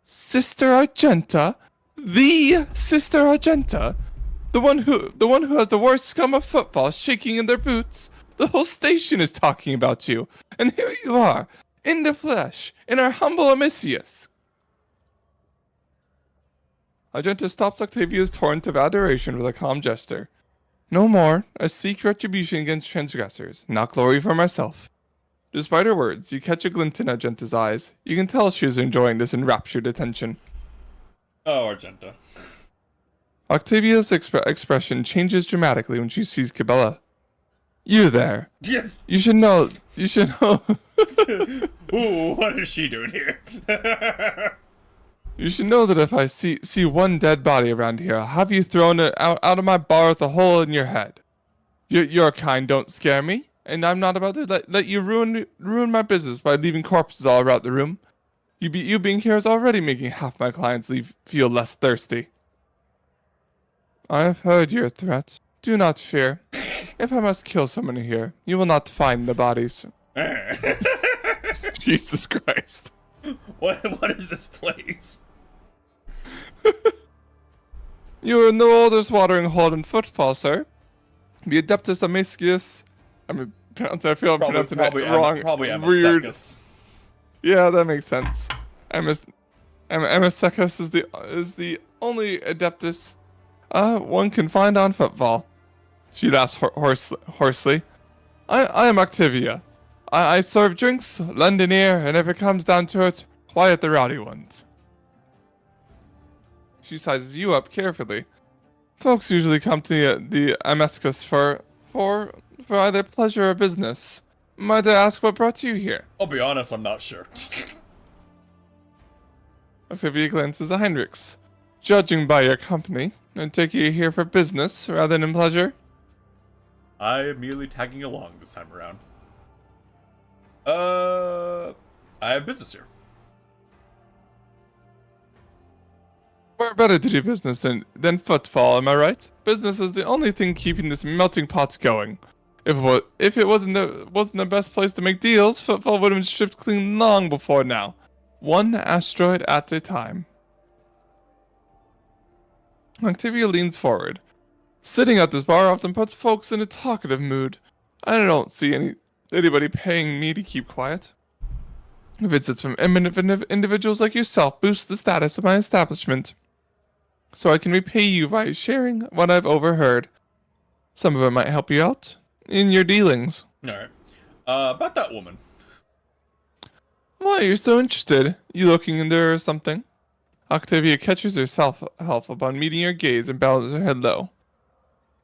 Sister Argenta? The Sister Argenta? The one who has the worst scum of Footfall shaking in their boots? The whole station is talking about you. And here you are, in the flesh, in our humble Amicia. Argenta stops Octavia's torrent of adoration with a calm gesture. No more. I seek retribution against transgressors, not glory for myself. Despite her words, you catch a glint in Argenta's eyes. You can tell she is enjoying this enraptured attention. Oh, Argenta. Octavia's expression changes dramatically when she sees Cabela. You there. Yes. You should know. Ooh, what is she doing here? You should know that if I see one dead body around here, I'll have you thrown out of my bar with a hole in your head. Your kind don't scare me, and I'm not about to let you ruin my business by leaving corpses all around the room. You being here is already making half my clients feel less thirsty. I have heard your threat. Do not fear. If I must kill someone here, you will not find the bodies. Jesus Christ. What is this place? You are in the oldest watering hole in Footfall, sir. The Adeptus Amicia. I feel I'm pronouncing it wrong. Probably weird. Amosecus. Yeah, that makes sense. Amosecus is the only Adeptus one can find on Footfall. She laughs hoarsely. I am Activia. I serve drinks, lend an ear, and if it comes down to it, quiet the rowdy ones. She sizes you up carefully. Folks usually come to the Amescus for either pleasure or business. Might I ask what brought you here? I'll be honest, I'm not sure. Octavia glances at Heinrichs. Judging by your company, I take you here for business rather than pleasure. I am merely tagging along this time around. I have business here. We're better to do business than Footfall, am I right? Business is the only thing keeping this melting pot going. If it wasn't the best place to make deals, Footfall would have been stripped clean long before now. One asteroid at a time. Octavia leans forward. Sitting at this bar often puts folks in a talkative mood. I don't see anybody paying me to keep quiet. Visits from eminent individuals like yourself boost the status of my establishment, so I can repay you by sharing what I've overheard. Some of it might help you out in your dealings. Alright. About that woman. Why you're so interested? You looking into her or something? Octavia catches herself upon meeting your gaze and bows her head low.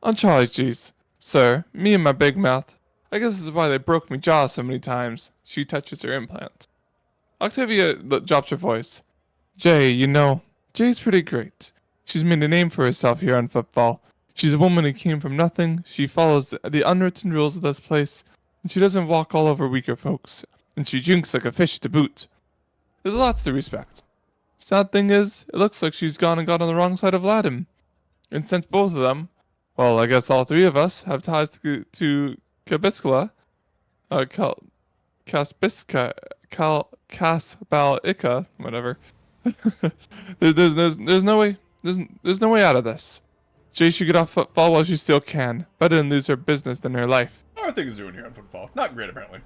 On Charlie's G's. Sir, me and my big mouth. I guess this is why they broke me jaw so many times. She touches her implant. Octavia drops her voice. Jay, you know, Jay's pretty great. She's made a name for herself here on football. She's a woman who came from nothing. She follows the unwritten rules of this place. And she doesn't walk all over weaker folks. And she drinks like a fish to boot. There's lots to respect. Sad thing is, it looks like she's gone and got on the wrong side of Ladim. And since both of them, well, I guess all three of us, have ties to Kabiskala, Kasbalika, whatever. there's no way out of this. Jay should get off football while she still can. Better than lose her business than her life. How are things doing here on football? Not great, apparently.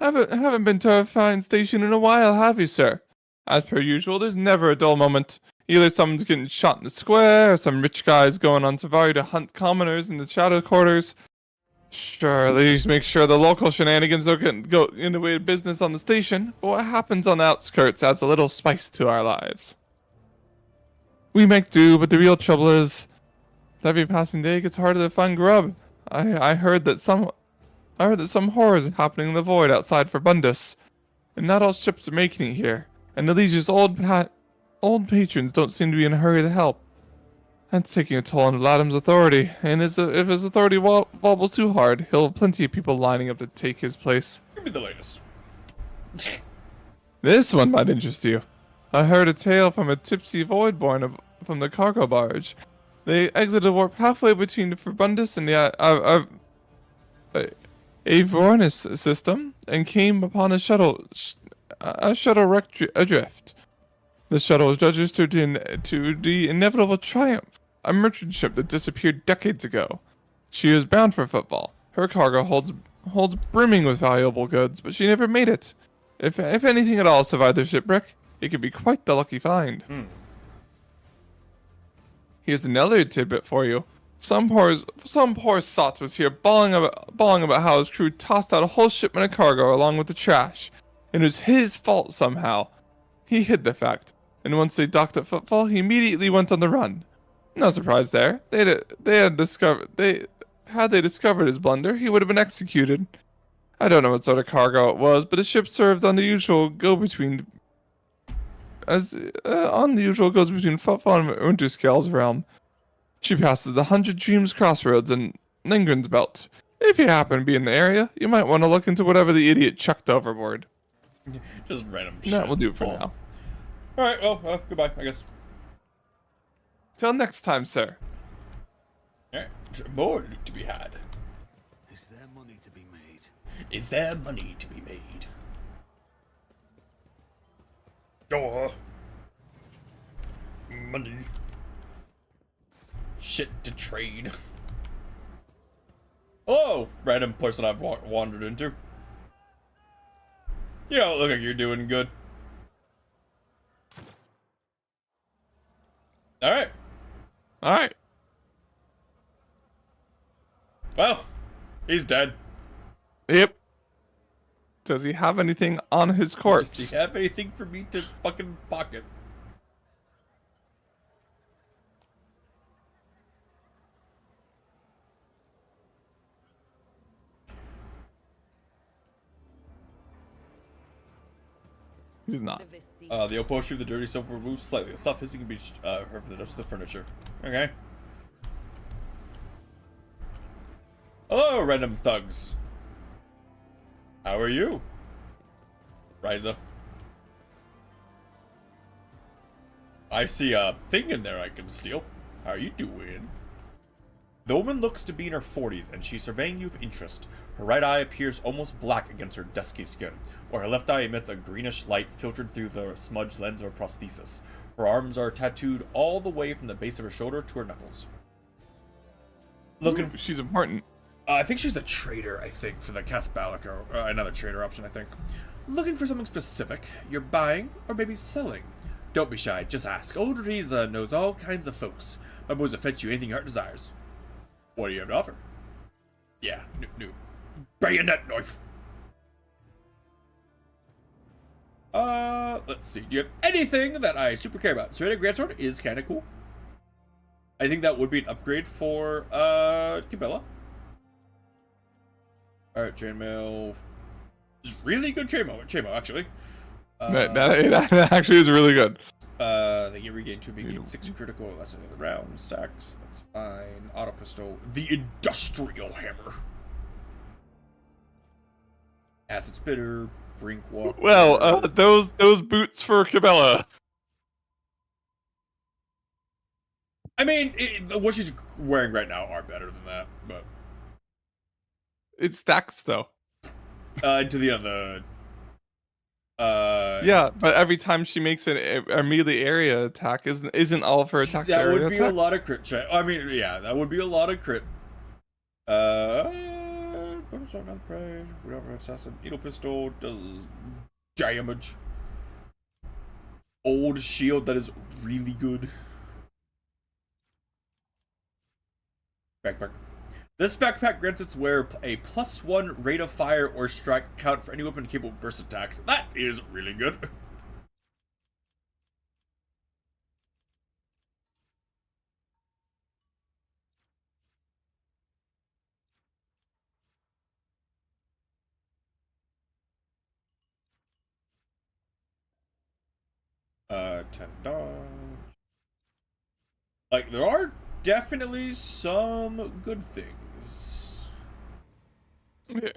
Haven't been to a fine station in a while, have you, sir? As per usual, there's never a dull moment. Either someone's getting shot in the square, or some rich guy's going on safari to hunt commoners in the shadow quarters. Sure, at least make sure the local shenanigans don't go in the way of business on the station, but what happens on the outskirts adds a little spice to our lives. We make do, but the real trouble is, with every passing day it gets harder to find grub. I heard that some horrors are happening in the void outside for Bundus, and not all ships are making it here, and the Legion's old patrons don't seem to be in a hurry to help. That's taking a toll on Vladim's authority, and if his authority wobbles too hard, he'll have plenty of people lining up to take his place. Give me the latest. This one might interest you. I heard a tale from a tipsy voidborn from the cargo barge. They exited warp halfway between the Verbundus and the Avornis system, and came upon a shuttle wrecked adrift. The shuttle was registered to the Inevitable Triumph, a merchant ship that disappeared decades ago. She was bound for football. Her cargo holds brimming with valuable goods, but she never made it. If anything at all survived the shipwreck, it could be quite the lucky find. Here's another tidbit for you. Some poor sot was here bawling about how his crew tossed out a whole shipment of cargo along with the trash, and it was his fault somehow. He hid the fact, and once they docked at Footfall, he immediately went on the run. No surprise there. Had they discovered his blunder, he would have been executed. I don't know what sort of cargo it was, but the ship served on the usual go-between goes between Footfall and Winterscale's realm. She passes the 100 Dreams crossroads and Lingren's belt. If you happen to be in the area, you might want to look into whatever the idiot chucked overboard. Just random shit. That will do it for now. Alright, well, goodbye, I guess. Till next time, sir. Alright, more loot to be had. Is there money to be made? Is there money to be made? Door. Money. Shit to trade. Oh, random person I've wandered into. You don't look like you're doing good. Alright. Alright. Well, he's dead. Yep. Does he have anything on his corpse? Does he have anything for me to fucking pocket? He's not. The upholstery of the dirty sofa removed slightly. The soft hissing can be heard from the depths of the furniture. Okay. Hello, random thugs. How are you? Ryza. I see a thing in there I can steal. How are you doing? The woman looks to be in her 40s, and she's surveying you with interest. Her right eye appears almost black against her dusky skin, while her left eye emits a greenish light filtered through the smudged lens of her prosthesis. Her arms are tattooed all the way from the base of her shoulder to her knuckles. Looking, Ooh, she's important. I think she's a trader, I think, for the Casbalic, or another trader option, I think. Looking for something specific you're buying, or maybe selling. Don't be shy, just ask. Old Riza knows all kinds of folks. My boys will fetch you anything your heart desires. What do you have to offer? Yeah, new bayonet knife. Let's see. Do you have anything that I super care about? Serrated Grandsword is kind of cool. I think that would be an upgrade for, Cabela. Alright, chainmail. Really good chainmail, actually. That actually is really good. They get regain 2 big gain 6 critical, that's another round. Stacks, that's fine. Auto pistol. The industrial hammer. Acid spitter. Brink walk. Well, those boots for Cabela. I mean, what she's wearing right now are better than that, but It stacks though. To the other. Yeah, but every time she makes an immediate area attack, isn't all of her attacks that area would be attack? a lot of crit check. I mean, yeah, that would be a lot of crit. Whatever assassin. Needle pistol does damage. Old shield that is really good. Backpack. This backpack grants its wearer a +1 rate of fire or strike count for any weapon capable of burst attacks. That is really good. $10. Like, there are definitely some good things. Yeah.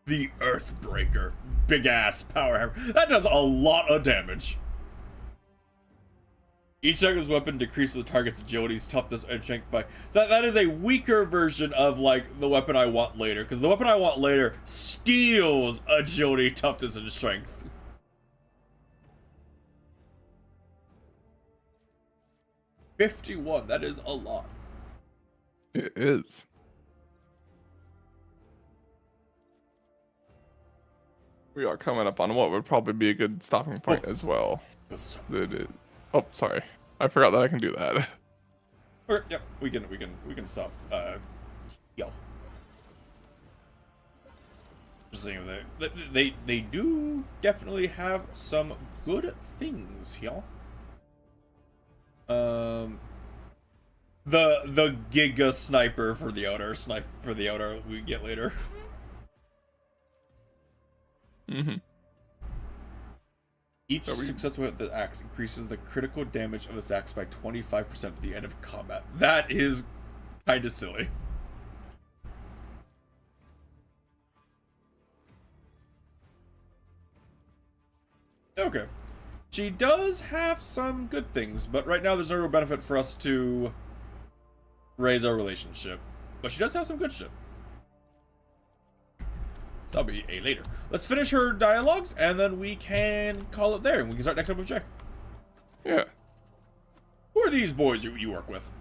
The Earthbreaker. Big ass power hammer. That does a lot of damage. Each Dagger's weapon decreases the target's agility, toughness, and strength by... That is a weaker version of, like, the weapon I want later. Because the weapon I want later steals agility, toughness, and strength. $51. That is a lot. It is. We are coming up on what would probably be a good stopping point as well. It is. Oh, sorry. I forgot that I can do that. Okay, yep, we can stop. Yo. Just saying they do definitely have some good things, y'all. The Giga Sniper for the outer we get later. Mm-hmm. Each successful hit with the axe increases the critical damage of this axe by 25% at the end of combat. That is kind of silly. Okay. She does have some good things, but right now there's no real benefit for us to raise our relationship. But she does have some good shit. So that'll be a later. Let's finish her dialogues, and then we can call it there, and we can start next up with Jay. Yeah. Who are these boys you work with?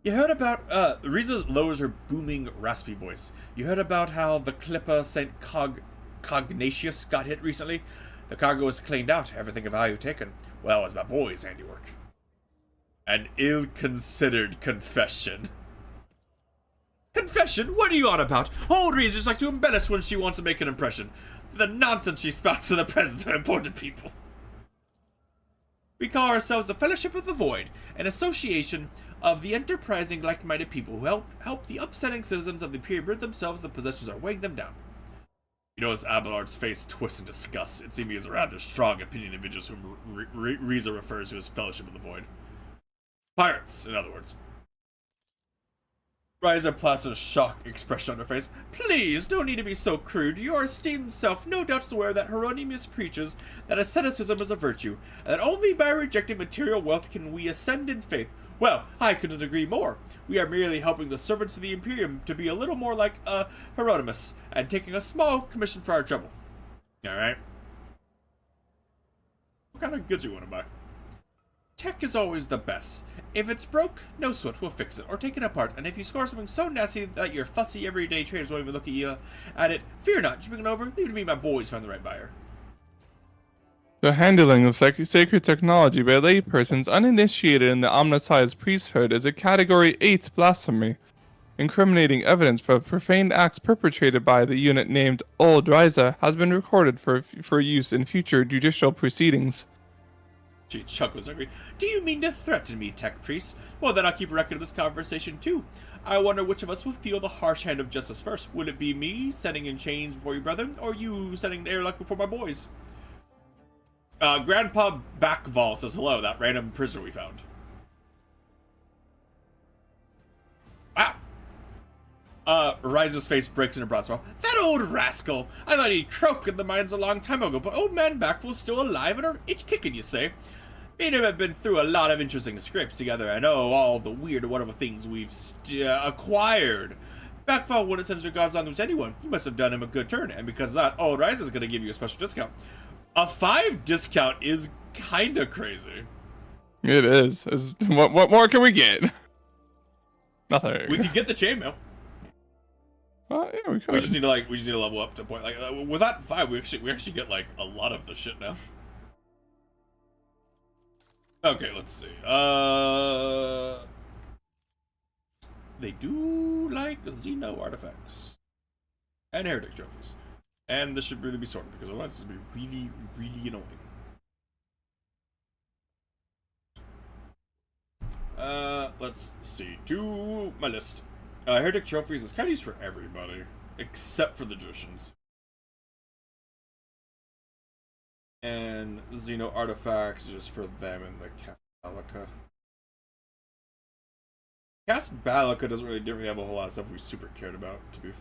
You heard about, Riza lowers her booming, raspy voice. You heard about how the Clipper St. Cognatius got hit recently? The cargo was cleaned out, everything of value taken. Well, it was my boy's handiwork. An ill-considered confession. Confession? What are you on about? Old Riza's like to embellish when she wants to make an impression. The nonsense she spouts in the presence of important people. We call ourselves the Fellowship of the Void, an association of the enterprising, like-minded people who help the upsetting citizens of the period rid themselves of the possessions that are weighing them down. You notice Abelard's face twists in disgust. It seems he has a rather strong opinion of individuals whom Riza refers to as Fellowship of the Void. Pirates, in other words. Riza plastered a shocked expression on her face. Please, don't need to be so crude. Your esteemed self no doubt is aware that Hieronymus preaches that asceticism is a virtue, and that only by rejecting material wealth can we ascend in faith. Well, I couldn't agree more. We are merely helping the servants of the Imperium to be a little more like Hieronymus, and taking a small commission for our trouble. Alright? What kind of goods you want to buy? Tech is always the best. If it's broke, no sweat will fix it or take it apart, and if you score something so nasty that your fussy everyday traders won't even look at it, fear not, just bring it over, leave it to me and my boys find the right buyer. The handling of sacred technology by laypersons uninitiated in the Omnicized priesthood is a Category 8 blasphemy. Incriminating evidence for profane acts perpetrated by the unit named Old Ryza has been recorded for use in future judicial proceedings. She chuckles angry. Do you mean to threaten me, Tech Priest? Well, then I'll keep a record of this conversation, too. I wonder which of us will feel the harsh hand of justice first. Would it be me sending in chains before your brother, or you sending airlock before my boys? Grandpa Backval says hello, that random prisoner we found. Wow. Ryza's face breaks in a broad smile. That old rascal! I thought he'd croaked in the mines a long time ago, but old man Backval's still alive and are itch kicking, you say? Me and him have been through a lot of interesting scrapes together. I know all the weird and wonderful things we've acquired. Backval wouldn't send his regards on to anyone. You must have done him a good turn, and because of that, old Ryza's gonna give you a special discount. A 5 discount is kinda crazy. It is. What more can we get? Nothing. We could get the chainmail. Yeah, we could. We just need to level up to a point with that 5. We actually get like a lot of the shit now. Okay, let's see. They do like Xeno artifacts and heretic trophies, and this should really be sorted because otherwise this would be really, really annoying. Let's see. To my list. Heretic trophies is kind of used for everybody, except for the Drushians. And Xeno artifacts is just for them and the Casballica. Casballica didn't really have a whole lot of stuff we super cared about, to be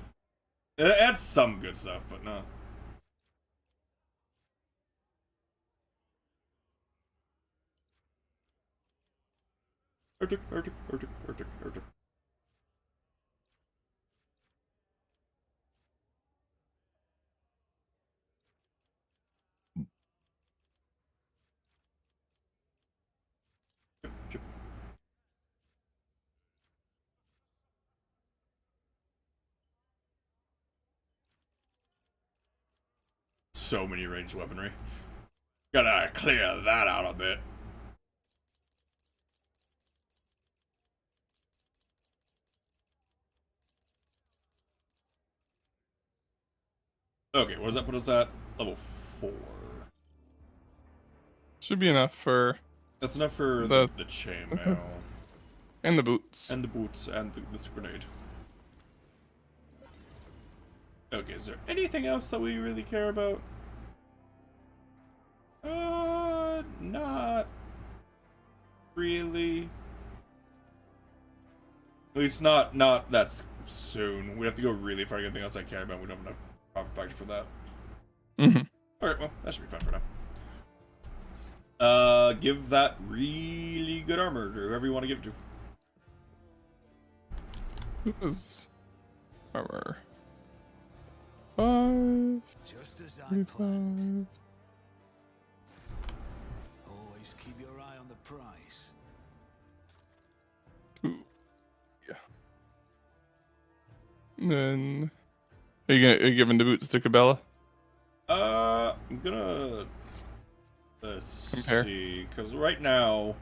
it had some good stuff, but no. Heretic. So many ranged weaponry. Gotta clear that out a bit. Okay, what does that put us at? Level 4. Should be enough for... That's enough for the chainmail. And the boots. And the boots, and this grenade. Okay, is there anything else that we really care about? Not really. At least not that soon. We have to go really far to get anything else I care about. We don't have enough profit factor for that. Mm-hmm. Alright, well, that should be fine for now. Give that really good armor to whoever you want to give it to. Who's armor? 5. Just as I planned. Always keep your eye on the price. 2. Yeah. And then, are you giving the boots to Cabela? I'm gonna compare. see, because right now,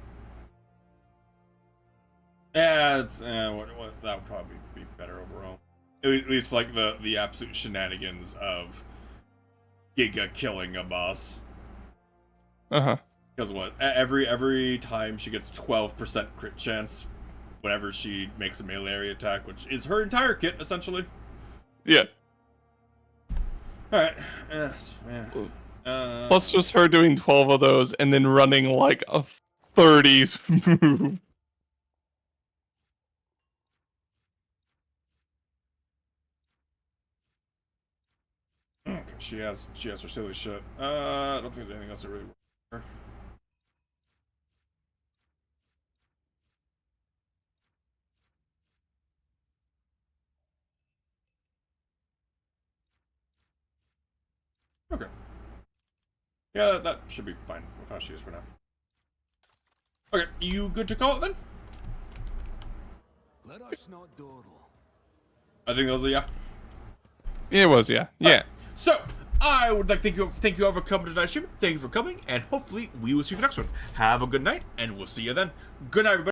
yeah, it's that would probably be better overall. At least for like the absolute shenanigans of Giga killing a boss. Uh-huh. Because what? Every time she gets 12% crit chance whenever she makes a melee area attack, which is her entire kit essentially. Yeah. All right. Plus just her doing 12 of those and then running like a 30s move. Okay, she has her silly shit. I don't think there's anything else that really works for her. Okay. Yeah, that should be fine with how she is for now. Okay, you good to call it then? Let us not dawdle. I think those are yeah. It was, yeah. Yeah. So, I would like to thank you all for coming to tonight's stream. Thank you for coming, and hopefully we will see you for the next one. Have a good night, and we'll see you then. Good night, everybody.